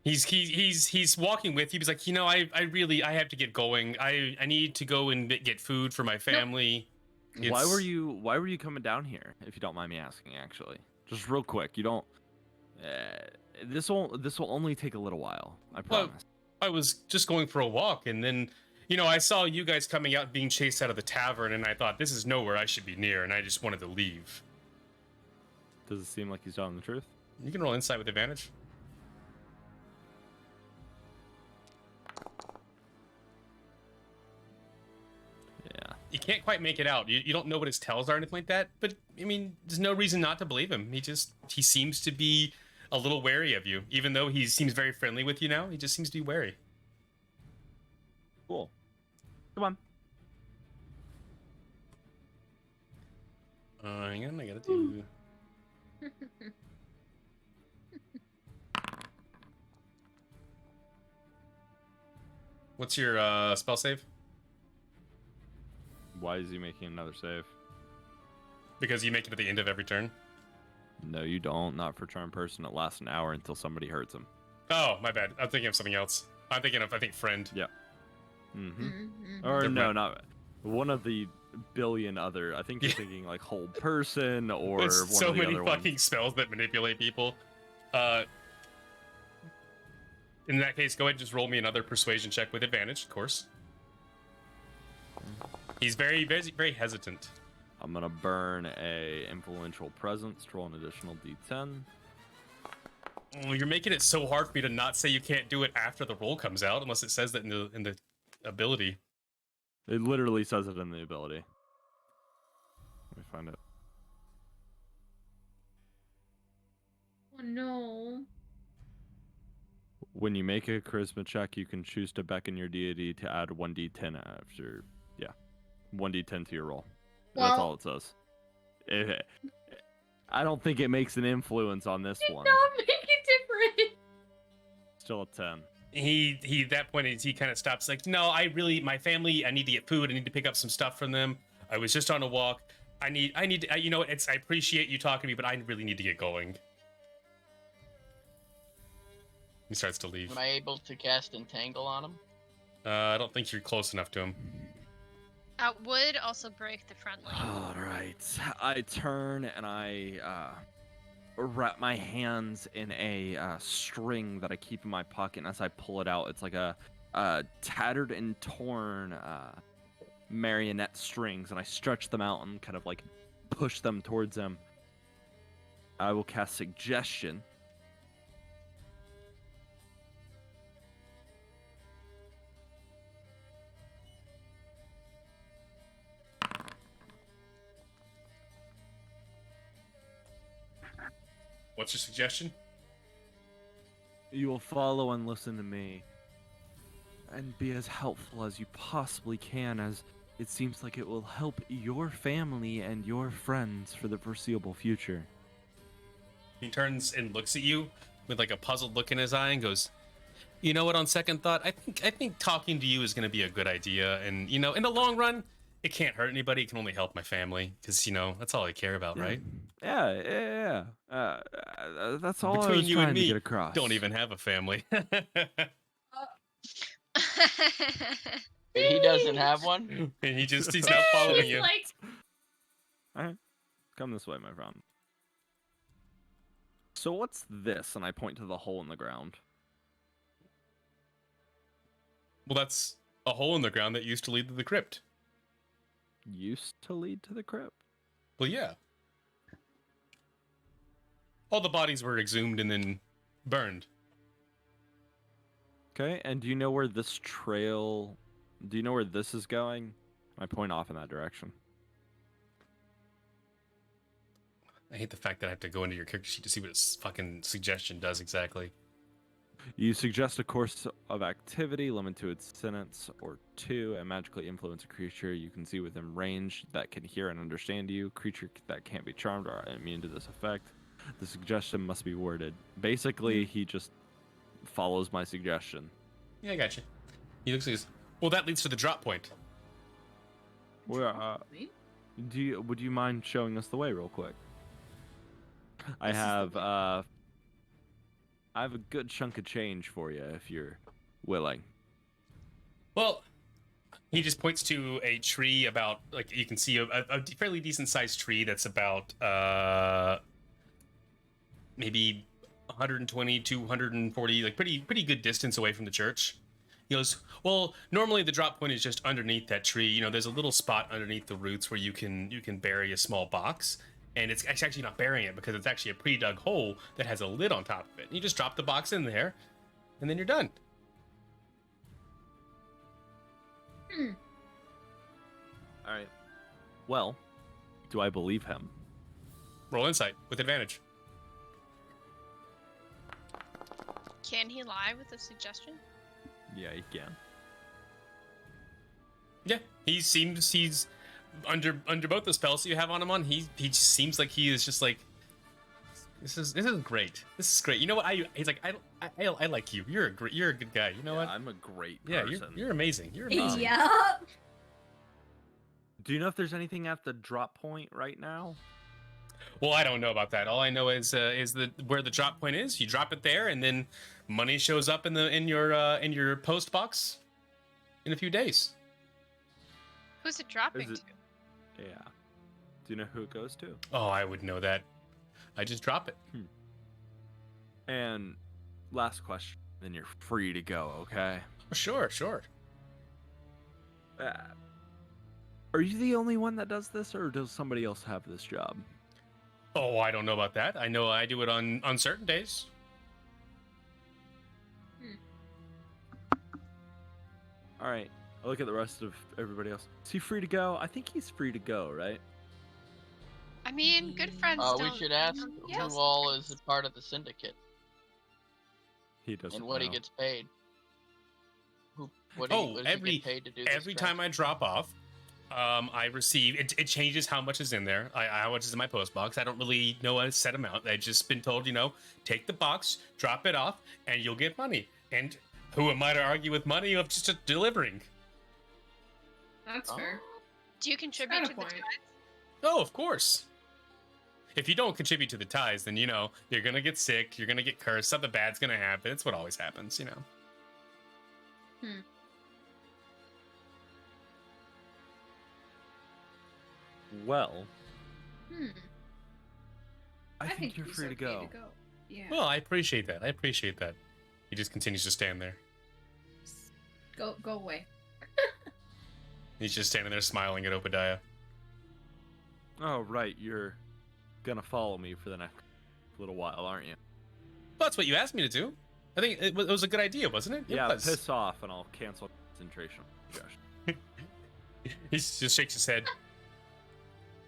He's walking with you. He's like, I have to get going. I need to go and get food for my family. Why were you coming down here, if you don't mind me asking, actually? Just real quick. You don't this will only take a little while, I promise. I was just going for a walk, and then I saw you guys coming out being chased out of the tavern, and I thought this is nowhere I should be near, and I just wanted to leave. Does it seem like he's telling the truth? You can roll insight with advantage. Yeah. You can't quite make it out. You don't know what his tells are or anything like that, but there's no reason not to believe him. He seems to be a little wary of you, even though he seems very friendly with you now. He just seems to be wary. Cool. Come on. Hang on, I gotta do. What's your spell save? Why is he making another save? Because you make it at the end of every turn. No, you don't. Not for charm person. It lasts an hour until somebody hurts him. Oh, my bad. I'm thinking of something else. I'm thinking of, friend. Yeah. Or no, not one of the billion other. I think you're thinking like hold person or There's one so of the many other fucking ones. spells that manipulate people. In that case, go ahead and just roll me another persuasion check with advantage, of course. He's very, very, very hesitant. I'm gonna burn a influential presence to roll an additional D10. Oh, you're making it so hard for me to not say you can't do it after the roll comes out, unless it says that in the ability. It literally says it in the ability. Let me find it. Oh no. When you make a charisma check, you can choose to beckon your deity to add 1d10 after, 1d10 to your roll. Well, that's all it says. I don't think it makes an influence on this one. not make it different. Still a 10. He at that point he kind of stops like, no, my family, I need to get food, I need to pick up some stuff from them. I was just on a walk. I need I appreciate you talking to me, but I really need to get going. He starts to leave. Am I able to cast Entangle on him? I don't think you're close enough to him. Would also break the front leg. All right. I turn and I wrap my hands in a string that I keep in my pocket, and as I pull it out, it's like a tattered and torn marionette strings, and I stretch them out and kind of like push them towards him. I will cast Suggestion. What's your suggestion? You will follow and listen to me, and be as helpful as you possibly can, as it seems like it will help your family and your friends for the foreseeable future. He turns and looks at you with like a puzzled look in his eye and goes, "You know what? On second thought, I think talking to you is going to be a good idea. And you know, in the long run, it can't hurt anybody. It can only help my family because you know that's all I care about, right? Yeah. That's all I Between was you trying and to me, get across. don't even have a family." He doesn't have one. And he's now following He's you. like, All right, come this way, my friend. So what's this? And I point to the hole in the ground. Well, that's a hole in the ground that used to lead to the crypt. Used to lead to the crypt? Well, yeah. All the bodies were exhumed and then burned. Okay, and do you know where this trail... Do you know where this is going? I point off in that direction. I hate the fact that I have to go into your character sheet to see what its fucking suggestion does exactly. You suggest a course of activity, limit to its sentence, or 2, and magically influence a creature you can see within range that can hear and understand you. Creature that can't be charmed or immune to this effect. The suggestion must be worded. Basically, he just follows my suggestion. Yeah, I got you. He looks like this. Well, that leads to the drop point. Where, would you mind showing us the way real quick? I have a good chunk of change for you if you're willing. Well, he just points to a tree about, like, you can see a fairly decent sized tree that's about maybe 120 to 140, like pretty good distance away from the church. He goes, well, normally the drop point is just underneath that tree. You know, there's a little spot underneath the roots where you can bury a small box. And it's actually not burying it because it's actually a pre-dug hole that has a lid on top of it. You just drop the box in there, and then you're done. All right. Well, do I believe him? Roll insight with advantage. Can he lie with a suggestion? Yeah, he can. Yeah, he's under both the spells you have on him he just seems like he is just like, this is great. This is great. You know what? He's like, I like you. You're a good guy. You know what? I'm a great person. Yeah, you're amazing. You're amazing. yeah. Do you know if there's anything at the drop point right now? Well, I don't know about that. All I know is where the drop point is. You drop it there, and then money shows up in your post box in a few days. Who's it dropping Is to? Yeah. Do you know who it goes to? Oh, I would know that. I just drop it. And last question, then you're free to go, okay? Sure. Are you the only one that does this, or does somebody else have this job? Oh, I don't know about that. I know I do it on certain days. All right. I'll look at the rest of everybody else. Is he free to go? I think he's free to go, right? I mean, good friends We don't... should ask Yes. who all is a part of the syndicate He doesn't and what he know. gets paid. What does he get paid to do this every time I drop off, I receive it changes how much is in there. How much is in my post box. I don't really know a set amount. I've just been told, take the box, drop it off, and you'll get money. And who am I to argue with money of just delivering? That's fair. Do you contribute to the point. tithes? Oh, of course. If you don't contribute to the ties, then you're gonna get sick, you're gonna get cursed, something bad's gonna happen. It's what always happens, Well, I think think you're he's free to okay go. Yeah. Well, I appreciate that. I appreciate that. He just continues to stand there. Go away. He's just standing there smiling at Obadiah. Oh, right. You're gonna follow me for the next little while, aren't you? Well, that's what you asked me to do. I think it was a good idea, wasn't it? Yeah, It was. piss off and I'll cancel concentration. Josh. He just shakes his head.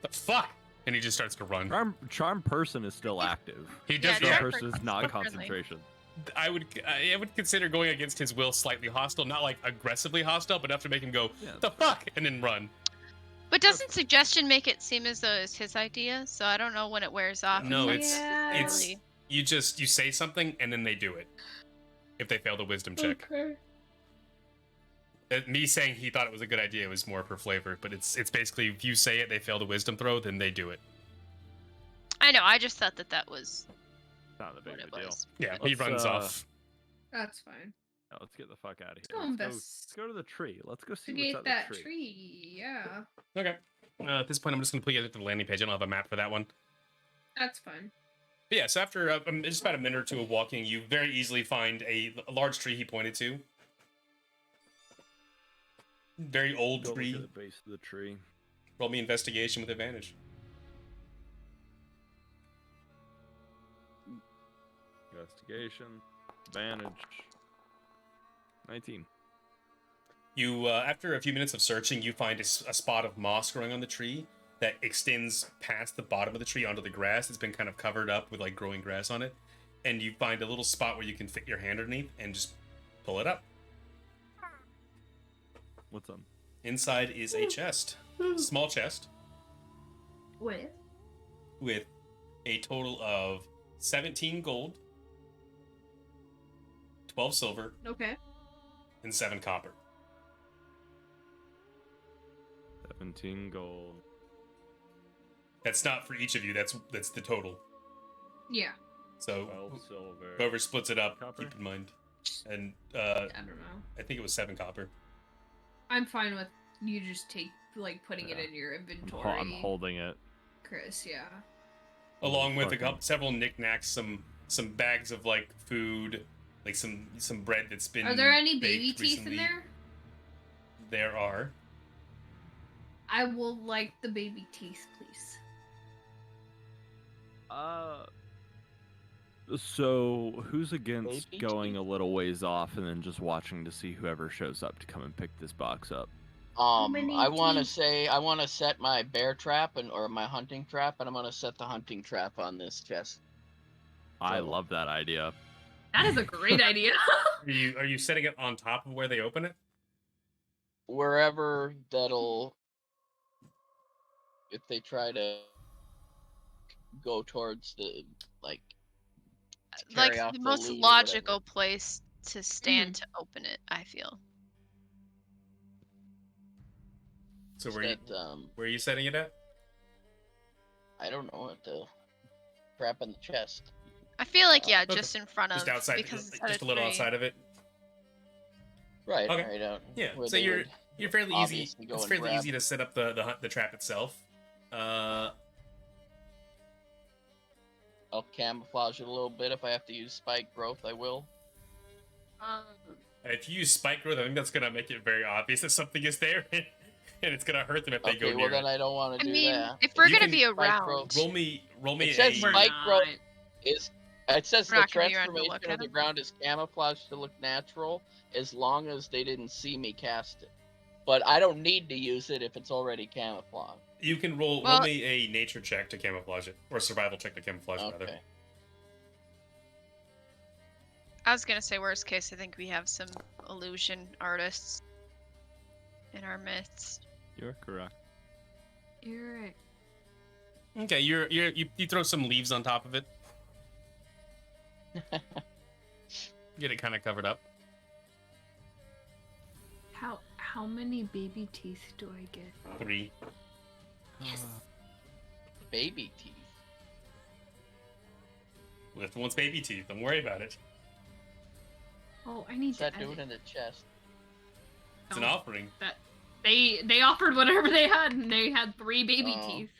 The fuck? And he just starts to run. Charm person is still active. He does. Charm Yeah. person is not Friendly. concentration. I would consider going against his will slightly hostile, not like aggressively hostile, but enough to make him go, Yeah, the fuck, and then run. But doesn't suggestion make it seem as though it's his idea? So I don't know when it wears off. No, Yeah. it's you say something and then they do it. If they fail the wisdom check. Okay. Me saying he thought it was a good idea was more per flavor, but it's basically if you say it, they fail the wisdom throw, then they do it. I know. I just thought that was Not a big what it deal. was. Yeah, he Let's, runs off. That's fine. Yeah, let's get the fuck out of Go here. Let's invest- go to the tree. Let's go see To what's get at that the tree. tree, yeah. Okay. At this point, I'm just going to put you at the landing page. I don't have a map for that one. That's fine. But yeah, so after just about a minute or two of walking, you very easily find a large tree he pointed to. Very old Go look tree. at the base of the tree. Roll me investigation with advantage. Investigation. Advantage. 19. You, after a few minutes of searching, you find a spot of moss growing on the tree that extends past the bottom of the tree onto the grass. It's been kind of covered up with like growing grass on it. And you find a little spot where you can fit your hand underneath and just pull it up. What's up? Inside is a chest. Small chest With? with a total of 17 gold, 12 silver, Okay. and 7 copper. 17 gold. That's not for each of you. That's the total. Yeah. So 12 silver. whoever splits it up, Copper? keep in mind. And I don't know. I think it was 7 copper. I'm fine with you just putting it Yeah. in your inventory. I'm holding it. Chris, yeah. Along with Fucking- several knickknacks, some bags of like food, like some bread that's been. Are there any baby baked teeth in recently. there? There are. I will like the baby teeth, please. So who's against Baby going teeth? a little ways off and then just watching to see whoever shows up to come and pick this box up? many I want to teeth? say I want to set my bear trap or my hunting trap, and I'm gonna set the hunting trap on this chest. I So- love that idea. That is a great idea. Are you setting it on top of where they open it? Wherever that'll, if they try to go towards the Like carry off the the most loot or logical whatever. place to stand to open it. I feel. So Set, where are you setting it at? I don't know, at the trap in the chest. I feel like Okay. just in front of Just outside, because it's at just a little tree. outside of it. Right, Okay. right out. Yeah. where So they you're would fairly easy. obviously go It's and fairly grab. easy to set up the trap itself. I'll camouflage it a little bit. If I have to use spike growth, I will. If you use spike growth, I think that's gonna make it very obvious that something is there, and it's gonna hurt them if they go Okay, near well then it. I don't want I to do mean, that. if we're You gonna can be spike around, growth. Roll me It says a. We're spike growth not. is. It says We're the not gonna be around to transformation look of at the them. ground is camouflaged to look natural, as long as they didn't see me cast it. But I don't need to use it if it's already camouflaged. You can roll Well- me a nature check to camouflage it, or a survival check to camouflage it, rather. Okay. I was gonna say worst case. I think we have some illusion artists in our midst. You're correct. You're right. Okay, you throw some leaves on top of it. Get it kind of covered up. How many baby teeth do I get? 3. Yes. Baby teeth. Lift one's baby teeth. Don't worry about it. Oh, I need What's that to doing edit. in the chest? It's an Oh, offering. They offered whatever they had, and they had 3 baby teeth.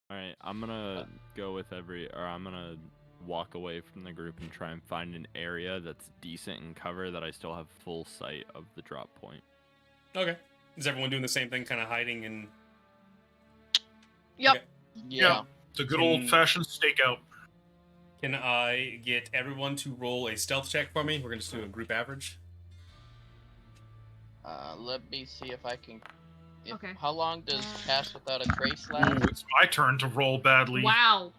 All right, I'm gonna go with I'm gonna walk away from the group and try and find an area that's decent in cover that I still have full sight of the drop point. Okay. Is everyone doing the same thing, kind of hiding and? Yep. Okay. Yeah. It's a good old-fashioned stakeout. Can I get everyone to roll a stealth check for me? We're gonna just do a group average. Let me see if I can. Okay. How long does Pass Without a Trace Ooh, last? it's my turn to roll badly. Wow.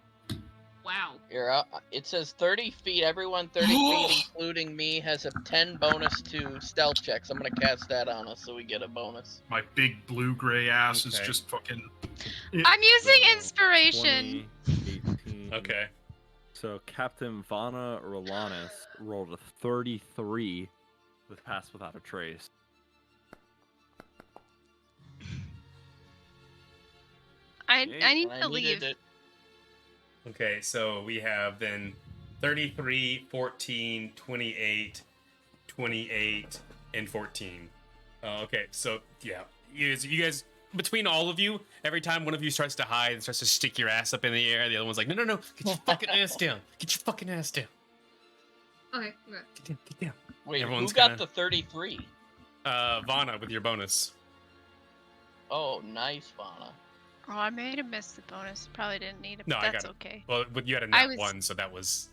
Here, it says 30 feet. Everyone 30 feet, including me, has a 10 bonus to stealth checks. I'm gonna cast that on us so we get a bonus. My big blue-gray ass is Okay. just fucking... I'm using So, inspiration. 20, 18. Okay. So Captain Vana Rolanis rolled a 33 with Pass Without a Trace. I need And to I leave. needed it. Okay, so we have then 33, 14, 28, 28, and 14. Okay, so yeah, you guys, between all of you, every time one of you starts to hide and starts to stick your ass up in the air, the other one's like, no, get your fucking ass down. Get your fucking ass down. Okay. Get down. Wait, Everyone's who got kinda- the 33? Vana with your bonus. Oh, nice, Vana. Oh, I may have missed the bonus. Probably didn't need it, No, but I that's got it. okay. Well, but you had a I nat was- 1, so that was...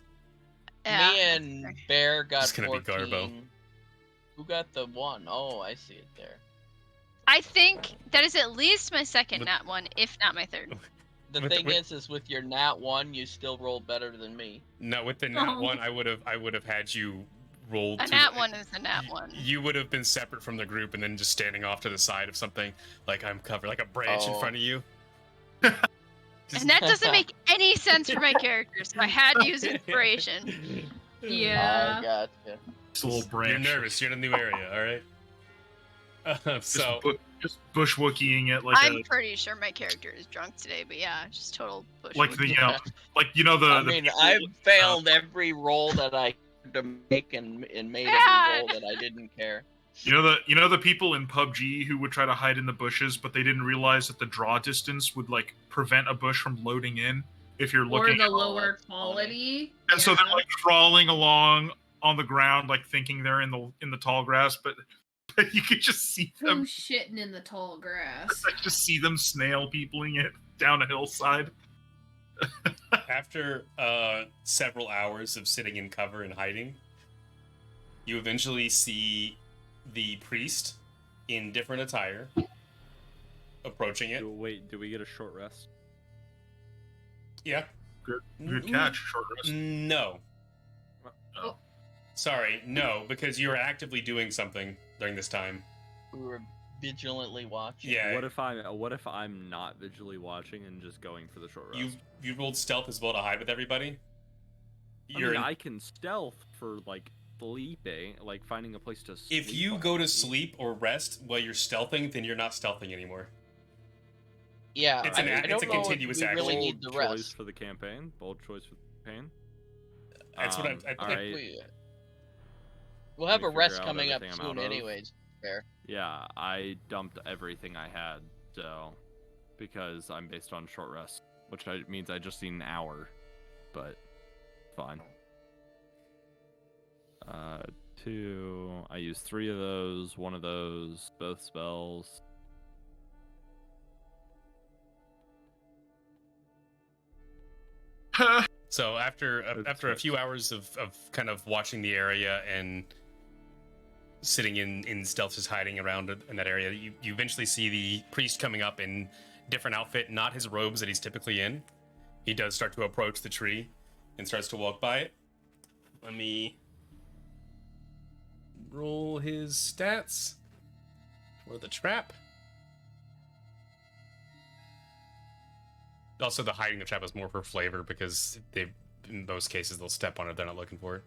Yeah, Me that's and fair. Bear got It's gonna be 14. Garbo. Who got the 1? Oh, I see it there. I think that is at least my second With- nat 1, if not my third. The With- thing with- is with your nat 1, you still roll better than me. No, with the nat Oh. 1, I would have had you roll... A to- nat 1 is a nat 1. You would have been separate from the group and then just standing off to the side of something, like I'm covered, like a branch in Oh. front of you. And that doesn't make any sense for my character, so I had to use inspiration. Yeah. I gotcha. It's a little branch. You're nervous. You're in a new area, all right? So Just bush-wookieing it like I'm pretty sure my character is drunk today, but yeah, just total bush. the the. I the mean, people, I've failed every roll that I had to make and made Yeah. every roll that I didn't care. You know the people in PUBG who would try to hide in the bushes, but they didn't realize that the draw distance would like prevent a bush from loading in if you're Or looking. the at, lower that's quality. and so they're Yeah. like crawling along on the ground, like thinking they're in the tall grass, but you could just see them. Who's shitting in the tall grass? Just see them snail peopling it down a hillside. after several hours of sitting in cover and hiding, you eventually see the priest in different attire approaching it. Do we get a short rest? Yeah. Good catch, short rest. No. Oh. Sorry, no, because you were actively doing something during this time. We were vigilantly watching. Yeah. What if I'm not visually watching and just going for the short rest? You rolled stealth as well to hide with everybody. I can stealth for like sleeping, like finding a place to sleep. If you while go I to sleep or rest while you're stealthing, then you're not stealthing anymore. Yeah, It's I an- don't it's a know if continuous we action. really Bold need the choice rest. for the campaign. Bold choice for the campaign. That's what I all think. right. We'll have Let a me rest figure out coming up everything I'm soon, out of. anyways. Fair. Yeah, I dumped everything I had, so because I'm based on short rest, which means I just need an hour, but fine. 2. I used 3 of those, 1 of those, both spells. So after a few hours of kind of watching the area and sitting in stealth, just hiding around in that area, you eventually see the priest coming up in different outfit, not his robes that he's typically in. He does start to approach the tree and starts to walk by it. Let me roll his stats for the trap. Also, the hiding the trap is more for flavor because in most cases, they'll step on it if they're not looking for it.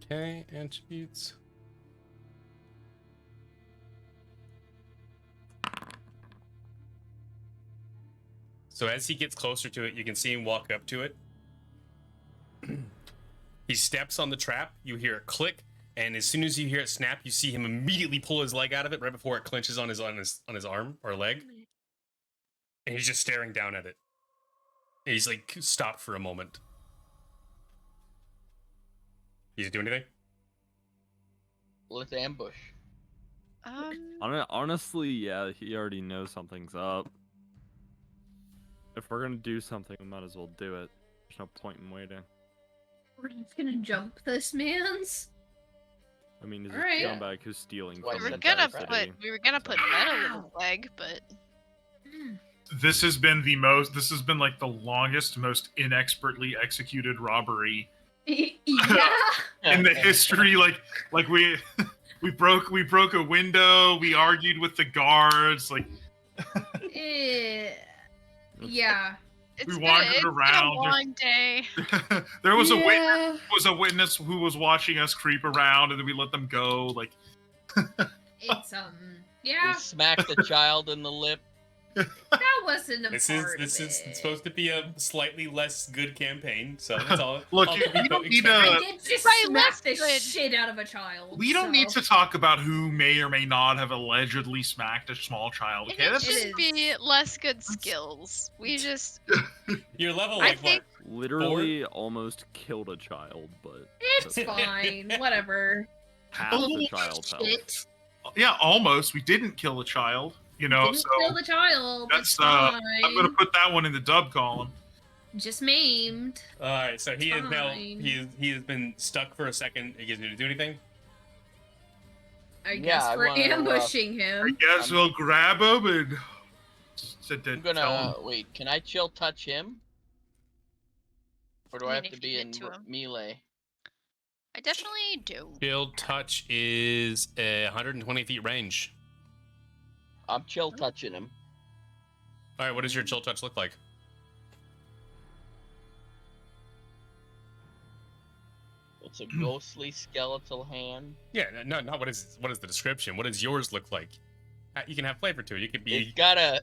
Okay, attributes. So as he gets closer to it, you can see him walk up to it. He steps on the trap. You hear a click, and as soon as you hear it snap, you see him immediately pull his leg out of it right before it clenches on his arm or leg, and he's just staring down at it. And he's like stopped for a moment. Does he do anything? Let's ambush. Honestly, yeah, he already knows something's up. If we're gonna do something, we might as well do it. There's no point in waiting. We're just gonna jump this man's. I mean, he's Alright. a scumbag who's stealing Why from We is the it were entire gonna city. put metal in his leg, but This has been like the longest, most inexpertly executed robbery Yeah. in the history. Like we broke a window. We argued with the guards. Like Yeah. it's wandered been a around. long day. there was Yeah. a witness who was watching us creep around, and then we let them go. Like It's We yeah. smacked the child in the lip. That wasn't a This part is of it. supposed to be a slightly less good campaign, so that's all. Look, all you the don't need I a- did just Right, smack less the good. shit out of a child. we don't need to talk about who may or may not have allegedly smacked a small child. It Okay, needs that's It to is. be less good skills. We just Your level, I like think- what? Literally almost killed a child, but It's fine. Whatever. half Oh, the child's health. Shit. yeah, almost. We didn't kill a child. You know, Didn't so kill the child. that's It's fine. I'm gonna put that one in the dub column. Just maimed. All right, so he is now Fine. he has been stuck for a second. He gets me to do anything. I Yeah, guess I we're wanna, ambushing I him. guess we'll grab him and I'm gonna wait. Can I chill touch him, or do I mean, have to if you be get in to him. melee? I definitely do. Shield touch is 120 feet range. I'm chill touching him. All right, what does your chill touch look like? It's a ghostly skeletal hand. Yeah, no, not what is the description? What does yours look like? You can have flavor to it. You could be It's got a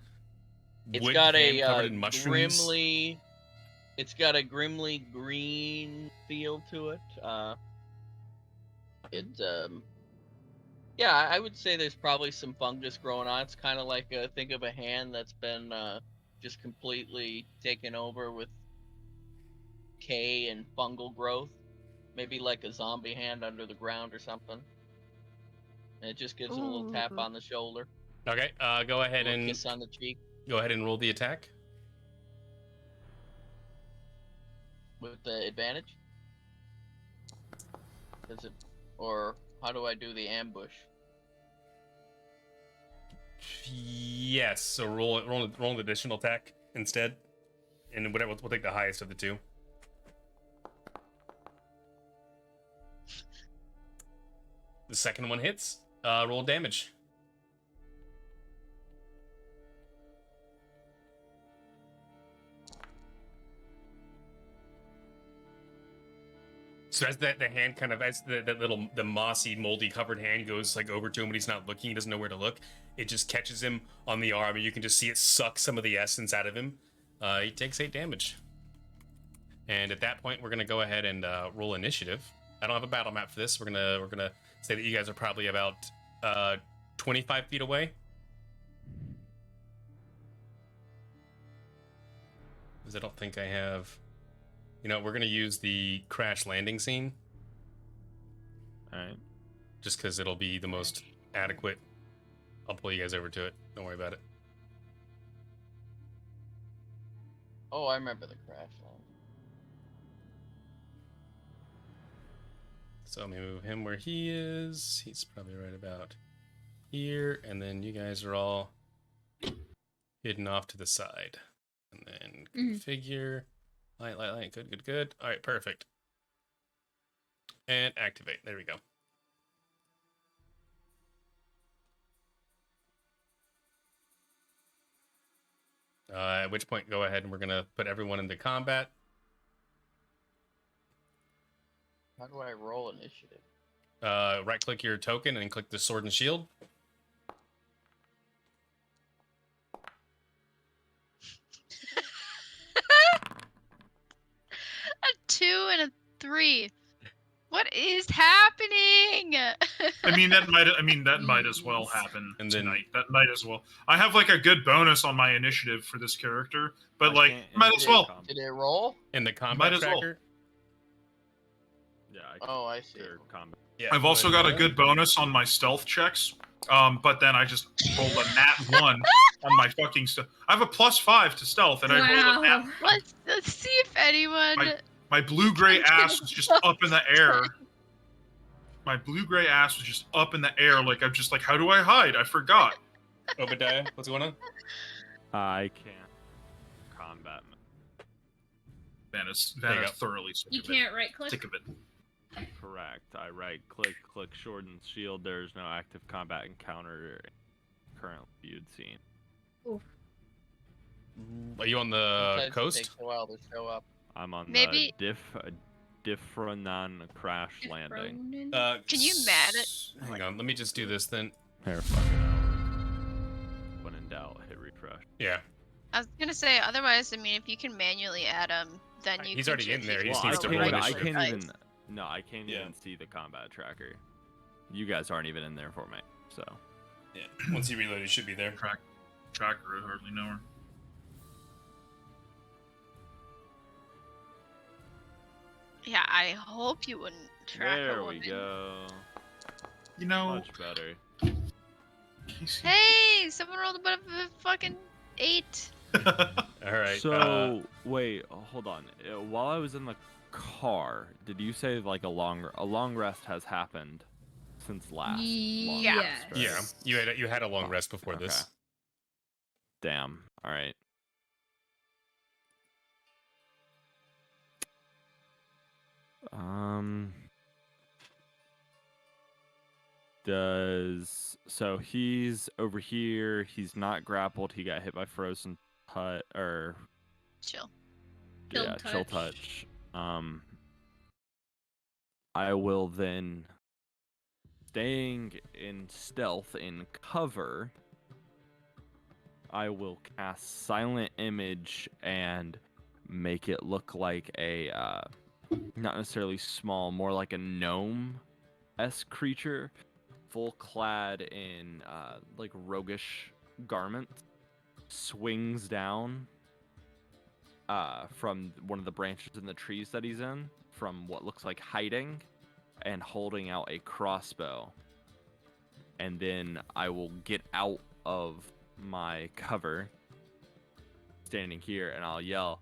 wood hand covered in grimly. It's got a grimly green feel to it. Yeah, I would say there's probably some fungus growing on. It's kind of like think of a hand that's been just completely taken over with decay and fungal growth. Maybe like a zombie hand under the ground or something. And it just gives him a little tap Ooh. on the shoulder, Okay, go a ahead little and kiss on the cheek roll the attack. with the advantage. Does it, or how do I do the ambush? Yes, so roll an additional attack instead, and whatever we'll take the highest of the two. The second one hits. Roll damage. So as the hand kind of, as the mossy, moldy covered hand goes like over to him when he's not looking, he doesn't know where to look. It just catches him on the arm, and you can just see it suck some of the essence out of him. He takes 8 damage. And at that point, we're gonna go ahead and roll initiative. I don't have a battle map for this. We're gonna say that you guys are probably about 25 feet away. Because I don't think I have. You know, we're gonna use the crash landing scene. All right. Just because it'll be the most adequate. I'll pull you guys over to it. Don't worry about it. Oh, I remember the crash line. So let me move him where he is. He's probably right about here. And then you guys are all hidden off to the side. And then configure. Light. Good. All right, perfect. And activate. There we go. At which point, go ahead and we're going to put everyone into combat. How do I roll initiative? Right-click your token and click the sword and shield. 3. What is happening? That might as well happen And then- tonight. That might as well. I have like a good bonus on my initiative for this character, but I like can't might enter as well. combat. Did it roll? In the combat Might as well. tracker. Yeah, I Oh, I see. enter combat. Yeah. I've also got a good bonus on my stealth checks. But then I just rolled a nat 1 on my fucking stuff. I have a +5 to stealth, and I rolled a nat. Wow. Let's see if anyone. My blue-gray ass was just up in the air. My blue-gray ass was just up in the air, like I'm just like, how do I hide? I forgot. Obadiah, what's going on? I can't combat. Van is There you go. thoroughly sick You of it. can't right click. Sick of it. Correct. I right click shorten shield. There's no active combat encounter currently viewed scene. Are you on the Sometimes It coast? takes a while to show up. I'm on Maybe- the Diffranon crash landing. Can you mad it? Hang on, let me just do this then. Here, fuck it out. When in doubt, hit refresh. Yeah. I was gonna say, otherwise, I mean, if you can manually add them, then you. He's can already choose in there, if he you just Well, needs want to to roll roll I initiative. can't dice. even. No, I can't Yeah. even see the combat tracker. You guys aren't even in there for me, so. Yeah. Once you reload, it should be there. Tracker, I hardly know her. Yeah, I hope you wouldn't track There a we woman. go. You know, Much better. Casey. Hey, someone rolled above a fucking 8. All right. So wait, hold on. While I was in the car, did you say like a long rest has happened since last? long Yes. rest, right? yeah, you had a long rest before Okay. this. Damn. All right. So he's over here. He's not grappled. He got hit by frozen touch or Chill. Chill chill touch. touch. I will then, staying in stealth in cover, I will cast Silent Image and make it look like a not necessarily small, more like a gnome-esque creature, full clad in like roguish garments, swings down from one of the branches in the trees that he's in, from what looks like hiding, and holding out a crossbow. And then I will get out of my cover, standing here, and I'll yell,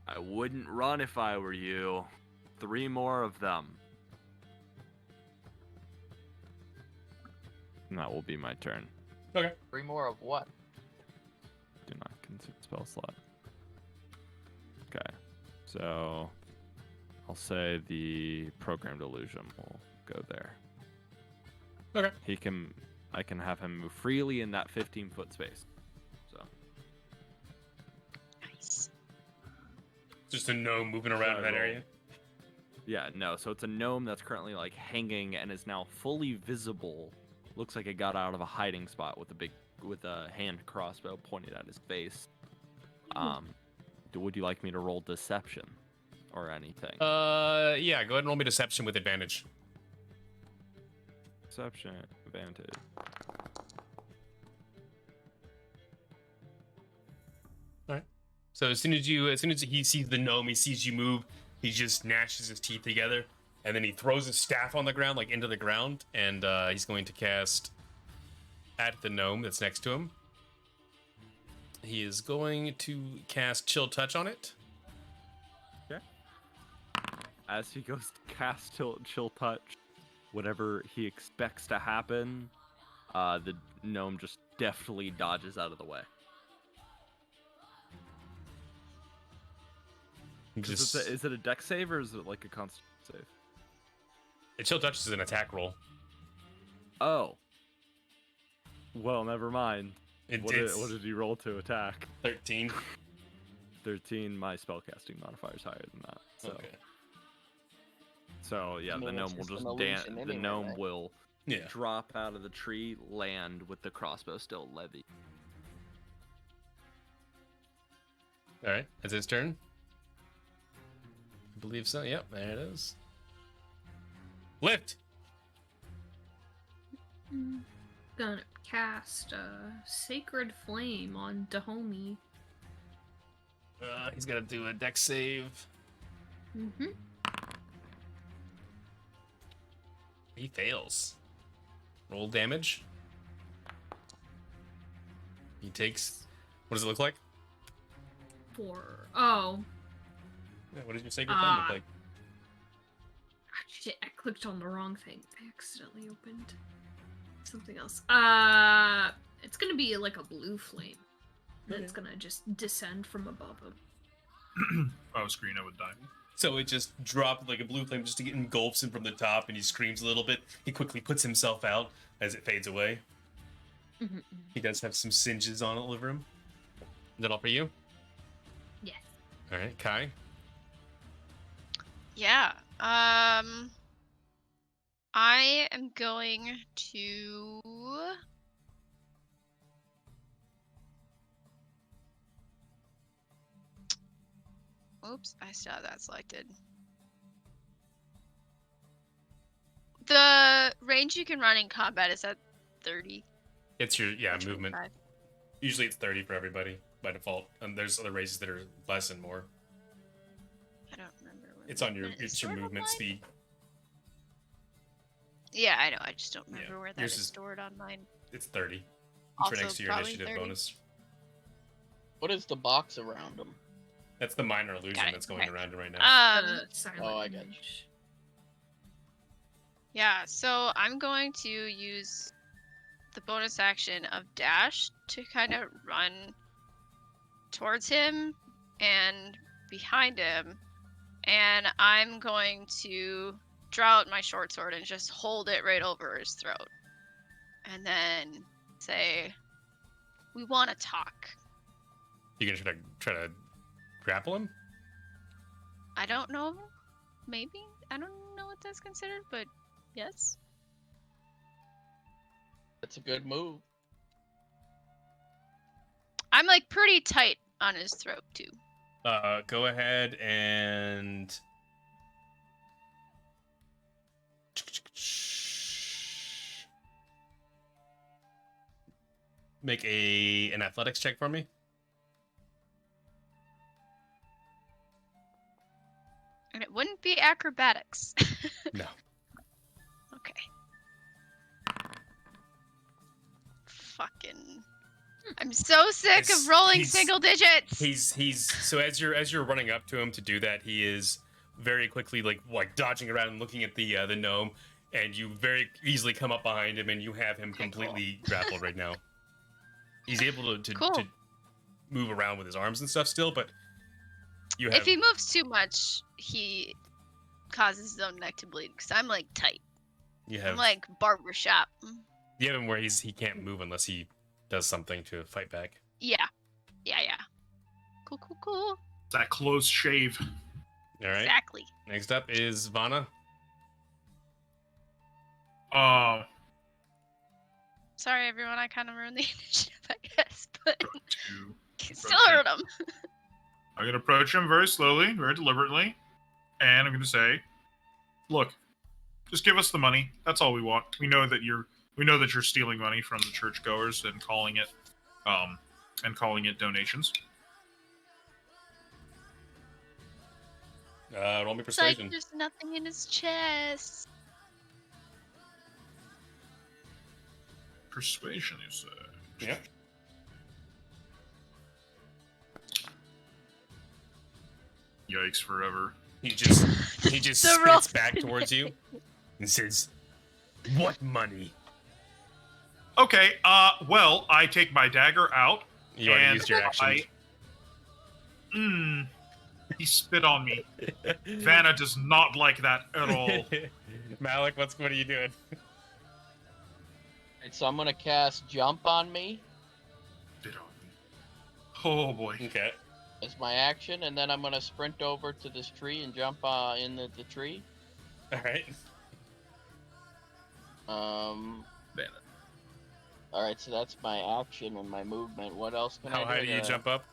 "I wouldn't run if I were you. 3 more of them." And that will be my turn. 3 more of what? Do not consume spell slot. Okay, so I'll say the programmed illusion will go there. Okay. I can have him move freely in that 15-foot space. So Nice. Just a gnome moving around in that area. yeah, no, so it's a gnome that's currently like hanging and is now fully visible. Looks like it got out of a hiding spot with a hand crossbow pointed at his face. Would you like me to roll deception or anything? Yeah, go ahead and roll me deception with advantage. Deception advantage. So as soon as he sees the gnome, he sees you move, he just gnashes his teeth together, and then he throws his staff on the ground, like into the ground, and he's going to cast at the gnome that's next to him. He is going to cast Chill Touch on it. As he goes to cast chill touch, whatever he expects to happen, the gnome just deftly dodges out of the way. Is it a dex save or is it like a constitution save? Chill Touch is an attack roll. Oh. Well, never mind. What It's did he roll to attack? 13. 13. My spellcasting modifier is higher than that. So. Okay. So yeah, I mean, the gnome it's will just just an dance. illusion The anyway, gnome right? will Yeah. drop out of the tree, land with the crossbow still levied. All right. That's his turn. believe so. Yep, there it is. Lift. Gonna cast Sacred Flame on Dahomey. He's gonna do a dex save. Mm-hmm. He fails. Roll damage. He takes. What does it look like? Oh. Yeah, what does your sacred flame look like? Shit, I clicked on the wrong thing. I accidentally opened something else. It's gonna be like a blue flame. And it's gonna just descend from above him. If I was green, I would die. So it just dropped like a blue flame, just engulfs him from the top, and he screams a little bit. He quickly puts himself out as it fades away. Mm-hmm. He does have some singes on all over him. Is that all for you? Yes. All right, Kai. Yeah. I am going to. Oops, I still have that selected. The range you can run in combat is at 30. It's your or movement. 25. Usually it's 30 for everybody by default, and there's other races that are less and more. I don't remember. Where It's on your movement is it's your stored movement online. speed. Yeah, I know. I just don't remember Yeah, where that yours is is- stored on mine. It's 30. It's Also, right next to your probably initiative 30. bonus. What is the box around him? That's the minor illusion Got it, that's going okay. around right now. Silent Oh, I got you. Image. Yeah, so I'm going to use the bonus action of dash to kind of run towards him and behind him, and I'm going to draw out my short sword and just hold it right over his throat, and then say, "We want to talk." You gonna try to grapple him? I don't know, maybe I don't know what that's considered, but yes. That's a good move. I'm like pretty tight on his throat too. Go ahead and make an athletics check for me. And it wouldn't be acrobatics. No. Okay. Fucking. I'm so sick It's- of rolling he's- single digits. He's so as you're running up to him to do that, he is very quickly like dodging around and looking at the gnome, and you very easily come up behind him and you have him Okay, completely grappled right now. He's able to Cool. move around with his arms and stuff still, but you have If he moves too much, he causes his own neck to bleed. Because I'm like tight. I'm like barbershop. you have him where he can't move unless he does something to fight back. Yeah. Yeah. Cool. That close shave. All right. Exactly. Next up is Vanna. Sorry, everyone. I kind of ruined the initiative, I guess. But to still hurt him. I'm going to approach him very slowly, very deliberately, and I'm going to say, "Look, just give us the money. That's all we want. We know that you're stealing money from the churchgoers and calling it donations." Roll me It's like persuasion. there's nothing in his chest. Persuasion, you say? Yeah. Yikes! Forever. He just The spits rough back towards you and says, "What money?" Okay. Well, I take my dagger out. You already and used your action. He spit on me. Vanna does not like that at all. Malik, what are you doing? Right, so I'm gonna cast Jump on me Spit on me. Oh boy. Okay. as my action, and then I'm gonna sprint over to this tree and jump in the tree. All right. Vanna. All right, so that's my action and my movement. What else can I How do? high do you jump up?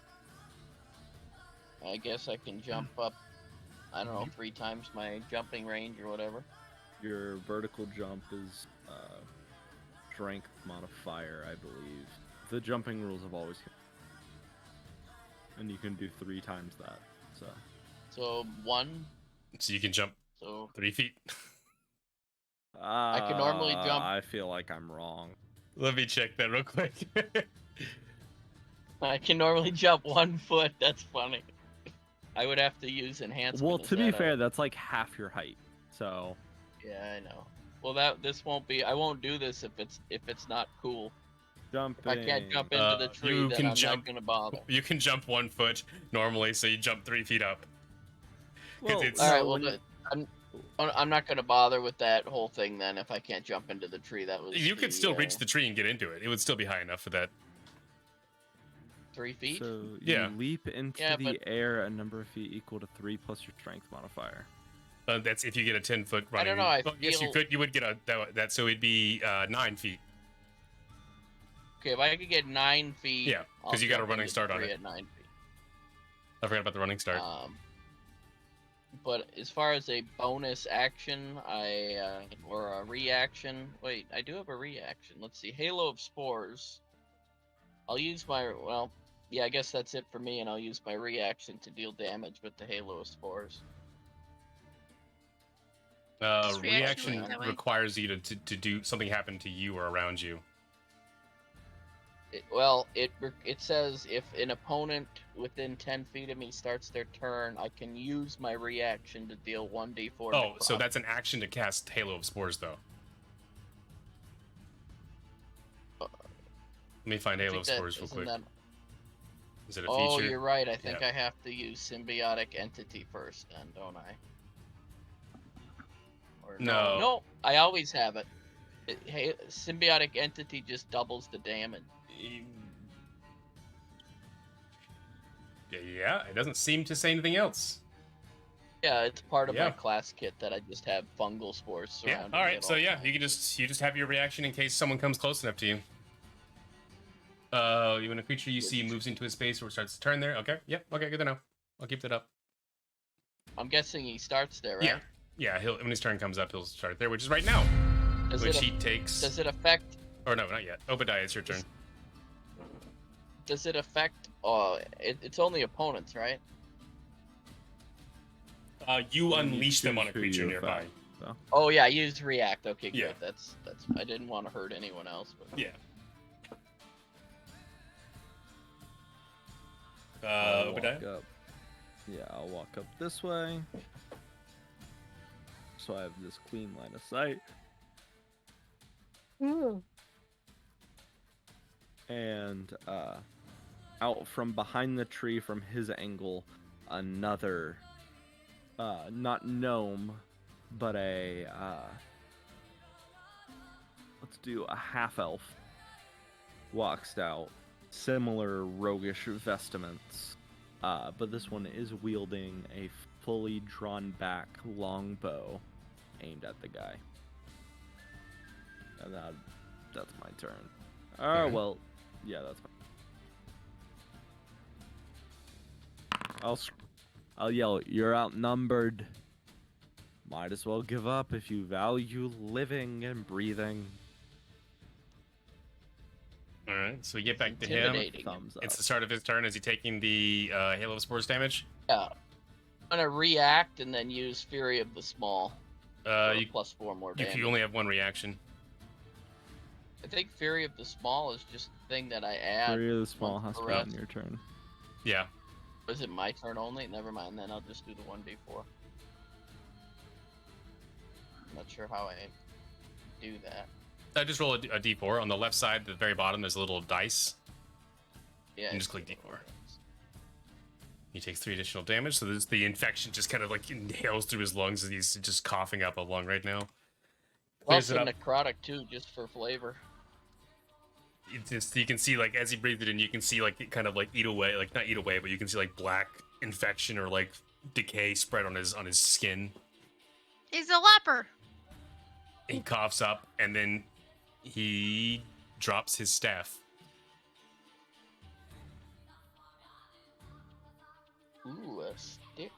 I guess I can jump up I don't know, 3 times my jumping range or whatever. Your vertical jump is strength modifier, I believe. The jumping rules have always, and you can do 3 times that. So 1. So you can jump So 3 feet. I can normally jump. I feel like I'm wrong. Let me check that real quick. I can normally jump 1 foot. That's funny. I would have to use enhancement. Well, to be fair, that's like half your height. So. Yeah, I know. Well, this won't be. I won't do this if it's not cool. Jumping. If I can't jump into the tree, then I'm not gonna bother. You can jump 1 foot normally, so you jump 3 feet up. Well, all right. Well, I'm not gonna bother with that whole thing then. If I can't jump into the tree, that was. You could still reach the tree and get into it. It would still be high enough for that. 3 feet. So Yeah. you leap into the air a number of feet equal to 3 plus your strength modifier. That's if you get a 10-foot running. I don't know. Well, yes, you could. You would get that. So it'd be 9 feet. Okay, if I could get 9 feet. Yeah, because you got a running start on it. At 9 feet. I forgot about the running start. But as far as a bonus action, or a reaction. Wait, I do have a reaction. Let's see. Halo of Spores. I'll use my. Well, yeah, I guess that's it for me, and I'll use my reaction to deal damage with the Halo of Spores. Reaction requires you to do something happen to you or around you. It says if an opponent within 10 feet of me starts their turn, I can use my reaction to deal 1d4. Oh, so that's an action to cast Halo of Spores, though. Let me find Halo of Spores real quick. Is it a feature? Oh, you're right. I think I have to use Symbiotic Entity first, then, don't I? Or No. No, I always have it. Symbiotic Entity just doubles the damage. Yeah, it doesn't seem to say anything else. Yeah, it's part of my class kit that I just have fungal spores surrounding. Yeah, all right. So yeah, you just have your reaction in case someone comes close enough to you. When a creature you see moves into a space or starts to turn there. Okay. Yep. Okay. Good to know. I'll keep that up. I'm guessing he starts there, right? Yeah. Yeah. When his turn comes up, he'll start there, which is right now. Does it affect? Or no, not yet. Obadiah, it's your turn. Does it affect? It's only opponents, right? You unleash them on a creature nearby. So. Oh yeah, I used react. Okay, good. Yeah. That's. I didn't want to hurt anyone else. But... Yeah. Obadiah? I'll walk up this way. So I have this clean line of sight. And out from behind the tree from his angle, another not gnome, but a let's do a half elf walks out. Similar roguish vestments, but this one is wielding a fully drawn back longbow aimed at the guy. And that's my turn. Oh, well, yeah, that's fine. I'll yell, "You're outnumbered. Might as well give up if you value living and breathing." All right, so we get back to him. Thumbs up. It's the start of his turn. Is he taking the Halo of Spores damage? Yeah. I'm gonna react and then use Fury of the Small. Plus 4 more damage. You only have one reaction. I think Fury of the Small is just the thing that I add. Fury of the Small has to be on your turn. Yeah. Was it my turn only? Never mind, then I'll just do the 1d4. I'm not sure how I do that. I just roll a d4. On the left side, at the very bottom, there's a little dice. Yeah. And just click d4. He takes 3 additional damage, so the infection just kind of like inhales through his lungs as he's just coughing up a lung right now. Also necrotic too, just for flavor. You can see like as he breathed it in, you can see like it kind of like eat away, like not eat away, but you can see like black infection or like decay spread on his skin. He's a leper. He coughs up and then he drops his staff. Ooh, a stick.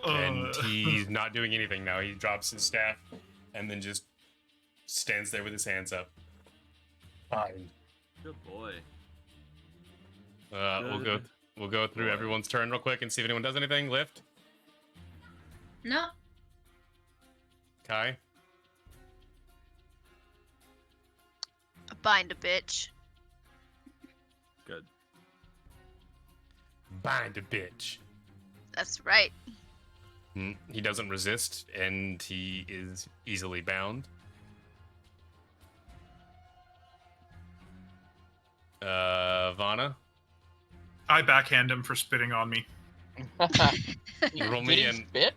And he's not doing anything now. He drops his staff and then just stands there with his hands up. Fine. Good boy. We'll go through everyone's turn real quick and see if anyone does anything. Lift. No. Kai. Bind a bitch. Good. Bind a bitch. That's right. He doesn't resist, and he is easily bound. Vana. I backhand him for spitting on me. Roll Did me he an spit?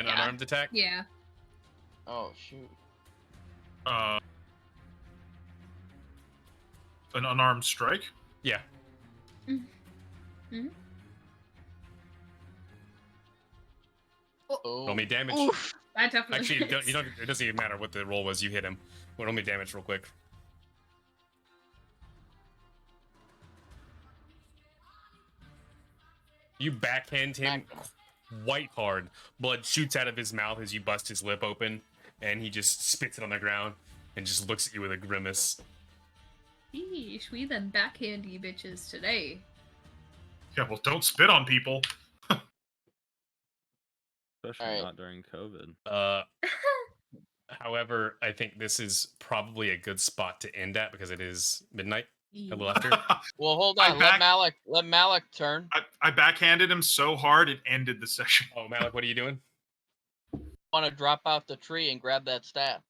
unarmed attack. Yeah. Oh shoot. An unarmed strike? Yeah. Mm-hmm. Oh. Roll me damage. Oof. That definitely. Actually, hits. you don't. It doesn't even matter what the roll was. You hit him. Well, roll me damage real quick. You backhand him quite hard. Blood shoots out of his mouth as you bust his lip open, and he just spits it on the ground and just looks at you with a grimace. Yeesh, we them backhandy bitches today. Yeah, well, don't spit on people. Especially Alright. not during COVID. However, I think this is probably a good spot to end at because it is midnight. A little after. Well, hold I on. back- Let Malik turn. I backhanded him so hard it ended the session. Oh, Malik, what are you doing? Want to drop out the tree and grab that staff.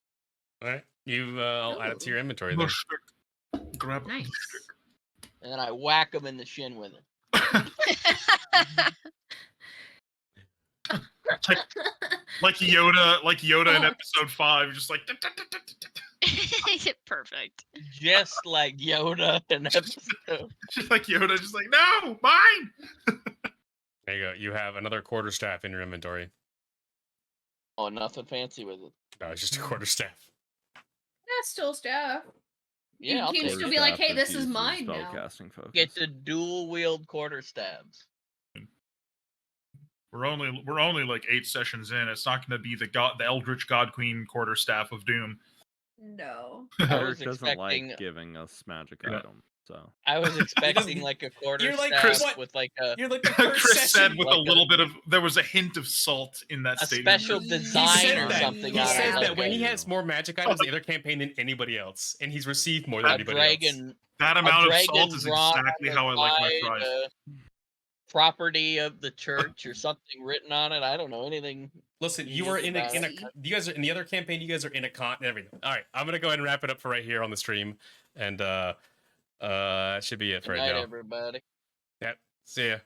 All right, I'll add it to your inventory then. Grab Nice. And then I whack him in the shin with it. like Yoda in Oh. episode 5, just like Perfect. Just like Yoda in episode. just like Yoda, just like, no, mine. There you go. You have another quarterstaff in your inventory. Oh, nothing fancy with it. No, it's just a quarterstaff. That's still staff. Yeah, I'll You take can still it. be like, Quarterstaff hey, this is used as mine now. spellcasting focus. Get the dual wield quarterstabs. We're only like 8 sessions in. It's not going to be the Eldritch God Queen quarterstaff of doom. No. I Eric was doesn't expecting. like giving us magic Yeah. items, so I was expecting like a You're like quarterstaff Chris- with like a You're like the first Chris said session. with like a little bit of there was a hint of salt in that a statement. special He design said or that. something. He on it, says like that when a, he has more magic items in the other campaign than anybody else, and he's received more than a anybody else. dragon. That A amount of dragon salt is drawn exactly on the how I like my side, fries. Property of the church or something written on it. I don't know anything. Listen, you were in a Fancy. you guys are in the other campaign. You guys are in a con and everything. All right, I'm gonna go ahead and wrap it up for right here on the stream, and that should be it Good for right night, now. everybody. Yep. See ya.